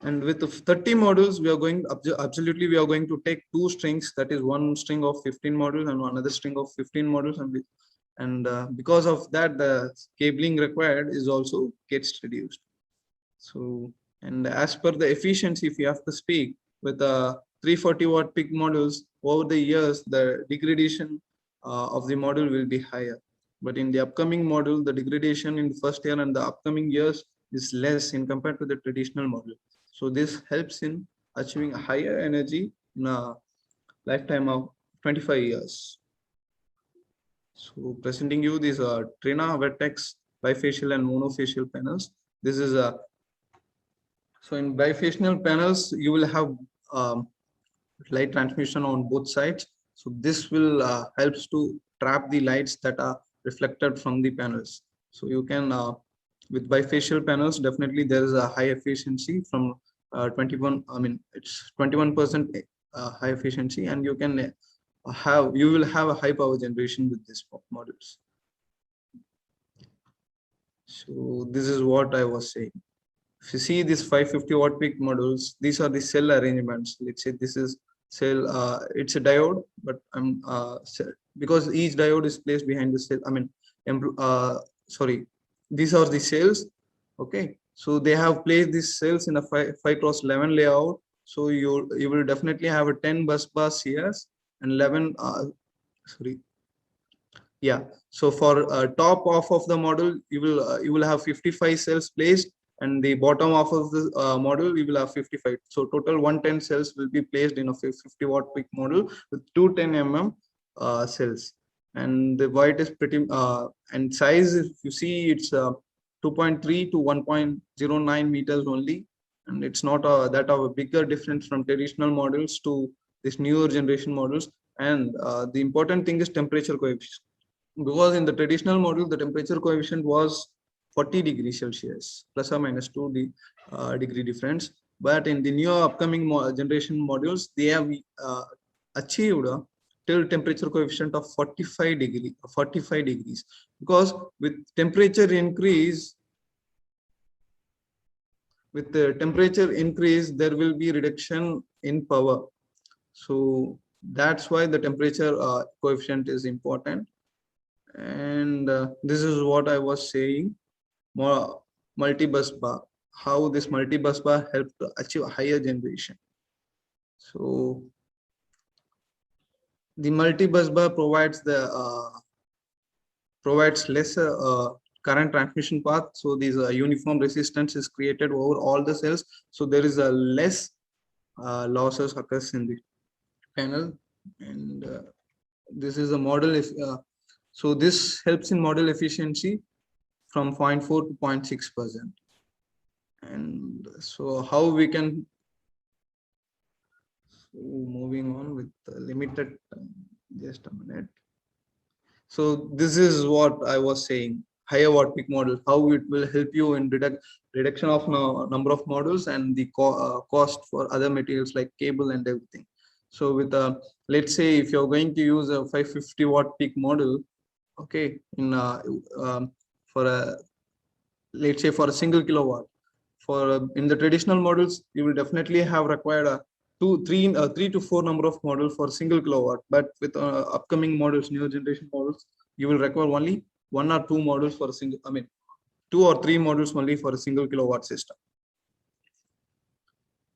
And with the 30 models, we are going absolutely, we are going to take two strings, that is one string of 15 models and another string of 15 models. And because of that, the cabling required is also gets reduced. So, and as per the efficiency, if you have to speak with 340 watt peak models, over the years, the degradation of the model will be higher. But in the upcoming model, the degradation in the first year and the upcoming years is less in compared to the traditional model. So this helps in achieving a higher energy in a lifetime of 25 years. So presenting you these Trina Vertex bifacial and monofacial panels. This is a so in bifacial panels, you will have light transmission on both sides. So this will helps to trap the lights that are reflected from the panels. So you can with bifacial panels, definitely there is a high efficiency from 21. I mean, it's 21% high efficiency, and you can you will have a high power generation with these models. So this is what I was saying. If you see these 550 watt peak models, these are the cell arrangements. Let's say this is cell, it's a diode, but I'm because each diode is placed behind the cell. I mean, sorry, these are the cells. Okay, so they have placed these cells in a 5x11 layout. So you will definitely have a 10 bus bars here and 11. Sorry. Yeah. So for top off of the model, you will have 55 cells placed, and the bottom half of the model you will have 55. So total 110 cells will be placed in a 50 watt peak model with 210 cells, and the weight is pretty and size, if you see, it's 2.3 to 1.09 meters only, and it's not that of a bigger difference from traditional models to this newer generation models. And the important thing is temperature coefficient, because in the traditional model the temperature coefficient was 40 degrees Celsius plus or minus 2 degree difference. But in the new upcoming generation modules, they have achieved till temperature coefficient of 45 degrees, because with temperature increase, there will be reduction in power. So that's why the temperature coefficient is important. And this is what I was saying, more multi-bus bar, how this multi-bus bar helps to achieve higher generation. So the multi-bus bar provides lesser current transmission path. So these uniform resistance is created over all the cells. So there is a less losses occurs in the panel. And this is a model. So this helps in model efficiency from 0.4 to 0.6%. And so how we can, so moving on with the limited time, just a minute. So this is what I was saying, higher watt peak model, how it will help you in reduction of number of models and the cost for other materials like cable and everything. So with let's say if you're going to use a 550 watt peak model, okay, in for a, let's say for a single kilowatt, for in the traditional models you will definitely have required a 3 to 4 number of models for single kilowatt. But with upcoming models, new generation models, you will require only 1 or 2 models for a single, I mean 2 or 3 models only for a single kilowatt system.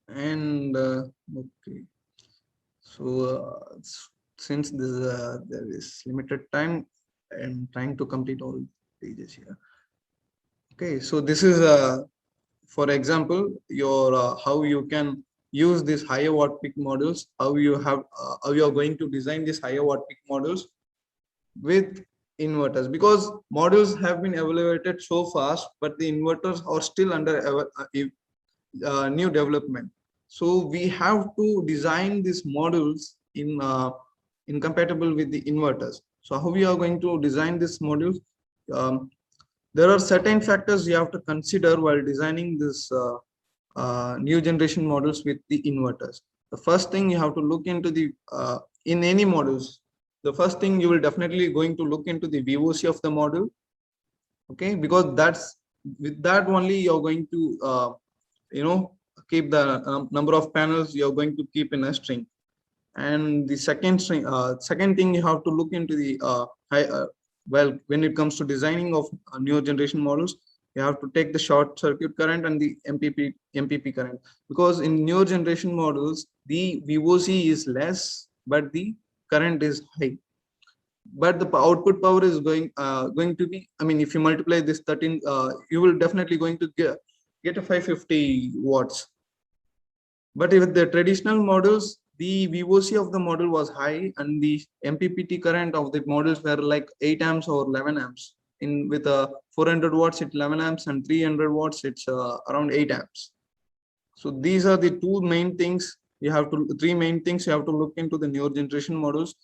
And okay, so since this there is limited time, I'm trying to complete all pages here. Okay, so this is for example your how you can use these higher watt peak models, how you are going to design these higher watt peak models with inverters, because models have been evaluated so fast, but the inverters are still under new development. So we have to design these modules in compatible with the inverters. So how we are going to design these modules? There are certain factors you have to consider while designing this new generation models with the inverters. The first thing you have to look into the in any models, the first thing you will definitely going to look into the VOC of the model. Okay, because that's with that only you're going to keep the number of panels you're going to keep in a string. And the second thing you have to look into the well, when it comes to designing of new generation models, you have to take the short circuit current and the MPP current, because in newer generation models the VOC is less but the current is high, but the output power is going to be, I mean, if you multiply this 13, you will definitely going to get a 550 watts. But with the traditional models, the VOC of the model was high and the MPPT current of the models were like 8 amps or 11 amps. In with 400 watts it's 11 amps and 300 watts it's around 8 amps. So these are the three main things you have to look into the newer generation models.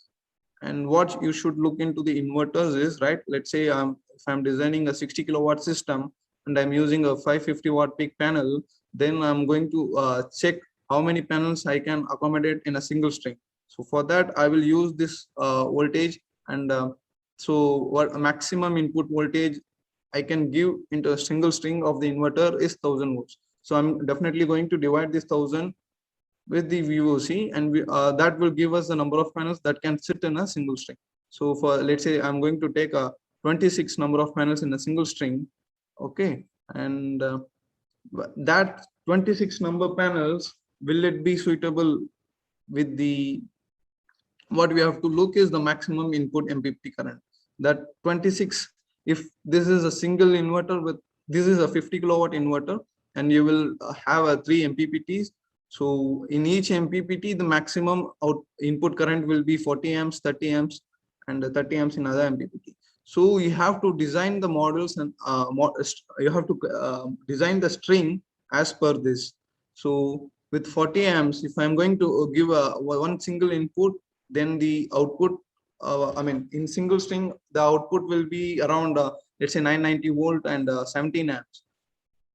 And what you should look into the inverters is, right, let's say if I'm designing a 60 kilowatt system and I'm using a 550 watt peak panel, then I'm going to check how many panels I can accommodate in a single string. So for that, I will use this voltage, and so what maximum input voltage I can give into a single string of the inverter is 1000 volts. So I'm definitely going to divide this 1000 with the VOC, and that will give us the number of panels that can sit in a single string. So for, let's say I'm going to take a 26 number of panels in a single string. Okay, and that 26 number panels, will it be suitable with the, what we have to look is the maximum input MPPT current. That 26, if this is a single inverter with, this is a 50 kilowatt inverter and you will have a 3 MPPTs. So in each MPPT, the maximum input current will be 40 amps, 30 amps, and 30 amps in other MPPT. So you have to design the models, and you have to design the string as per this. So with 40 amps, if I'm going to give one single input, then the output, I mean, in single string, the output will be around, let's say 990 volt and 17 amps.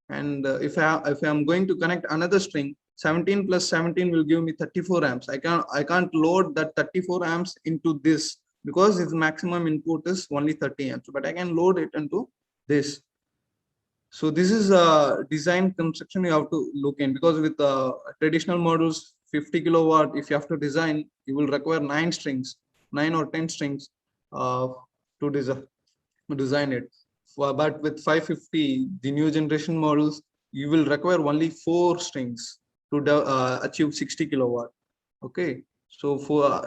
And if I'm going to connect another string, 17 plus 17 will give me 34 amps. I can't load that 34 amps into this because its maximum input is only 30 amps, but I can load it into this. So this is a design construction you have to look in, because with traditional models 50 kilowatt, if you have to design, you will require 9 or 10 strings to design it. But with 550, the new generation models, you will require only 4 strings to achieve 60 kilowatt. Okay, so for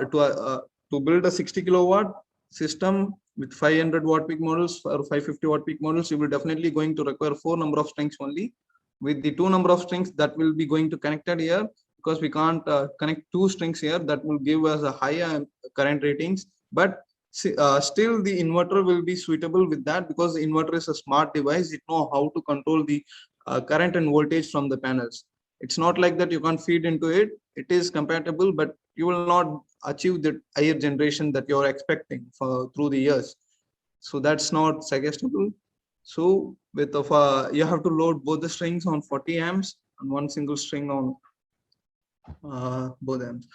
to build a 60 kilowatt system with 500 watt peak models or 550 watt peak models, you will definitely going to require 4 number of strings only. With the 2 number of strings that will be going to connected here, because we can't connect 2 strings here, that will give us a higher current ratings. But still the inverter will be suitable with that, because the inverter is a smart device. It knows how to control the current and voltage from the panels. It's not like that you can't feed into it. It is compatible, but you will not achieve the higher generation that you're expecting through the years. So that's not suggestible. So with you have to load both the strings on 40 amps and one single string on both amps.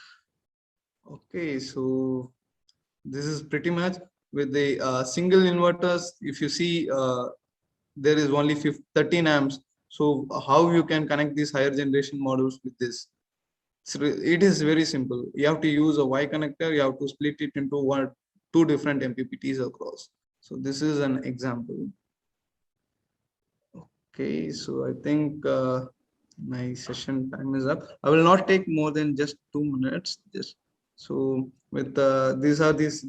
Okay, so this is pretty much with the single inverters. If you see, there is only 13 amps. So how you can connect these higher generation models with this? So it is very simple. You have to use a Y connector. You have to split it into 2 different MPPTs across. So this is an example. Okay, so I think my session time is up. I will not take more than just 2 minutes. So with these are these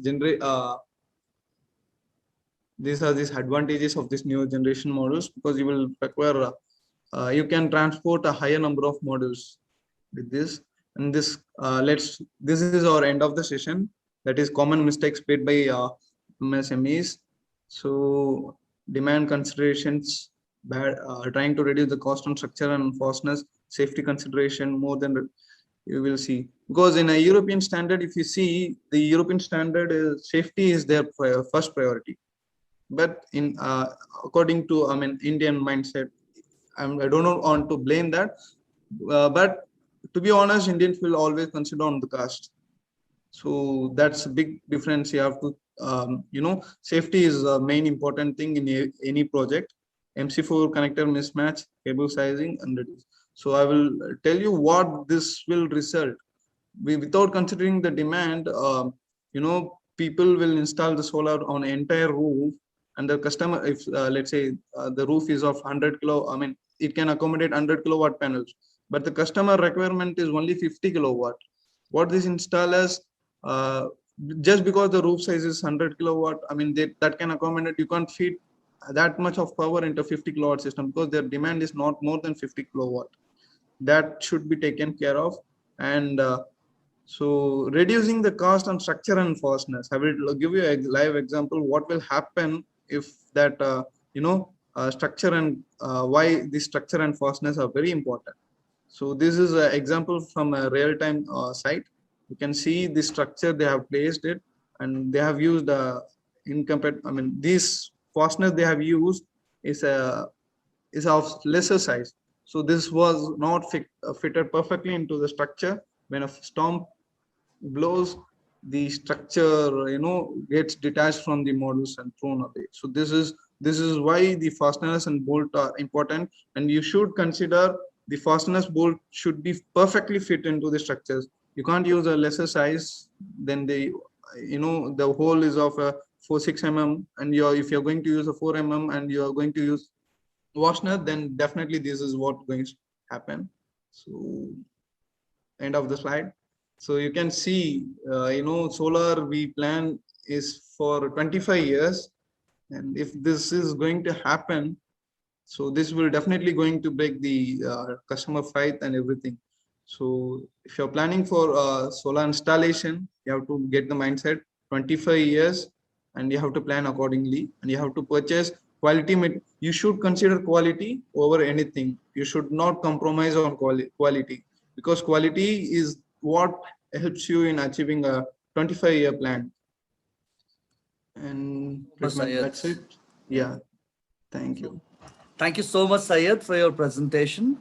advantages of this new generation models, because you will require you can transport a higher number of models with this. And this this is our end of the session. That is common mistakes made by MSMEs. So demand considerations, trying to reduce the cost on structure and fastness, safety consideration more than you will see. Because in a European standard, if you see, the European standard is safety is their first priority. But in according to Indian mindset, I don't want to blame that, but to be honest, Indians will always consider on the cost. So that's a big difference. You have to safety is a main important thing in any project. MC4 connector mismatch, cable sizing, and reduce. So I will tell you what this will result. Without considering the demand, people will install the solar on an entire roof, and the customer, if let's say the roof is of 100 kilo, it can accommodate 100 kilowatt panels, but the customer requirement is only 50 kilowatt. What this installers, just because the roof size is 100 kilowatt, that can accommodate, you can't feed that much of power into 50 kilowatt system because their demand is not more than 50 kilowatt. That should be taken care of. And so reducing the cost on structure and fastness. I will give you a live example. What will happen if that, structure and why the structure and fastness are very important. So this is an example from a real-time site. You can see the structure they have placed it, and they have used this fastener they have used is of lesser size. So this was not fitted perfectly into the structure. When a storm blows, the structure gets detached from the models and thrown away. So this is why the fasteners and bolt are important, and you should consider the fasteners bolt should be perfectly fit into the structures. You can't use a lesser size than the hole is of a 4-6 mm, and if you're going to use a 4 mm and you're going to use fastener, then definitely this is what going to happen. So end of the slide. So you can see, solar we plan is for 25 years. And if this is going to happen, so this will definitely going to break the customer fight and everything. So if you're planning for solar installation, you have to get the mindset 25 years and you have to plan accordingly, and you have to purchase quality. You should consider quality over anything. You should not compromise on quality, because quality is what helps you in achieving a 25-year plan. And that's it. Yeah. Thank you. Thank you so much, Syed, for your presentation.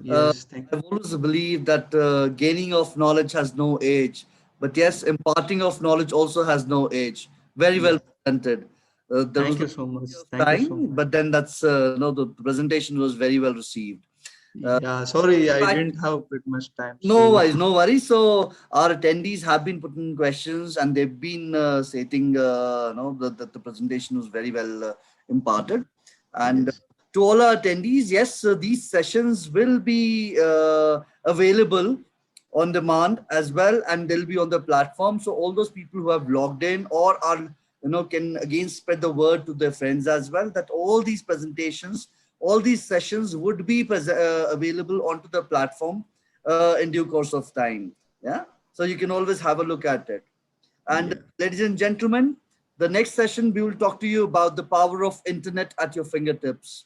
Yes, thank you. I've always believed that gaining of knowledge has no age, but yes, imparting of knowledge also has no age. Very well presented. Thank you so much. Thank you so much. But then that's the presentation was very well received. Yeah, sorry, I didn't have pretty much time. No worries, no worries. So our attendees have been putting questions, and they've been stating, that the presentation was very well imparted. And yes. To all our attendees, yes, these sessions will be available on demand as well, and they'll be on the platform. So all those people who have logged in or are, can again spread the word to their friends as well, that all these presentations, all these sessions would be available onto the platform in due course of time. Yeah. So you can always have a look at it. And ladies and gentlemen, the next session, we will talk to you about the power of internet at your fingertips.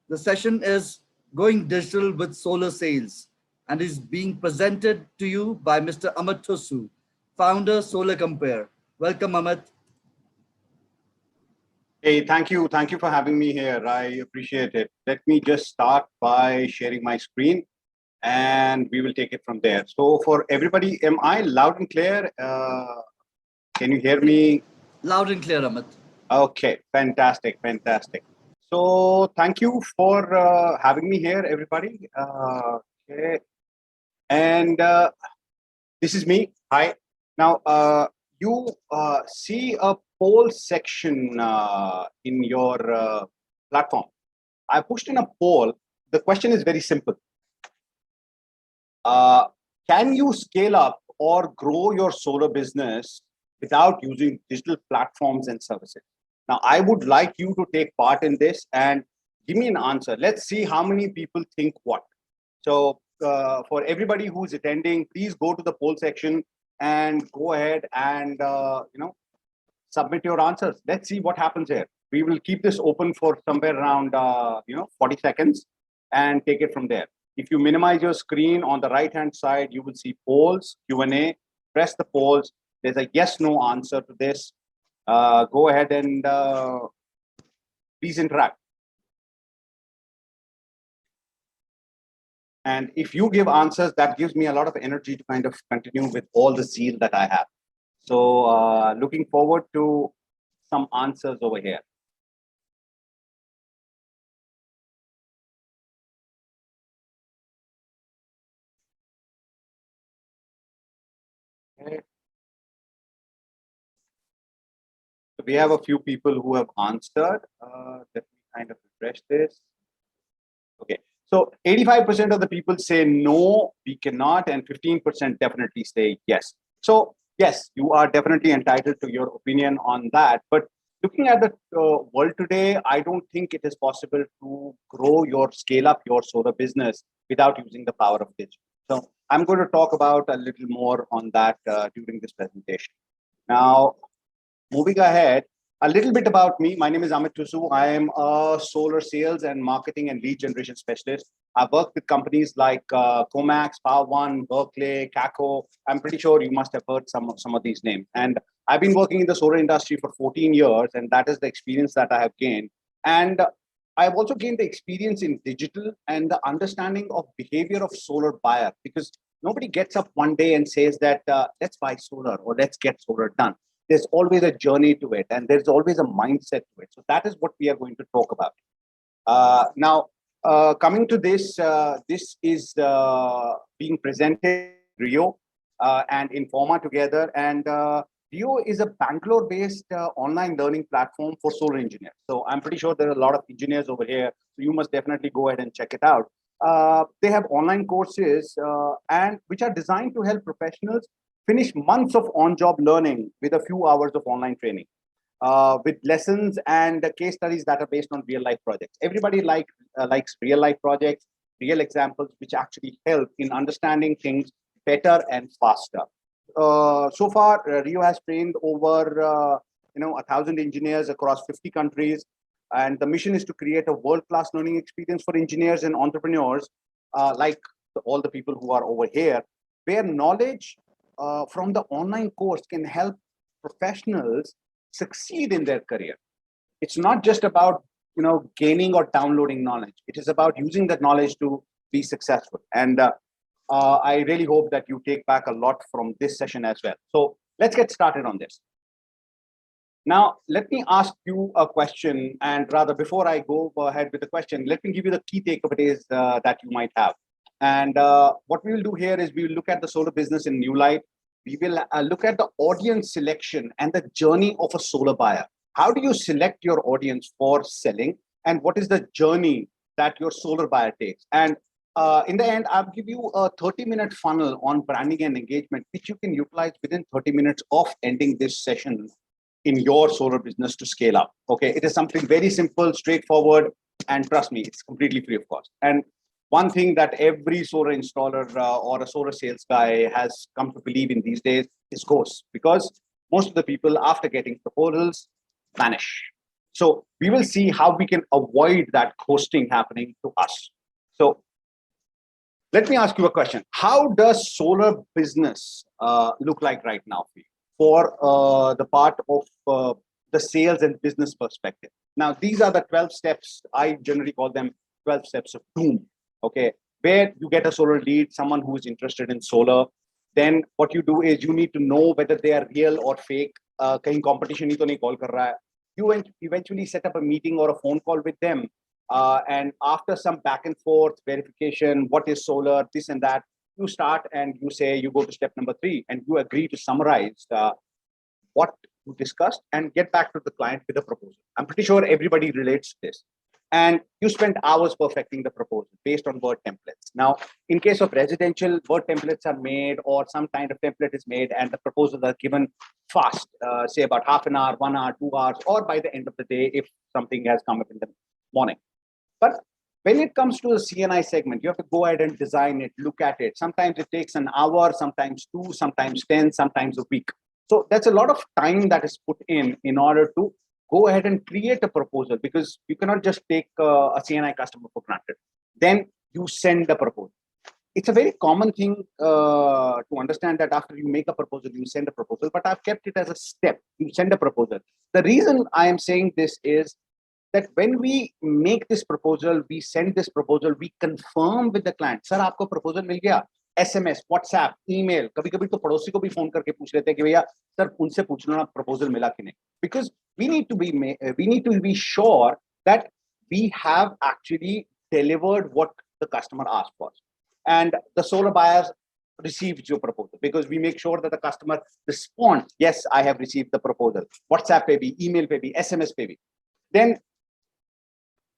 The session is Going Digital with Solar Sales and is being presented to you by Mr. Amit Thusu, founder, Solar Compare. Welcome, Amit. Hey, thank you. Thank you for having me here. I appreciate it. Let me just start by sharing my screen and we will take it from there. So for everybody, am I loud and clear? Can you hear me? Loud and clear, Amit. Okay, fantastic, fantastic. So thank you for having me here, everybody. Okay. And this is me. Hi. Now, you see a poll section in your platform. I pushed in a poll. The question is very simple. Can you scale up or grow your solar business without using digital platforms and services? Now, I would like you to take part in this and give me an answer. Let's see how many people think what. So for everybody who's attending, please go to the poll section and go ahead and submit your answers. Let's see what happens here. We will keep this open for somewhere around 40 seconds and take it from there. If you minimize your screen on the right-hand side, you will see polls, Q&A. Press the polls. There's a yes/no answer to this. Go ahead and please interact. And if you give answers, that gives me a lot of energy to kind of continue with all the zeal that I have. So looking forward to some answers over here. Okay. So we have a few people who have answered. Let me kind of refresh this. Okay. So 85% of the people say no, we cannot, and 15% definitely say yes. So yes, you are definitely entitled to your opinion on that. But looking at the world today, I don't think it is possible to grow your scale up your solar business without using the power of digital. So I'm going to talk about a little more on that during this presentation. Now, moving ahead, a little bit about me. My name is Amit Tusu. I am a solar sales and marketing and lead generation specialist. I've worked with companies like Comax, Power One, Berkeley, Caco. I'm pretty sure you must have heard some of these names. And I've been working in the solar industry for 14 years, and that is the experience that I have gained. And I've also gained the experience in digital and the understanding of behavior of solar buyer, because nobody gets up one day and says that let's buy solar or let's get solar done. There's always a journey to it, and there's always a mindset to it. So that is what we are going to talk about. Now, coming to this, this is being presented Rio and Informa together. And Rio is a Bangalore-based online learning platform for solar engineers. So I'm pretty sure there are a lot of engineers over here. So you must definitely go ahead and check it out. They have online courses and which are designed to help professionals finish months of on-job learning with a few hours of online training, with lessons and case studies that are based on real-life projects. Everybody likes real-life projects, real examples, which actually help in understanding things better and faster. So far, Rio has trained over 1,000 engineers across 50 countries, and the mission is to create a world-class learning experience for engineers and entrepreneurs, like all the people who are over here, where knowledge from the online course can help professionals succeed in their career. It's not just about gaining or downloading knowledge. It is about using that knowledge to be successful. And I really hope that you take back a lot from this session as well. So let's get started on this. Now, let me ask you a question, and rather before I go ahead with the question, let me give you the key takeaways that you might have. And what we will do here is we will look at the solar business in new light. We will look at the audience selection and the journey of a solar buyer. How do you select your audience for selling? And what is the journey that your solar buyer takes? And in the end, I'll give you a 30-minute funnel on branding and engagement, which you can utilize within 30 minutes of ending this session in your solar business to scale up. Okay, it is something very simple, straightforward, and trust me, it's completely free of cost. And one thing that every solar installer or a solar sales guy has come to believe in these days is ghosts, because most of the people after getting proposals vanish. So we will see how we can avoid that ghosting happening to us. So let me ask you a question. How does solar business look like right now for you, for the part of the sales and business perspective? Now, these are the 12 steps. I generally call them 12 steps of doom. Okay, where you get a solar lead, someone who is interested in solar. Then what you do is you need to know whether they are real or fake. Kahin competition hi to nahi call kar raha hai. You eventually set up a meeting or a phone call with them. And after some back and forth verification, what is solar, this and that, you start and you say, you go to step number 3 and you agree to summarize what you discussed and get back to the client with a proposal. I'm pretty sure everybody relates to this. And you spend hours perfecting the proposal based on word templates. Now, in case of residential, word templates are made or some kind of template is made and the proposals are given fast, say about half an hour, 1 hour, 2 hours, or by the end of the day if something has come up in the morning. But when it comes to the CNI segment, you have to go ahead and design it, look at it. Sometimes it takes an hour, sometimes 2, sometimes 10, sometimes a week. So that's a lot of time that is put in order to go ahead and create a proposal, because you cannot just take a CNI customer for granted. Then you send the proposal. It's a very common thing to understand that after you make a proposal, you send a proposal, but I've kept it as a step. You send a proposal. The reason I am saying this is that when we make this proposal, we send this proposal, we confirm with the client, sir, aapko proposal mil gaya. SMS, WhatsApp, email, कभी-कभी तो पड़ोसी को भी phone करके पूछ लेते हैं कि भैया सर उनसे पूछ लो ना proposal मिला कि नहीं. Because we need to be sure that we have actually delivered what the customer asked for, and the solar buyers received your proposal, because we make sure that the customer responds, yes, I have received the proposal. WhatsApp pe bhi, email pe bhi, SMS pe bhi. Then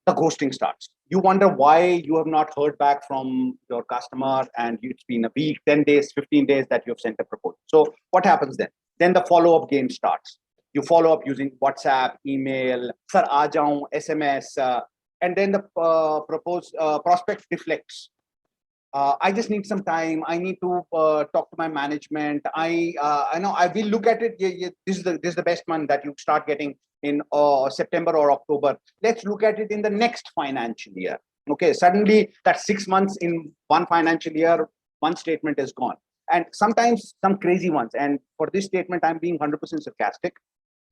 the ghosting starts. You wonder why you have not heard back from your customer, and it's been a week, 10 days, 15 days that you've sent a proposal. So what happens then? Then the follow-up game starts. You follow up using WhatsApp, email, sir, aa jaun, SMS, and then the prospect deflects. I just need some time. I need to talk to my management. I know I will look at it. Yeah, this is the best month that you start getting in September or October. Let's look at it in the next financial year. Okay, suddenly that 6 months in one financial year, one statement is gone. And sometimes some crazy ones. And for this statement, I'm being 100% sarcastic.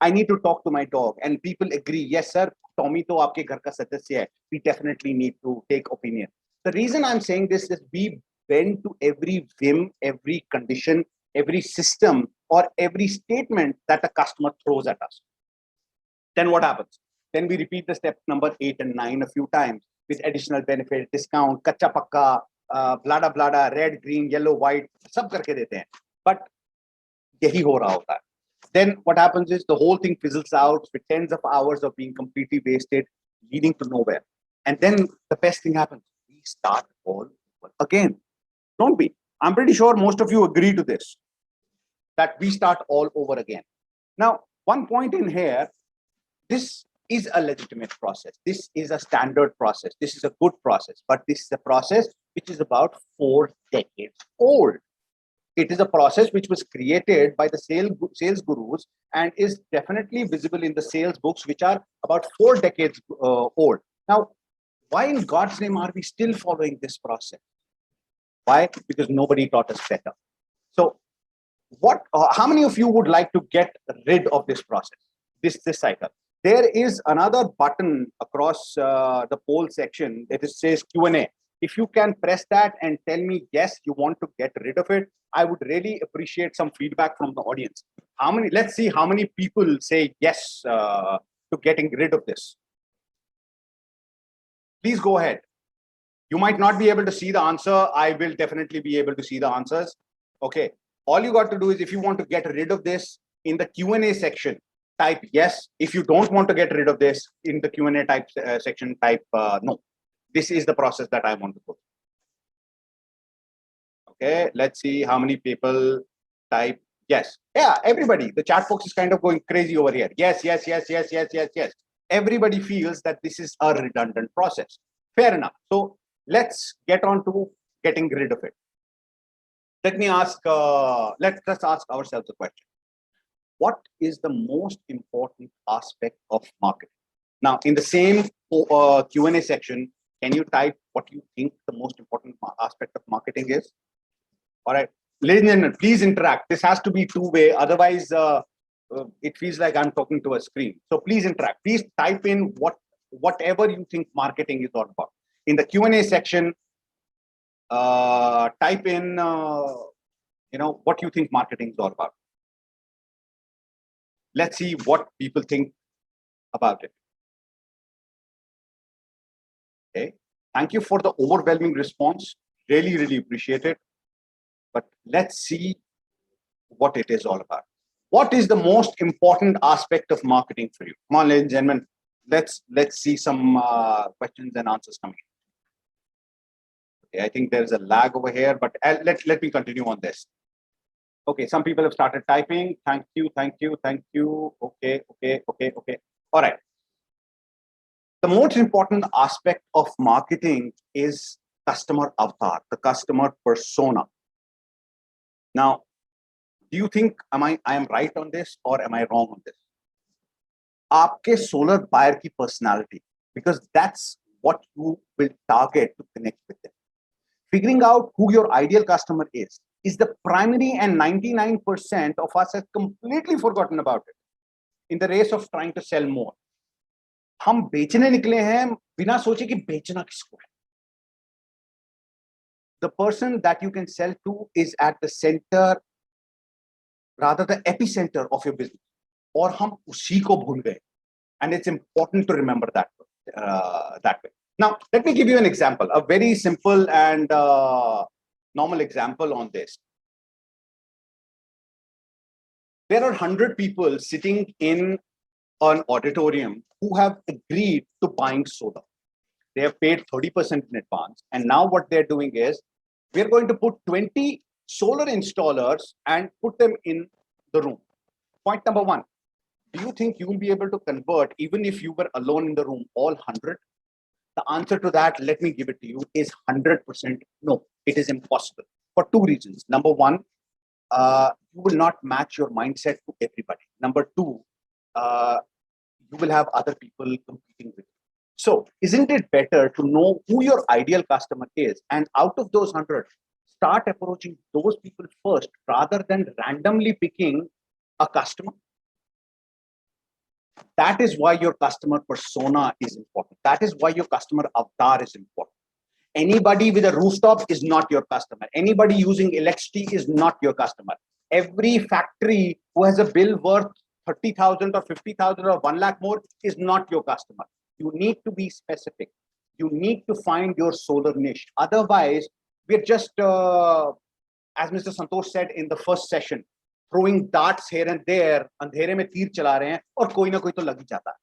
I need to talk to my dog, and people agree. Yes, sir. Tommy to aapke ghar ka sadasya hai. We definitely need to take opinion. The reason I'm saying this is we bend to every whim, every condition, every system, or every statement that a customer throws at us. Then what happens? Then we repeat the step number 8 and 9 a few times with additional benefit, discount, kacha pakka, blada blada, red, green, yellow, white, sab karke dete hain. But yahi ho raha hota hai. Then what happens is the whole thing fizzles out with tens of hours of being completely wasted, leading to nowhere. And then the best thing happens. We start all over again. Don't we? I'm pretty sure most of you agree to this, that we start all over again. Now, one point in here, this is a legitimate process. This is a standard process. This is a good process, but this is a process which is about 4 decades old. It is a process which was created by the sales gurus and is definitely visible in the sales books, which are about 4 decades old. Now, why in God's name are we still following this process? Why? Because nobody taught us better. So how many of you would like to get rid of this process, this cycle? There is another button across the poll section that says Q&A. If you can press that and tell me, yes, you want to get rid of it, I would really appreciate some feedback from the audience. Let's see how many people say yes to getting rid of this. Please go ahead. You might not be able to see the answer. I will definitely be able to see the answers. Okay. All you got to do is, if you want to get rid of this, in the Q&A section, type yes. If you don't want to get rid of this, in the Q&A section, type no. This is the process that I want to go. Okay. Let's see how many people type yes. Yeah, everybody. The chat box is kind of going crazy over here. Yes, yes, yes, yes, yes, yes, yes. Everybody feels that this is a redundant process. Fair enough. So let's get on to getting rid of it. Let me ask, let's ask ourselves a question. What is the most important aspect of marketing? Now, in the same Q&A section, can you type what you think the most important aspect of marketing is? All right. Ladies and gentlemen, please interact. This has to be two-way. Otherwise, it feels like I'm talking to a screen. So please interact. Please type in whatever you think marketing is all about. In the Q&A section, type in what you think marketing is all about. Let's see what people think about it. Okay. Thank you for the overwhelming response. Really, really appreciate it. But let's see what it is all about. What is the most important aspect of marketing for you? Come on, ladies and gentlemen, let's see some questions and answers coming. Okay, I think there's a lag over here, but let me continue on this. Okay, some people have started typing. Thank you, thank you, thank you. Okay. All right. The most important aspect of marketing is customer avatar, the customer persona. Now, do you think I am right on this, or am I wrong on this? Aapke solar buyer ki personality, because that's what you will target to connect with them. Figuring out who your ideal customer is the primary, and 99% of us have completely forgotten about it in the race of trying to sell more. हम बेचने निकले हैं बिना सोचे कि बेचना किसको है. The person that you can sell to is at the center, rather the epicenter of your business. और हम उसी को भूल गए. And it's important to remember that way. Now, let me give you an example, a very simple and normal example on this. There are 100 people sitting in an auditorium who have agreed to buying solar. They have paid 30% in advance. And now what they're doing is, we're going to put 20 solar installers and put them in the room. Point number one, do you think you will be able to convert, even if you were alone in the room, all 100? The answer to that, let me give it to you, is 100% no. It is impossible for two reasons. Number one, you will not match your mindset to everybody. Number two, you will have other people competing with you. So isn't it better to know who your ideal customer is, and out of those 100, start approaching those people first rather than randomly picking a customer? That is why your customer persona is important. That is why your customer avatar is important. Anybody with a rooftop is not your customer. Anybody using electricity is not your customer. Every factory who has a bill worth 30,000 or 50,000 or 1 lakh more is not your customer. You need to be specific. You need to find your solar niche. Otherwise, we're just, as Mr. Santosh said in the first session, throwing darts here and there, अंधेरे में तीर चला रहे हैं और कोई ना कोई तो लग ही जाता है.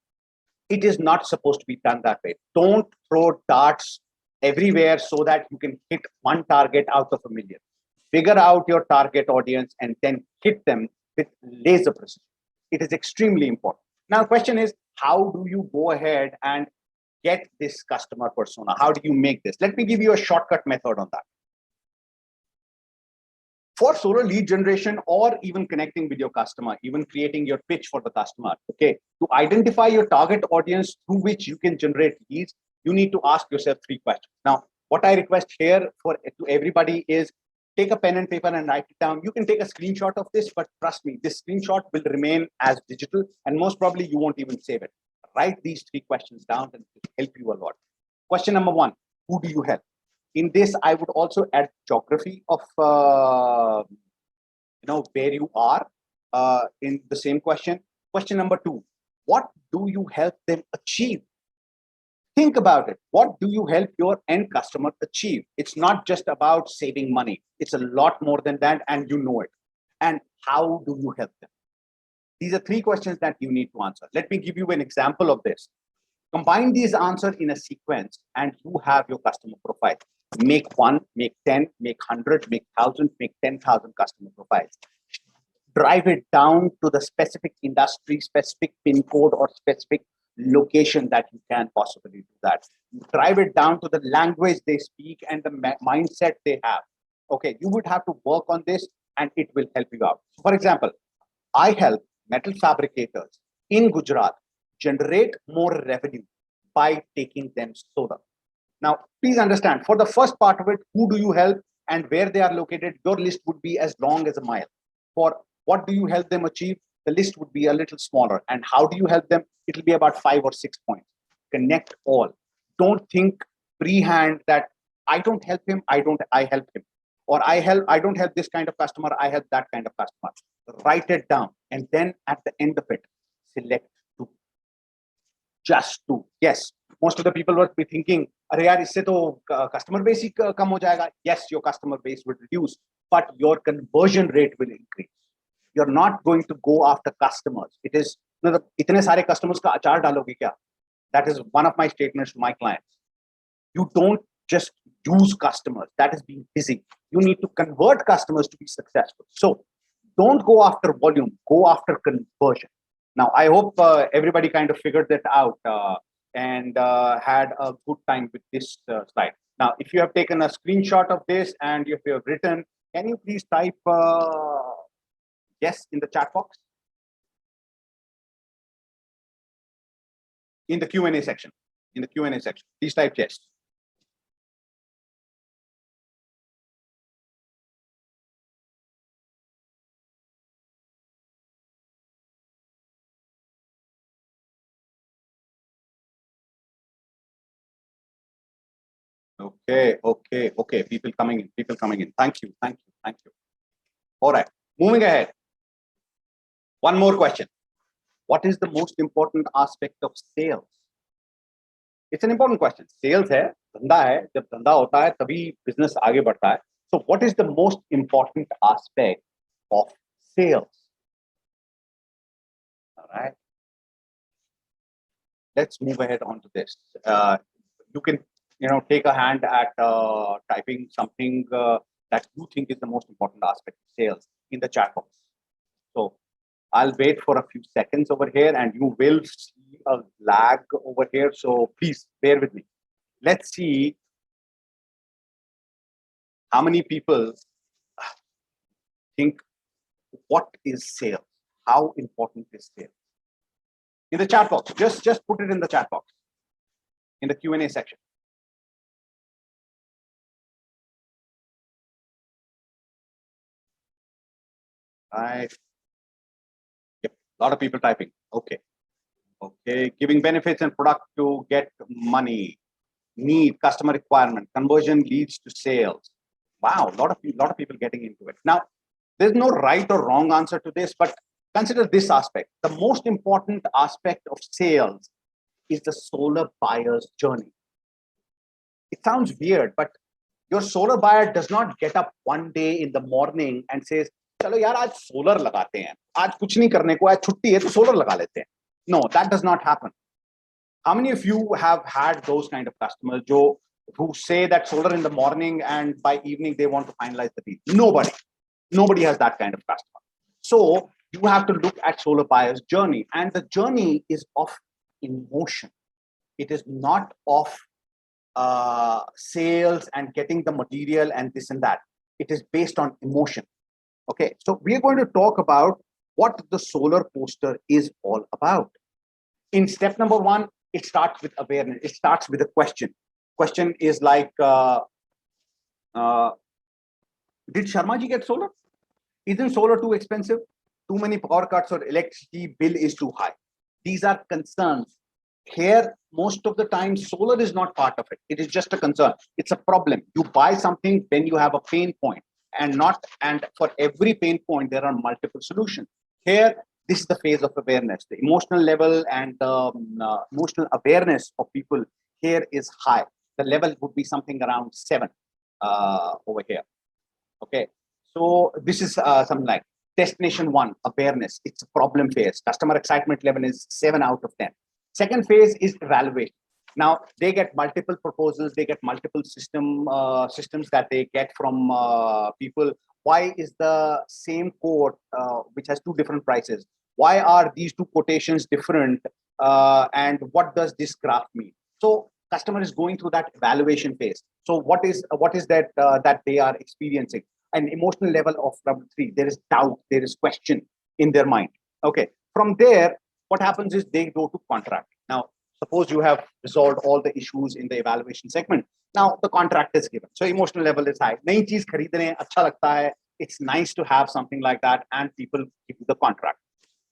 It is not supposed to be done that way. Don't throw darts everywhere so that you can hit one target out of a million. Figure out your target audience and then hit them with laser precision. It is extremely important. Now, the question is, how do you go ahead and get this customer persona? How do you make this? Let me give you a shortcut method on that. For solar lead generation, or even connecting with your customer, even creating your pitch for the customer, okay, to identify your target audience through which you can generate leads, you need to ask yourself 3 questions. Now, what I request here to everybody is, take a pen and paper and write it down. You can take a screenshot of this, but trust me, this screenshot will remain as digital, and most probably you won't even save it. Write these 3 questions down and it will help you a lot. Question number 1, who do you help? In this, I would also add geography of where you are in the same question. Question number 2, what do you help them achieve? Think about it. What do you help your end customer achieve? It's not just about saving money. It's a lot more than that, and you know it. And how do you help them? These are 3 questions that you need to answer. Let me give you an example of this. Combine these answers in a sequence and you have your customer profile. Make 1, make 10, make 100, make 1,000, make 10,000 customer profiles. Drive it down to the specific industry, specific pin code, or specific location that you can possibly do that. Drive it down to the language they speak and the mindset they have. Okay, you would have to work on this and it will help you out. For example, I help metal fabricators in Gujarat generate more revenue by taking them solar. Now, please understand, for the first part of it, who do you help and where they are located, your list would be as long as a mile. For what do you help them achieve, the list would be a little smaller. And how do you help them? It'll be about 5 or 6 points. Connect all. Don't think freehand that I don't help him, I help him. Or I don't help this kind of customer, I help that kind of customer. Write it down. And then at the end of it, select 2. Just 2. Yes, most of the people will be thinking, "Arey yaar, isse to customer base hi kam ho jayega." Yes, your customer base will reduce, but your conversion rate will increase. You're not going to go after customers. It is, itne sare customers ka achar daloge kya? That is one of my statements to my clients. You don't just use customers. That is being busy. You need to convert customers to be successful. So don't go after volume, go after conversion. Now, I hope everybody kind of figured that out and had a good time with this slide. Now, if you have taken a screenshot of this and if you have written, can you please type yes in the chat box? In the Q&A section. In the Q&A section. Please type yes. Okay. People coming in. Thank you. All right, moving ahead. One more question. What is the most important aspect of sales? It's an important question. Sales है, धंधा है. जब धंधा होता है, तभी business आगे बढ़ता है. So what is the most important aspect of sales? All right. Let's move ahead onto this. You can, take a hand at typing something that you think is the most important aspect of sales in the chat box. So I'll wait for a few seconds over here, and you will see a lag over here. So please bear with me. Let's see how many people think what is sales? How important is sales? In the chat box, just put it in the chat box, in the Q&A section. Right. Yep. A lot of people typing. Okay. Giving benefits and product to get money. Need, customer requirement, conversion leads to sales. Wow, a lot of people getting into it. Now, there's no right or wrong answer to this, but consider this aspect. The most important aspect of sales is the solar buyer's journey. It sounds weird, but your solar buyer does not get up one day in the morning and says, "Chalo yaar, aaj solar lagate hain. Aaj kuch nahi karne ko, aaj chutti hai, to solar laga lete hain." No, that does not happen. How many of you have had those kind of customers who say that solar in the morning and by evening they want to finalize the deal? Nobody has that kind of customer. So you have to look at solar buyer's journey, and the journey is of emotion. It is not of sales and getting the material and this and that. It is based on emotion. Okay, so we are going to talk about what the solar poster is all about. In step number 1, it starts with awareness. It starts with a question. Question is like, did Sharma ji get solar? Isn't solar too expensive? Too many power cuts or electricity bill is too high. These are concerns. Here, most of the time, solar is not part of it. It is just a concern. It's a problem. You buy something when you have a pain point, and for every pain point, there are multiple solutions. Here, this is the phase of awareness. The emotional level and the emotional awareness of people here is high. The level would be something around 7 over here. Okay, so this is something like destination 1, awareness. It's a problem phase. Customer excitement level is 7 out of 10. Second phase is evaluation. Now they get multiple proposals. They get multiple systems that they get from people. Why is the same quote which has 2 different prices? Why are these 2 quotations different? And what does this graph mean? So customer is going through that evaluation phase. So what is that that they are experiencing? An emotional level of level 3. There is doubt. There is question in their mind. Okay. From there, what happens is they go to contract. Now, suppose you have resolved all the issues in the evaluation segment. Now the contract is given. So emotional level is high. Nayi cheez khareedne acha lagta hai. It's nice to have something like that, and people give you the contract.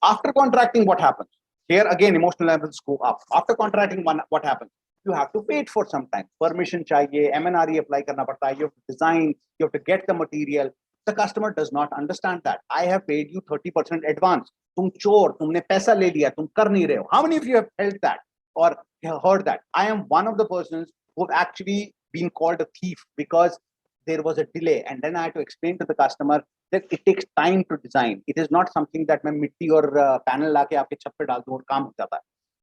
After contracting, what happens? Here again, emotional levels go up. After contracting, what happens? You have to wait for some time. Permission chahiye, MNRE apply karna padta hai. You have to design. You have to get the material. The customer does not understand that. I have paid you 30% advance. Tum chor, tumne paisa le liya, tum kar nahi rahe ho. How many of you have felt that or heard that? I am one of the persons who have actually been called a thief because there was a delay, and then I had to explain to the customer that it takes time to design. It is not something that main mitti or panel la ke aapke chhat pe dal do aur kaam ho jata hai.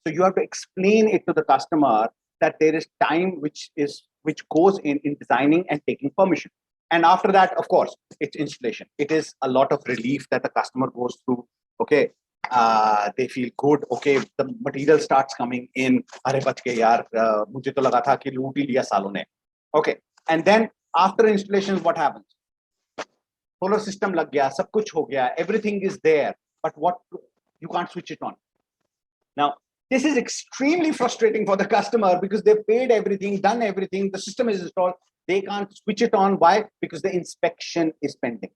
So you have to explain it to the customer that there is time which goes in designing and taking permission. And after that, of course, it's installation. It is a lot of relief that the customer goes through. Okay, they feel good. Okay, the material starts coming in. Are bach ke yaar, mujhe to laga tha ki loot hi liya saalon ne. Okay, and then after installation, what happens? Solar system lag gaya, sab kuch ho gaya, everything is there, but what you can't switch it on. Now, this is extremely frustrating for the customer because they've paid everything, done everything, the system is installed. They can't switch it on. Why? Because the inspection is pending.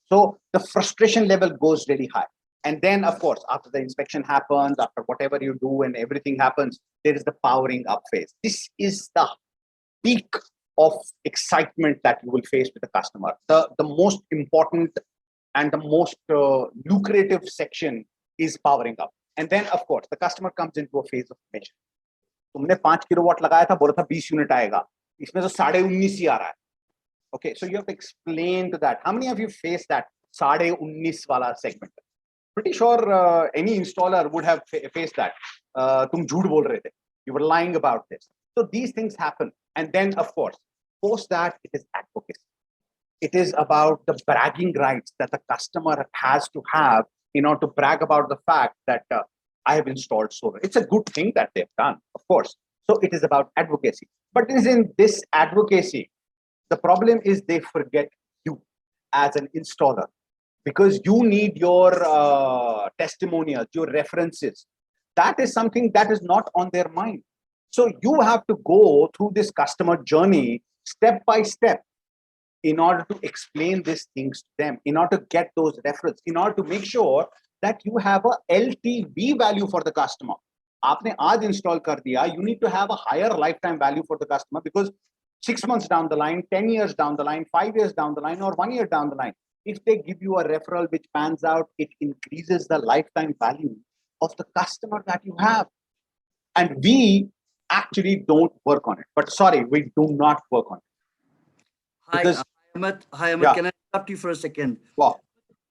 So the frustration level goes really high. And then, of course, after the inspection happens, after whatever you do and everything happens, there is the powering up phase. This is the peak of excitement that you will face with the customer. The most important and the most lucrative section is powering up. And then, of course, the customer comes into a phase of measure. तुमने 5 kilowatt लगाया था, बोला था 20 unit आएगा, इसमें तो 19.5 ही आ रहा है. Okay, so you have to explain to that. How many of you faced that 19.5 wala segment? Pretty sure any installer would have faced that. Tum jhoot bol rahe the. You were lying about this. So these things happen. And then, of course, post that, it is advocacy. It is about the bragging rights that the customer has to have in order to brag about the fact that I have installed solar. It's a good thing that they've done, of course. So it is about advocacy. But it is in this advocacy, the problem is they forget you as an installer, because you need your testimonials, your references. That is something that is not on their mind. So you have to go through this customer journey step by step in order to explain these things to them, in order to get those references, in order to make sure that you have a LTV value for the customer. Aapne aaj install kar diya, you need to have a higher lifetime value for the customer, because 6 months down the line, 10 years down the line, 5 years down the line, or 1 year down the line, if they give you a referral which pans out, it increases the lifetime value of the customer that you have. And we actually don't work on it. But sorry, we do not work on it. Hi, Amit. Hi, Amit. Yeah. Can I interrupt you for a second? Wow.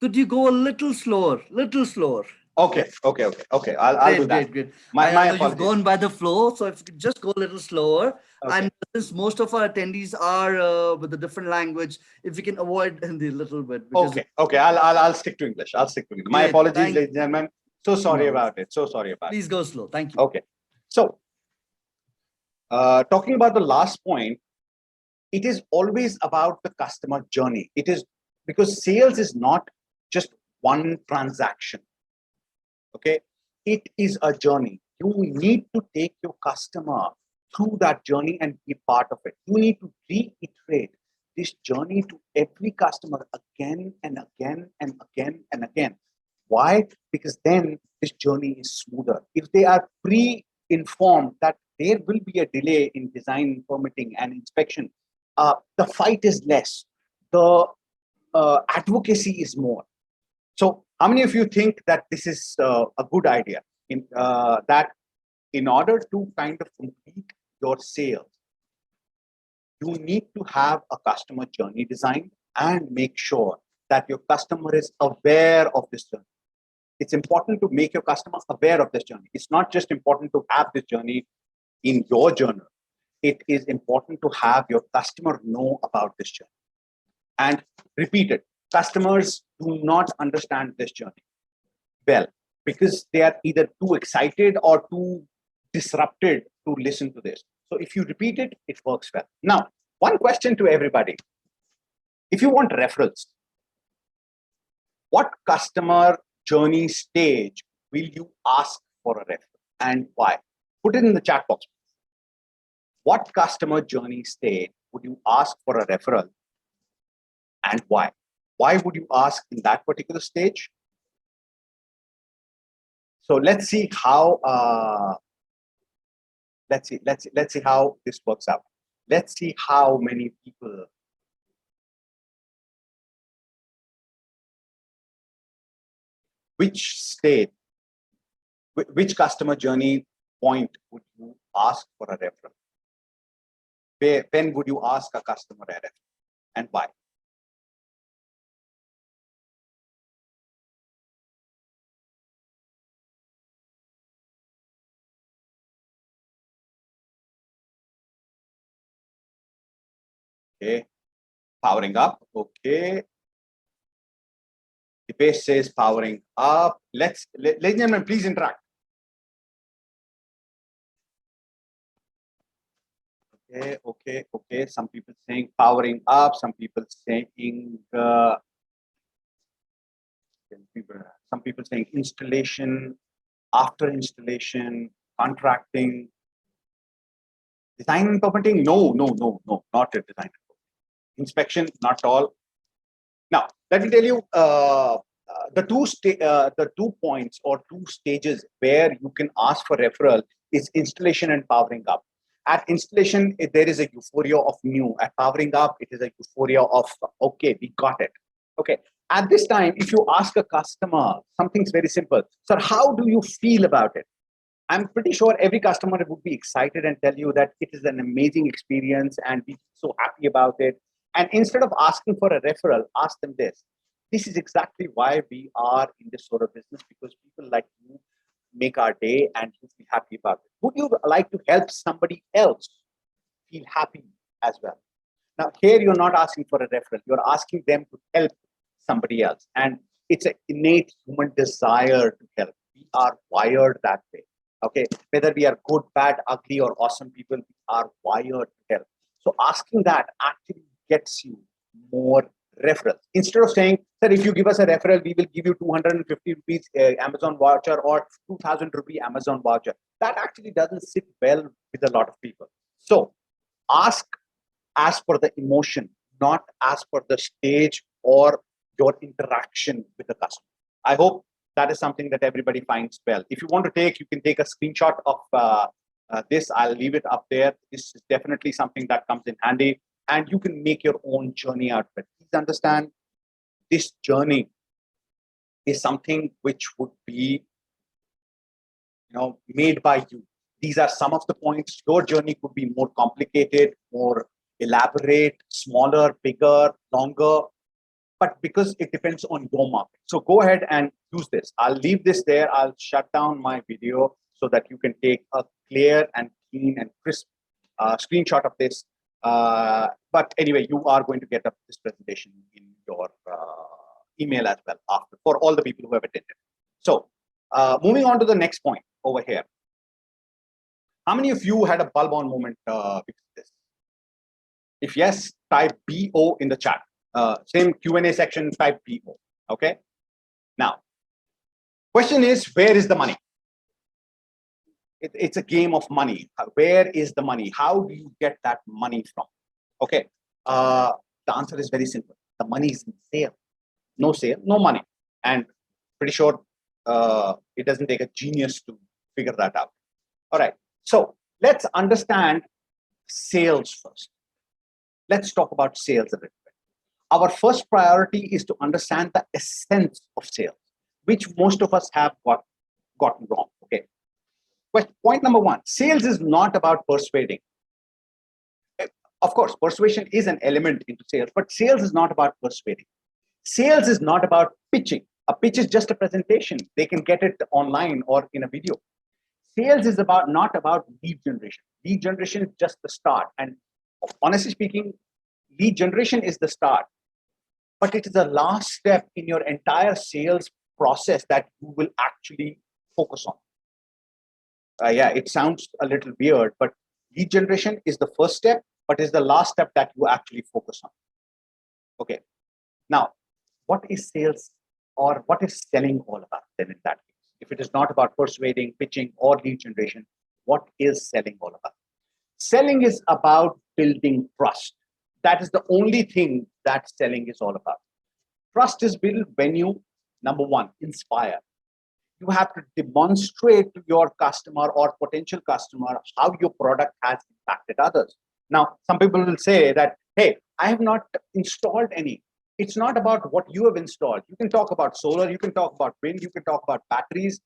Could you go a little slower? Little slower. Okay. I'll do that. Great. My I know you've apologies. gone by the flow, so if you could just go a little slower. Okay. And since most of our attendees are with a different language, if we can avoid Hindi a little bit. Okay. I'll stick to English. My apologies, Thank- ladies and gentlemen. So sorry No. about it. So sorry about it. Please go slow. Thank you. Okay. So, talking about the last point, it is always about the customer journey. It is because sales is not just one transaction. Okay. It is a journey. You need to take your customer through that journey and be part of it. You need to reiterate this journey to every customer again and again and again and again. Why? Because then this journey is smoother. If they are pre-informed that there will be a delay in design, permitting, and inspection, the fight is less. The advocacy is more. So, how many of you think that this is a good idea? That in order to kind of complete your sales, you need to have a customer journey design and make sure that your customer is aware of this journey. It's important to make your customer aware of this journey. It's not just important to have this journey in your journal. It is important to have your customer know about this journey. And repeat it. Customers do not understand this journey well, because they are either too excited or too disrupted to listen to this. So if you repeat it, it works well. Now, one question to everybody. If you want referrals, what customer journey stage will you ask for a referral and why? Put it in the chat box. What customer journey stage would you ask for a referral and why? Why would you ask in that particular stage? So let's see how let's see how this works out. Let's see how many people which customer journey point would you ask for a referral? When would you ask a customer a referral and why? Okay, powering up. Okay. The page says powering up. Ladies and gentlemen, please interact. Okay. Some people saying powering up. Some people saying installation, after installation, contracting, design and permitting. No, not a design. Inspection, not all. Now, let me tell you the 2 points or 2 stages where you can ask for referral is installation and powering up. At installation, there is a euphoria of new. At powering up, it is a euphoria of, okay, we got it. Okay. At this time, if you ask a customer, something's very simple. Sir, how do you feel about it? I'm pretty sure every customer would be excited and tell you that it is an amazing experience and we're so happy about it. And instead of asking for a referral, ask them this. This is exactly why we are in this sort of business, because people like you make our day and you feel happy about it. Would you like to help somebody else feel happy as well? Now, here you're not asking for a referral. You're asking them to help somebody else. And it's an innate human desire to help. We are wired that way. Okay, whether we are good, bad, ugly, or awesome people, we are wired to help. So asking that actually gets you more referrals. Instead of saying, sir, if you give us a referral, we will give you 250 rupees Amazon voucher or 2000 rupee Amazon voucher. That actually doesn't sit well with a lot of people. So ask as per the emotion, not as per the stage or your interaction with the customer. I hope that is something that everybody finds well. If you want to take, you can take a screenshot of this. I'll leave it up there. This is definitely something that comes in handy, and you can make your own journey out of it. Please understand, this journey is something which would be, made by you. These are some of the points. Your journey could be more complicated, more elaborate, smaller, bigger, longer, but because it depends on your market. So go ahead and use this. I'll leave this there. I'll shut down my video so that you can take a clear and clean and crisp screenshot of this. But anyway, you are going to get up this presentation in your email as well after, for all the people who have attended. So moving on to the next point over here. How many of you had a bulb on moment because of this? If yes, type BO in the chat. Same Q&A section, type BO. Okay. Now, question is, where is the money? It's a game of money. Where is the money? How do you get that money from? Okay. The answer is very simple. The money is in sale. No sale, no money. And pretty sure it doesn't take a genius to figure that out. All right. So let's understand sales first. Let's talk about sales a little bit. Our first priority is to understand the essence of sales, which most of us have gotten wrong. Okay. Point number one, sales is not about persuading. Of course, persuasion is an element into sales, but sales is not about persuading. Sales is not about pitching. A pitch is just a presentation. They can get it online or in a video. Sales is not about lead generation. Lead generation is just the start. And honestly speaking, lead generation is the start, but it is the last step in your entire sales process that you will actually focus on. Yeah, it sounds a little weird, but lead generation is the first step, but is the last step that you actually focus on. Okay. Now, what is sales or what is selling all about then in that case? If it is not about persuading, pitching, or lead generation, what is selling all about? Selling is about building trust. That is the only thing that selling is all about. Trust is built when you, number one, inspire. You have to demonstrate to your customer or potential customer how your product has impacted others. Now, some people will say that, hey, I have not installed any. It's not about what you have installed. You can talk about solar, you can talk about wind, you can talk about batteries,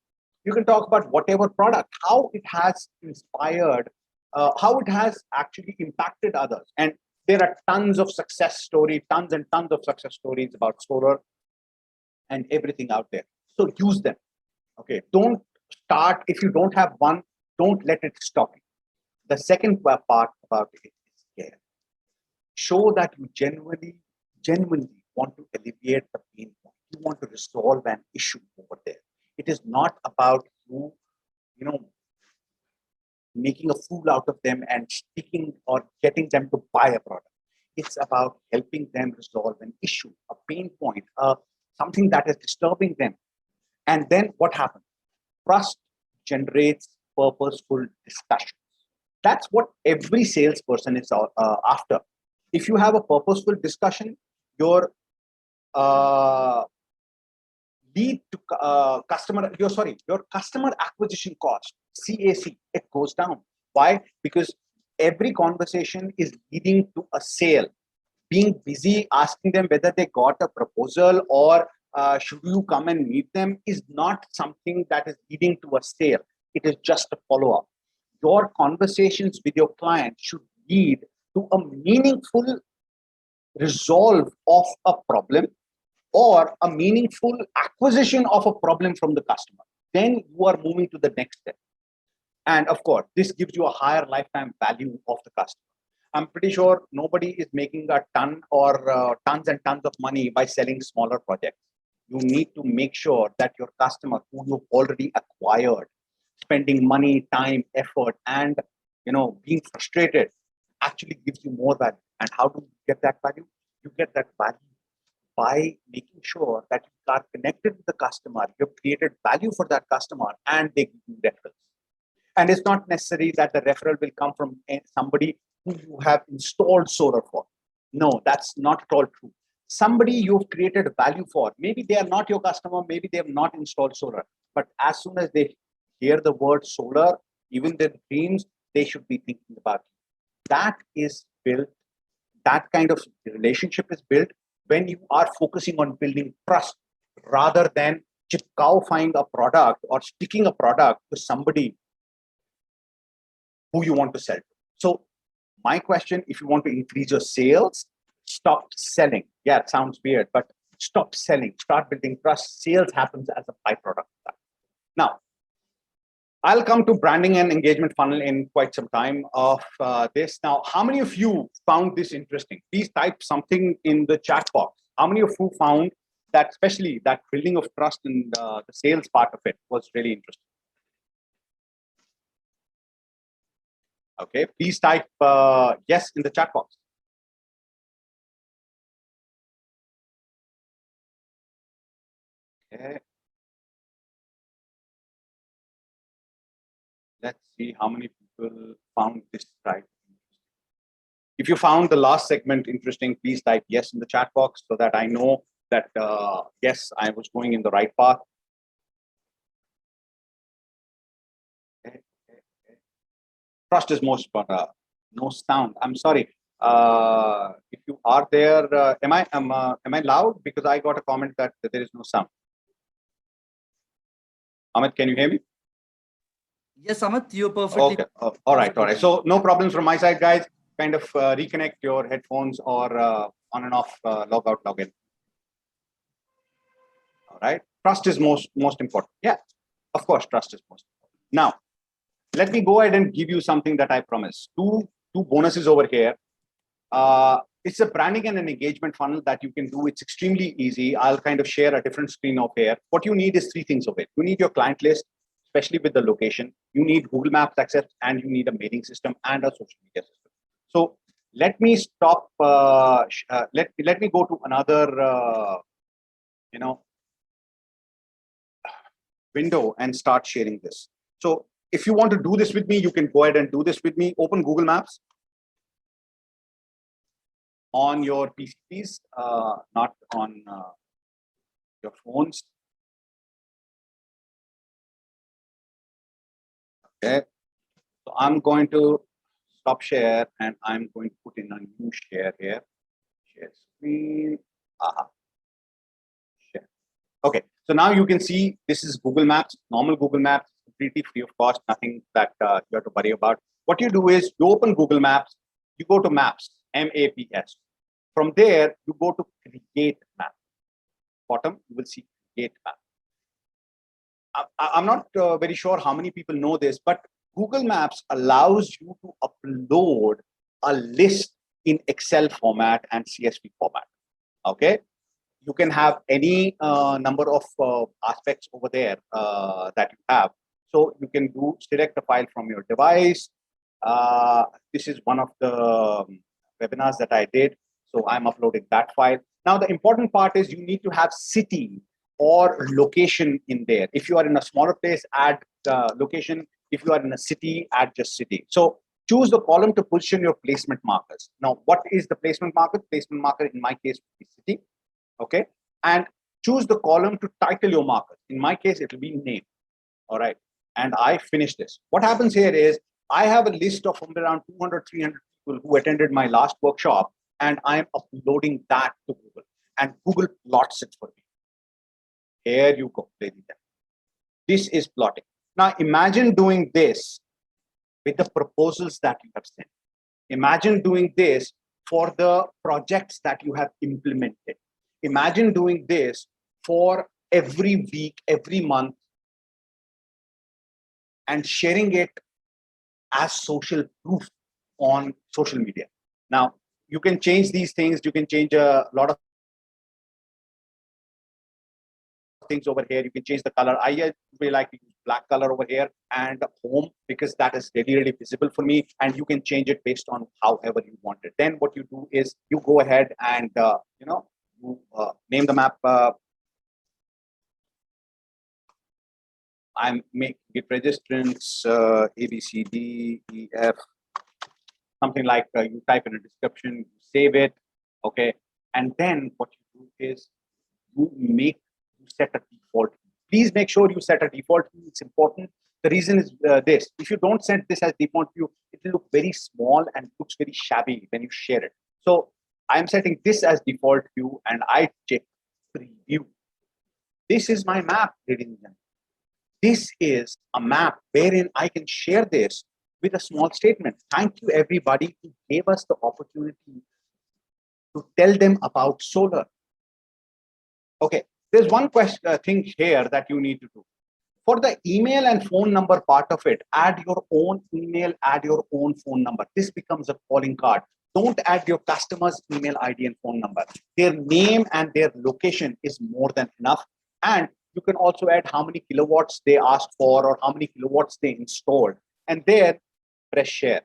you can talk about whatever product, how it has inspired, how it has actually impacted others. And there are tons of success stories, tons and tons of success stories about solar and everything out there. So use them. Okay, don't start, if you don't have one, don't let it stop you. The second part about it is care. Show that you genuinely want to alleviate the pain point. You want to resolve an issue over there. It is not about you, making a fool out of them and sticking or getting them to buy a product. It's about helping them resolve an issue, a pain point, something that is disturbing them. And then what happens? Trust generates purposeful discussions. That's what every salesperson is after. If you have a purposeful discussion, your your customer acquisition cost, CAC, it goes down. Why? Because every conversation is leading to a sale. Being busy asking them whether they got a proposal or should you come and meet them is not something that is leading to a sale. It is just a follow-up. Your conversations with your client should lead to a meaningful resolve of a problem or a meaningful acquisition of a problem from the customer. Then you are moving to the next step. And of course, this gives you a higher lifetime value of the customer. I'm pretty sure nobody is making a ton or tons and tons of money by selling smaller projects. You need to make sure that your customer who you've already acquired, spending money, time, effort, and being frustrated actually gives you more value. And how do you get that value? You get that value by making sure that you are connected with the customer, you've created value for that customer, and they give you referrals. And it's not necessary that the referral will come from somebody who you have installed solar for. No, that's not at all true. Somebody you've created value for, maybe they are not your customer, maybe they have not installed solar, but as soon as they hear the word solar, even their dreams, they should be thinking about it. That is built, that kind of relationship is built when you are focusing on building trust rather than chipkowifying a product or sticking a product to somebody who you want to sell to. So my question, if you want to increase your sales, stop selling. Yeah, it sounds weird, but stop selling, start building trust. Sales happens as a byproduct of that. Now, I'll come to branding and engagement funnel in quite some time of this. Now, how many of you found this interesting? Please type something in the chat box. How many of you found that, especially that building of trust and the sales part of it was really interesting? Okay, please type yes in the chat box. Okay. Let's see how many people found this type interesting. If you found the last segment interesting, please type yes in the chat box so that I know that yes, I was going in the right path. Okay. Trust is most, but no sound. I'm sorry. If you are there, am I loud? Because I got a comment that there is no sound. Amit, can you hear me? Yes, Amit, you're perfectly. Okay. All right. So no problems from my side, guys. Kind of reconnect your headphones or on and off, log out, log in. All right. Trust is most important. Yeah, of course, trust is most important. Now, let me go ahead and give you something that I promised. Two bonuses over here. It's a branding and an engagement funnel that you can do. It's extremely easy. I'll kind of share a different screen over here. What you need is three things of it. You need your client list, especially with the location. You need Google Maps access, and you need a mailing system and a social media system. So let me stop. Let me go to another, window and start sharing this. So if you want to do this with me, you can go ahead and do this with me. Open Google Maps on your PCs, not on your phones. Okay. So I'm going to stop share and I'm going to put in a new share here. Share screen. Share. Okay. So now you can see this is Google Maps, normal Google Maps, completely free of cost, nothing that you have to worry about. What you do is you open Google Maps, you go to Maps, M-A-P-S. From there, you go to Create Map. Bottom, you will see Create Map. I'm not very sure how many people know this, but Google Maps allows you to upload a list in Excel format and CSV format. Okay. You can have any number of aspects over there that you have. So you can select a file from your device. This is one of the webinars that I did. So I'm uploading that file. Now, the important part is you need to have city or location in there. If you are in a smaller place, add location. If you are in a city, add just city. So choose the column to position your placement markers. Now, what is the placement marker? Placement marker in my case would be city. Okay. And choose the column to title your marker. In my case, it will be name. All right. And I finish this. What happens here is I have a list of around 200, 300 people who attended my last workshop, and I'm uploading that to Google, and Google plots it for me. Here you go, ladies and gentlemen. This is plotting. Now imagine doing this with the proposals that you have sent. Imagine doing this for the projects that you have implemented. Imagine doing this for every week, every month, and sharing it as social proof on social media. Now, you can change these things. You can change a lot of things over here. You can change the color. I really like to use black color over here and home, because that is really, really visible for me. And you can change it based on however you want it. Then what you do is you go ahead and, you name the map. I'm making it registrants, A, B, C, D, E, F, something like you type in a description, you save it, okay? And then what you do is you set a default. Please make sure you set a default view. It's important. The reason is this. If you don't set this as default view, it will look very small and looks very shabby when you share it. So I'm setting this as default view, and I check preview. This is my map, ladies and gentlemen. This is a map wherein I can share this with a small statement. Thank you, everybody, who gave us the opportunity to tell them about solar. Okay, there's one thing here that you need to do. For the email and phone number part of it, add your own email, add your own phone number. This becomes a calling card. Don't add your customer's email ID and phone number. Their name and their location is more than enough. And you can also add how many kilowatts they asked for or how many kilowatts they installed. And there, press share.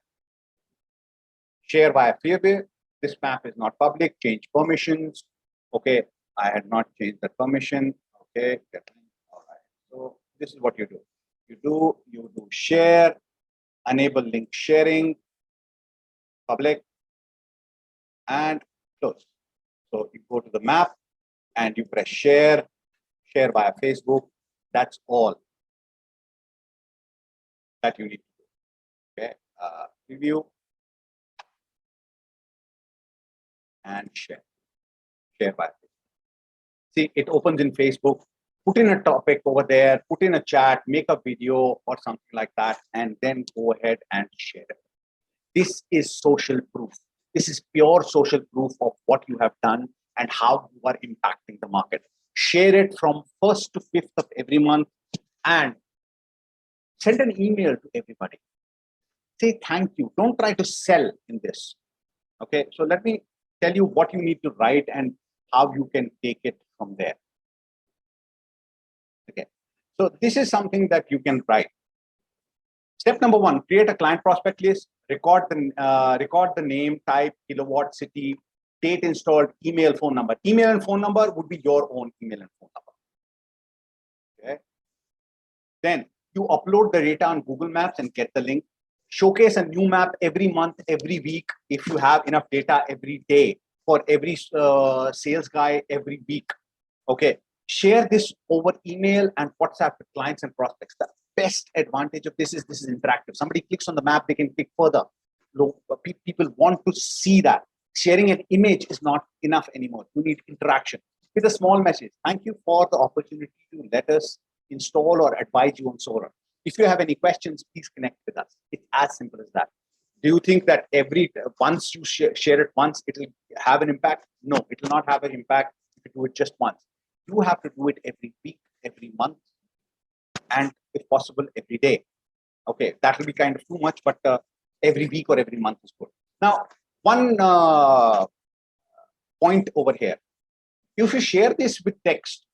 Share via Freeway. This map is not public. Change permissions. Okay, I had not changed the permission. Okay, all right. So this is what you do. You do share, enable link sharing, public, and close. So you go to the map and you press share via Facebook. That's all that you need to do. Okay, preview and share via Facebook. See, it opens in Facebook. Put in a topic over there, put in a chat, make a video or something like that, and then go ahead and share it. This is social proof. This is pure social proof of what you have done and how you are impacting the market. Share it from 1st to 5th of every month and send an email to everybody. Say thank you. Don't try to sell in this. Okay, so let me tell you what you need to write and how you can take it from there. Okay, so this is something that you can write. Step number 1, create a client prospect list, record the name, type, kilowatt, city, date installed, email, phone number. Email and phone number would be your own email and phone number. Okay. Then you upload the data on Google Maps and get the link. Showcase a new map every month, every week, if you have enough data every day for every sales guy every week. Okay. Share this over email and WhatsApp with clients and prospects. The best advantage of this is interactive. Somebody clicks on the map, they can click further. People want to see that. Sharing an image is not enough anymore. You need interaction with a small message. Thank you for the opportunity to let us install or advise you on solar. If you have any questions, please connect with us. It's as simple as that. Do you think that once you share it once, it will have an impact? No, it will not have an impact if you do it just once. You have to do it every week, every month, and if possible, every day. Okay, that will be kind of too much, but every week or every month is good. Now, one point over here. If you share this with text,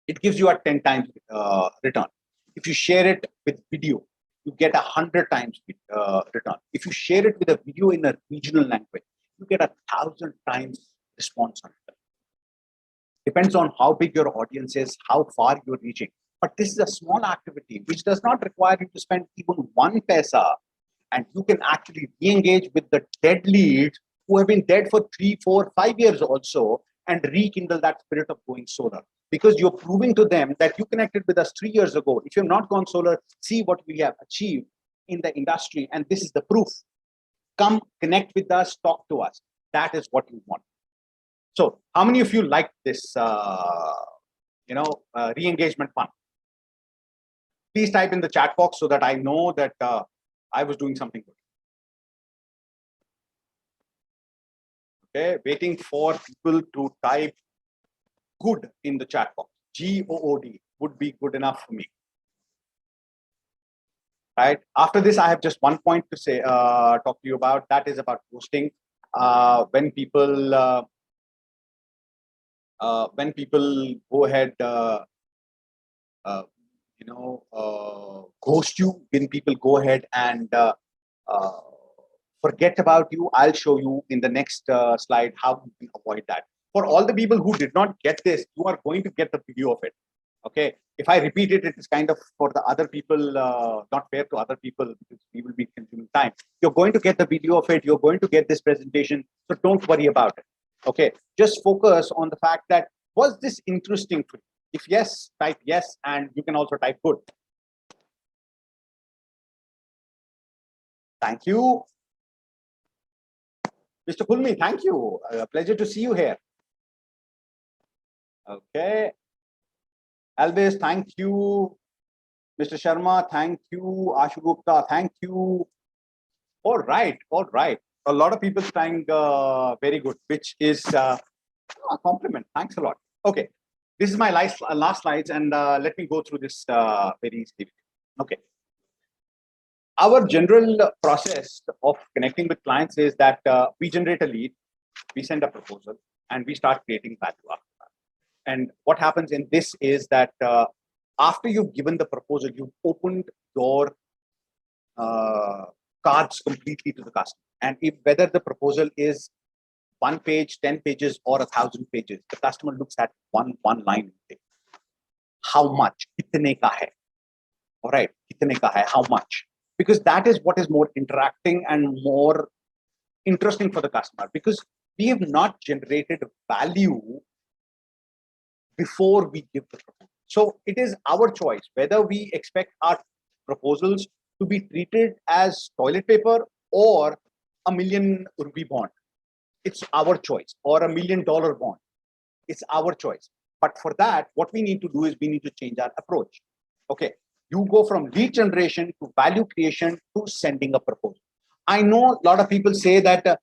it gives you a 10 times return. If you share it with video, you get 100 times return. If you share it with a video in a regional language, you get 1,000 times response on it. Depends on how big your audience is, how far you're reaching. But this is a small activity which does not require you to spend even 1 paisa, and you can actually re-engage with the dead leads who have been dead for 3, 4, 5 years also, and rekindle that spirit of going solar. Because you're proving to them that you connected with us 3 years ago. If you've not gone solar, see what we have achieved in the industry, and this is the proof. Come connect with us, talk to us. That is what you want. So how many of you like this, re-engagement fund? Please type in the chat box so that I know that I was doing something good. Okay, waiting for people to type good in the chat box. G-O-O-D would be good enough for me. Right. After this, I have just one point to say, talk to you about. That is about posting. When people go ahead, ghost you, when people go ahead and forget about you, I'll show you in the next slide how you can avoid that. For all the people who did not get this, you are going to get the video of it. Okay, if I repeat it, it is kind of for the other people, not fair to other people, because we will be consuming time. You're going to get the video of it. You're going to get this presentation. So don't worry about it. Okay, just focus on the fact that, was this interesting for you? If yes, type yes, and you can also type good. Thank you. Mr. Pulmi, thank you. Pleasure to see you here. Okay. Always, thank you. Mr. Sharma, thank you. Ashu Gupta, thank you. All right, all right. A lot of people saying very good, which is a compliment. Thanks a lot. Okay, this is my last slides, and let me go through this very easily. Okay. Our general process of connecting with clients is that we generate a lead, we send a proposal, and we start creating value after that. And what happens in this is that after you've given the proposal, you've opened your cards completely to the customer. And if whether the proposal is 1 page, 10 pages, or 1,000 pages, the customer looks at one line. How much? Kitne ka hai? All right, kitne ka hai? How much? Because that is what is more interacting and more interesting for the customer, because we have not generated value before we give the proposal. So it is our choice whether we expect our proposals to be treated as toilet paper or a ₹1 million bond. It's our choice, or $1 million bond. It's our choice. But for that, what we need to do is we need to change our approach. Okay, you go from lead generation to value creation to sending a proposal. I know a lot of people say that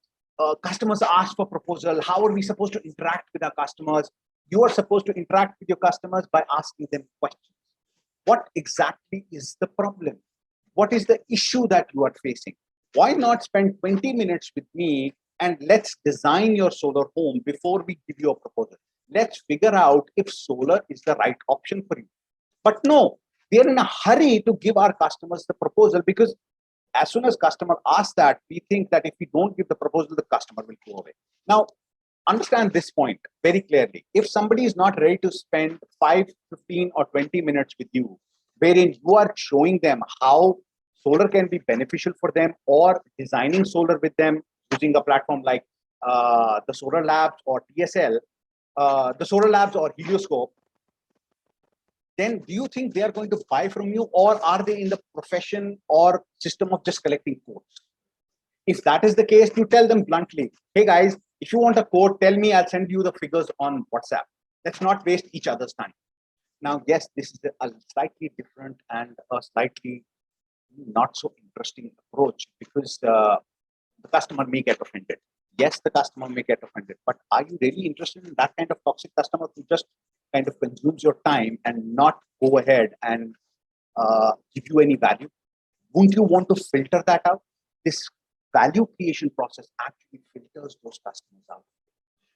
customers ask for proposal. How are we supposed to interact with our customers? You are supposed to interact with your customers by asking them questions. What exactly is the problem? What is the issue that you are facing? Why not spend 20 minutes with me and let's design your solar home before we give you a proposal? Let's figure out if solar is the right option for you. But no, we are in a hurry to give our customers the proposal, because as soon as customer asks that, we think that if we don't give the proposal, the customer will go away. Now, understand this point very clearly. If somebody is not ready to spend 5, 15, or 20 minutes with you, wherein you are showing them how solar can be beneficial for them, or designing solar with them using a platform like the Solar Labs or TSL, the Solar Labs or Helioscope, then do you think they are going to buy from you, or are they in the profession or system of just collecting quotes? If that is the case, you tell them bluntly, hey guys, if you want a quote, tell me, I'll send you the figures on WhatsApp. Let's not waste each other's time. Now, yes, this is a slightly different and a slightly not so interesting approach, because the customer may get offended. Yes, the customer may get offended, but are you really interested in that kind of toxic customer who just kind of consumes your time and not go ahead and give you any value? Wouldn't you want to filter that out? This value creation process actually filters those customers out,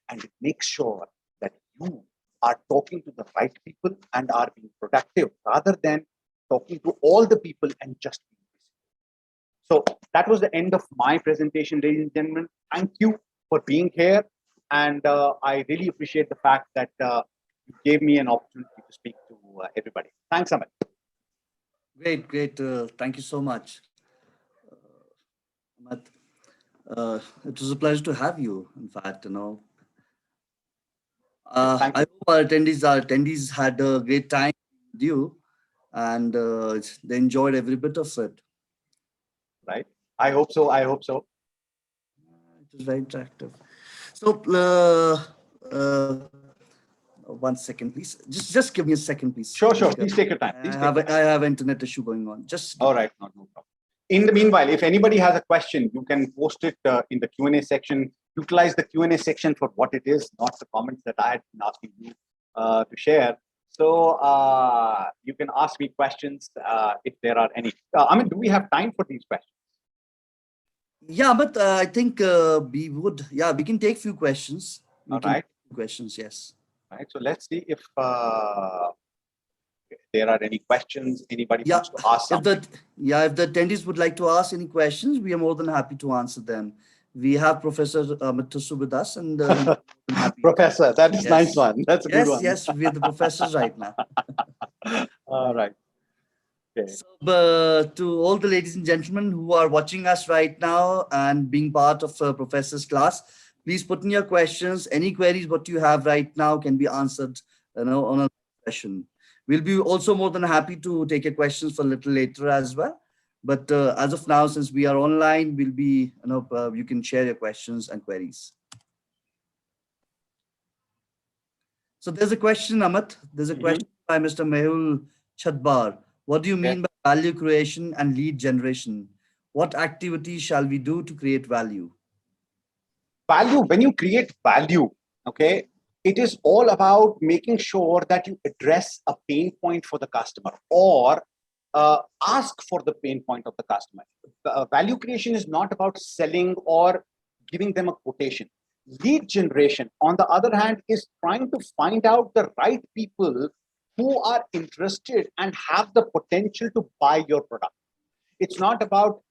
and it makes sure that you are talking to the right people and are being productive, rather than talking to all the people and just being busy. So that was the end of my presentation, ladies and gentlemen. Thank you for being here, and I really appreciate the fact that you gave me an opportunity to speak to everybody. Thanks, Amit. Great, great. Thank you so much, Amit. It was a pleasure to have you. In fact, I hope our attendees had a great time with you, and they enjoyed every bit of it. right? I hope so. I hope so. It is very interactive. So, one second, please. Just give me a second, please. Sure, sure. Please take your time. Please take your time. I have internet issue going on. Just all right, no problem. In the meanwhile, if anybody has a question, you can post it in the Q&A section. Utilize the Q&A section for what it is, not the comments that I had been asking you to share. So you can ask me questions if there are any. I mean, do we have time for these questions? Yeah, but I think we would. Yeah, we can take few questions. All right. Questions, yes. All right. So let's see if there are any questions anybody wants to ask something. If the attendees would like to ask any questions, we are more than happy to answer them. We have Professor Matasu with us, and Professor, that is nice one. That's a good one. Yes, we are the professors right now. All right. Okay. So, to all the ladies and gentlemen who are watching us right now and being part of Professor's class, please put in your questions. Any queries what you have right now can be answered, on a session. We'll be also more than happy to take your questions for a little later as well. But as of now, since we are online, we'll be, you can share your questions and queries. So there's a question, Amit. There's a question by Mr. Mehul Chadbar. What do you mean by value creation and lead generation? What activities shall we do to create value? Value, when you create value, okay, it is all about making sure that you address a pain point for the customer or ask for the pain point of the customer. Value creation is not about selling or giving them a quotation. Lead generation, on the other hand, is trying to find out the right people who are interested and have the potential to buy your product. It's not about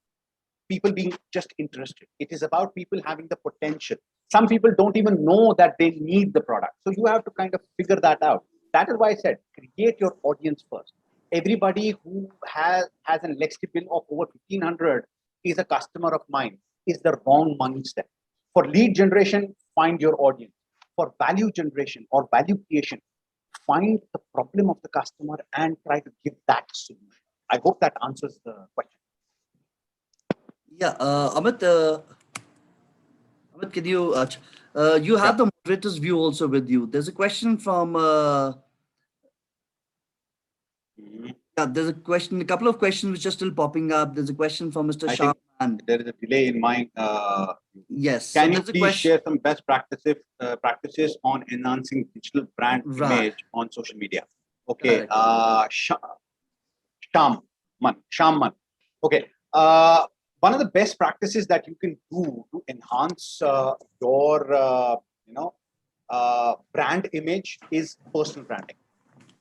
people being just interested. It is about people having the potential. Some people don't even know that they need the product. So you have to kind of figure that out. That is why I said, create your audience first. Everybody who has an Lexi bill of over 1,500 is a customer of mine, is the wrong money step. For lead generation, find your audience. For value generation or value creation, find the problem of the customer and try to give that solution. I hope that answers the question. Yeah, Amit, can you, you have the moderator's view also with you. There's a question from, there's a question, a couple of questions which are still popping up. There's a question from Mr. Shah. There is a delay in my, yes. Can you please share some best practices on enhancing digital brand image on social media? Okay, Shaman. Okay. One of the best practices that you can do to enhance your brand image is personal branding.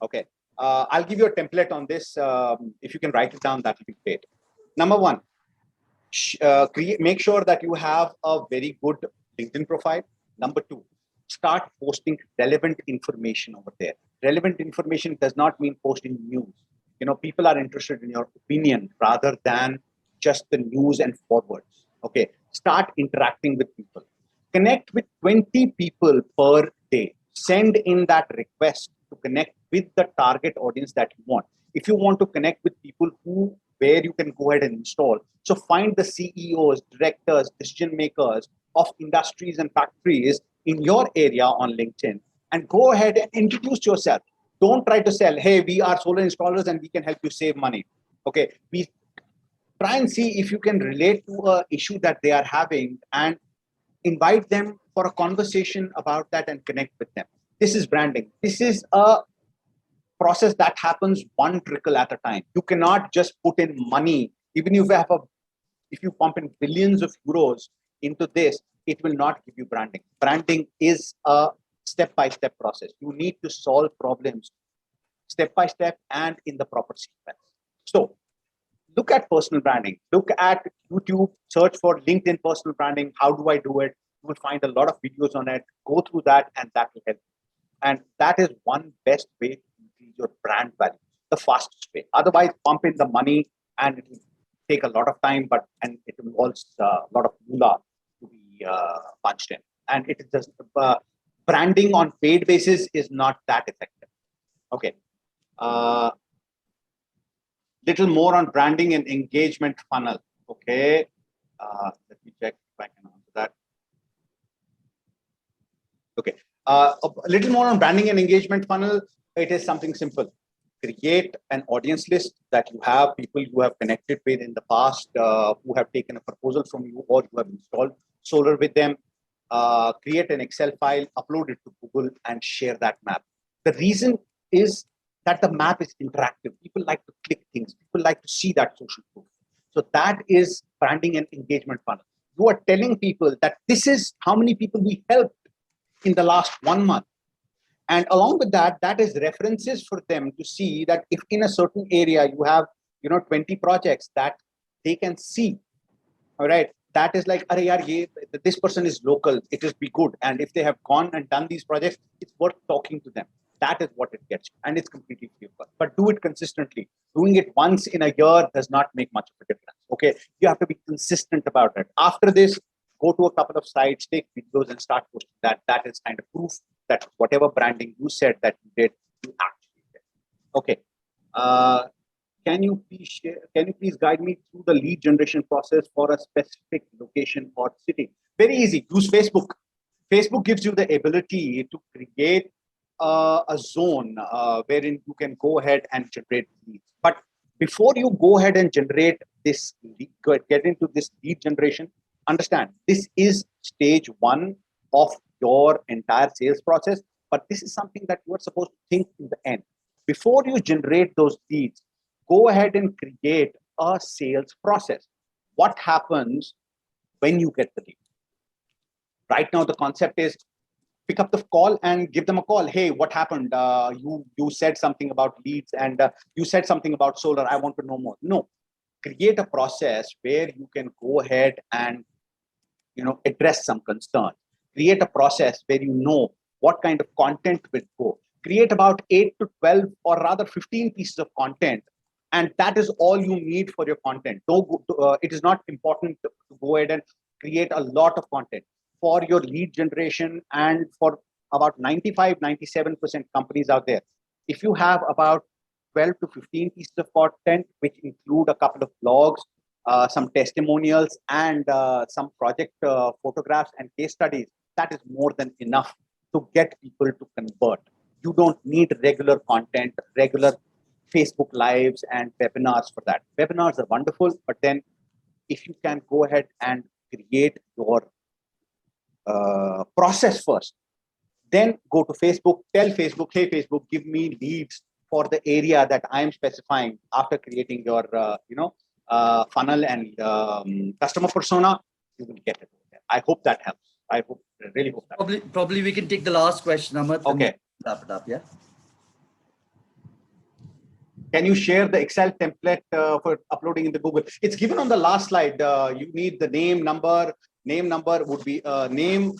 Okay, I'll give you a template on this. If you can write it down, that will be great. Number one, make sure that you have a very good LinkedIn profile. Number two, start posting relevant information over there. Relevant information does not mean posting news. People are interested in your opinion rather than just the news and forwards. Okay, start interacting with people. Connect with 20 people per day. Send in that request to connect with the target audience that you want. If you want to connect with people where you can go ahead and install, so find the CEOs, directors, decision makers of industries and factories in your area on LinkedIn and go ahead and introduce yourself. Don't try to sell, hey, we are solar installers and we can help you save money. Okay, we try and see if you can relate to an issue that they are having and invite them for a conversation about that and connect with them. This is branding. This is a process that happens one trickle at a time. You cannot just put in money. Even if you pump in billions of euros into this, it will not give you branding. Branding is a step-by-step process. You need to solve problems step-by-step and in the proper sequence. So look at personal branding. Look at YouTube, search for LinkedIn personal branding. How do I do it? You will find a lot of videos on it. Go through that and that will help. And that is one best way to increase your brand value, the fastest way. Otherwise, pump in the money and it will take a lot of time, and it involves a lot of moolah to be punched in. And it is just branding on paid basis is not that effective. Okay. Little more on branding and engagement funnel. Okay. Let me check if I can answer that. Okay. A little more on branding and engagement funnel. It is something simple. Create an audience list that you have people you have connected with in the past, who have taken a proposal from you, or you have installed solar with them. Create an Excel file, upload it to Google, and share that map. The reason is that the map is interactive. People like to click things. People like to see that social proof. So that is branding and engagement funnel. You are telling people that this is how many people we helped in the last 1 month. And along with that, that is references for them to see that if in a certain area you have, 20 projects that they can see, all right, that is like, this person is local, it is be good. And if they have gone and done these projects, it's worth talking to them. That is what it gets you. And it's completely free of cost. But do it consistently. Doing it once in a year does not make much of a difference. Okay, you have to be consistent about it. After this, go to a couple of sites, take videos, and start posting that. That is kind of proof that whatever branding you said that you did, you actually did. Okay. Can you please guide me through the lead generation process for a specific location or city? Very easy. Use Facebook. Facebook gives you the ability to create a zone wherein you can go ahead and generate leads. But before you go ahead and generate this, get into this lead generation, understand this is stage 1 of your entire sales process. But this is something that you are supposed to think in the end. Before you generate those leads, go ahead and create a sales process. What happens when you get the lead? Right now, the concept is pick up the call and give them a call. Hey, what happened? You said something about leads, and you said something about solar. I want to know more. No, create a process where you can go ahead and address some concern. Create a process where you know what kind of content will go. Create about 8 to 12 or rather 15 pieces of content. And that is all you need for your content. It is not important to go ahead and create a lot of content for your lead generation and for about 95, 97% companies out there. If you have about 12 to 15 pieces of content, which include a couple of blogs, some testimonials, and some project photographs and case studies, that is more than enough to get people to convert. You don't need regular content, regular Facebook lives and webinars for that. Webinars are wonderful, but then if you can go ahead and create your process first, then go to Facebook, tell Facebook, hey, Facebook, give me leads for the area that I'm specifying after creating your, funnel and customer persona, you will get it over there. I hope that helps. I really hope that. Probably we can take the last question, Amit. Okay. Wrap it up, yeah. Can you share the Excel template for uploading in the Google? It's given on the last slide. You need the name, number. Name number would be name,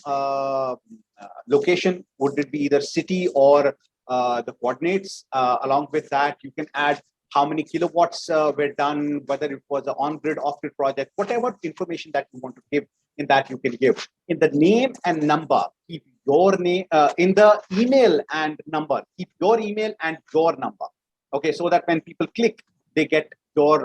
location. Would it be either city or the coordinates? Along with that, you can add how many kilowatts were done, whether it was an on-grid, off-grid project, whatever information that you want to give in that you can give. In the name and number, keep your name. In the email and number, keep your email and your number. Okay, so that when people click, they get your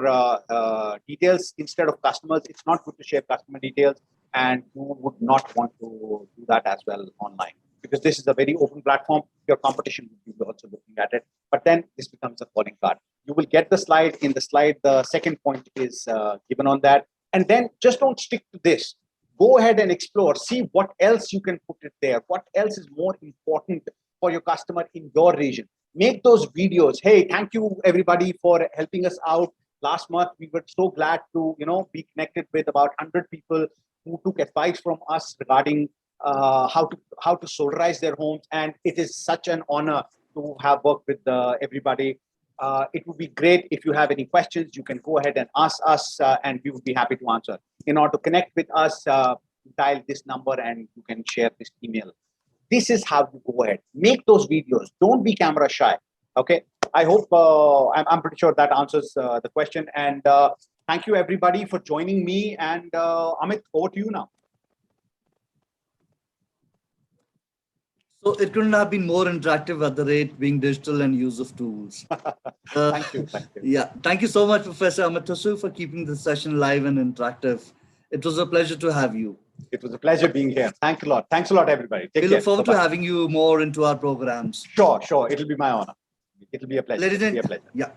details instead of customers. It's not good to share customer details, and you would not want to do that as well online, because this is a very open platform. Your competition would be also looking at it, but then this becomes a calling card. You will get the slide. In the slide, the second point is given on that. And then just don't stick to this. Go ahead and explore, see what else you can put it there. What else is more important for your customer in your region. Make those videos. Hey, thank you everybody for helping us out. Last month, we were so glad to, be connected with about 100 people who took advice from us regarding how to solarize their homes. And it is such an honor to have worked with everybody. It would be great if you have any questions. You can go ahead and ask us, and we would be happy to answer. In order to connect with us, dial this number and you can share this email. This is how you go ahead. Make those videos. Don't be camera shy. Okay. I hope I'm pretty sure that answers the question. And thank you everybody for joining me. And Amit, over to you now. So it couldn't have been more interactive at the rate being digital and use of tools. Thank you. Thank you. Yeah, thank you so much, Professor Amatasu, for keeping the session live and interactive. It was a pleasure to have you. It was a pleasure being here. Thanks a lot. Thanks a lot, everybody. Take We care. look forward to Bye-bye. having you more into our programs. Sure. It'll be my honor. It'll be a pleasure. It'll be a pleasure. Yeah.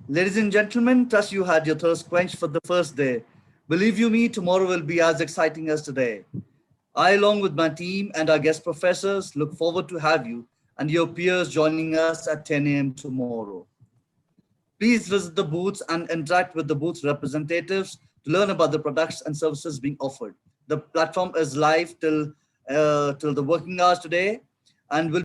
Ladies and gentlemen, trust you had your thirst quenched for the first day. Believe you me, tomorrow will be as exciting as today. I, along with my team and our guest professors, look forward to have you and your peers joining us at 10 a.m. tomorrow. Please visit the booths and interact with the booth representatives to learn about the products and services being offered. The platform is live till the working hours today and will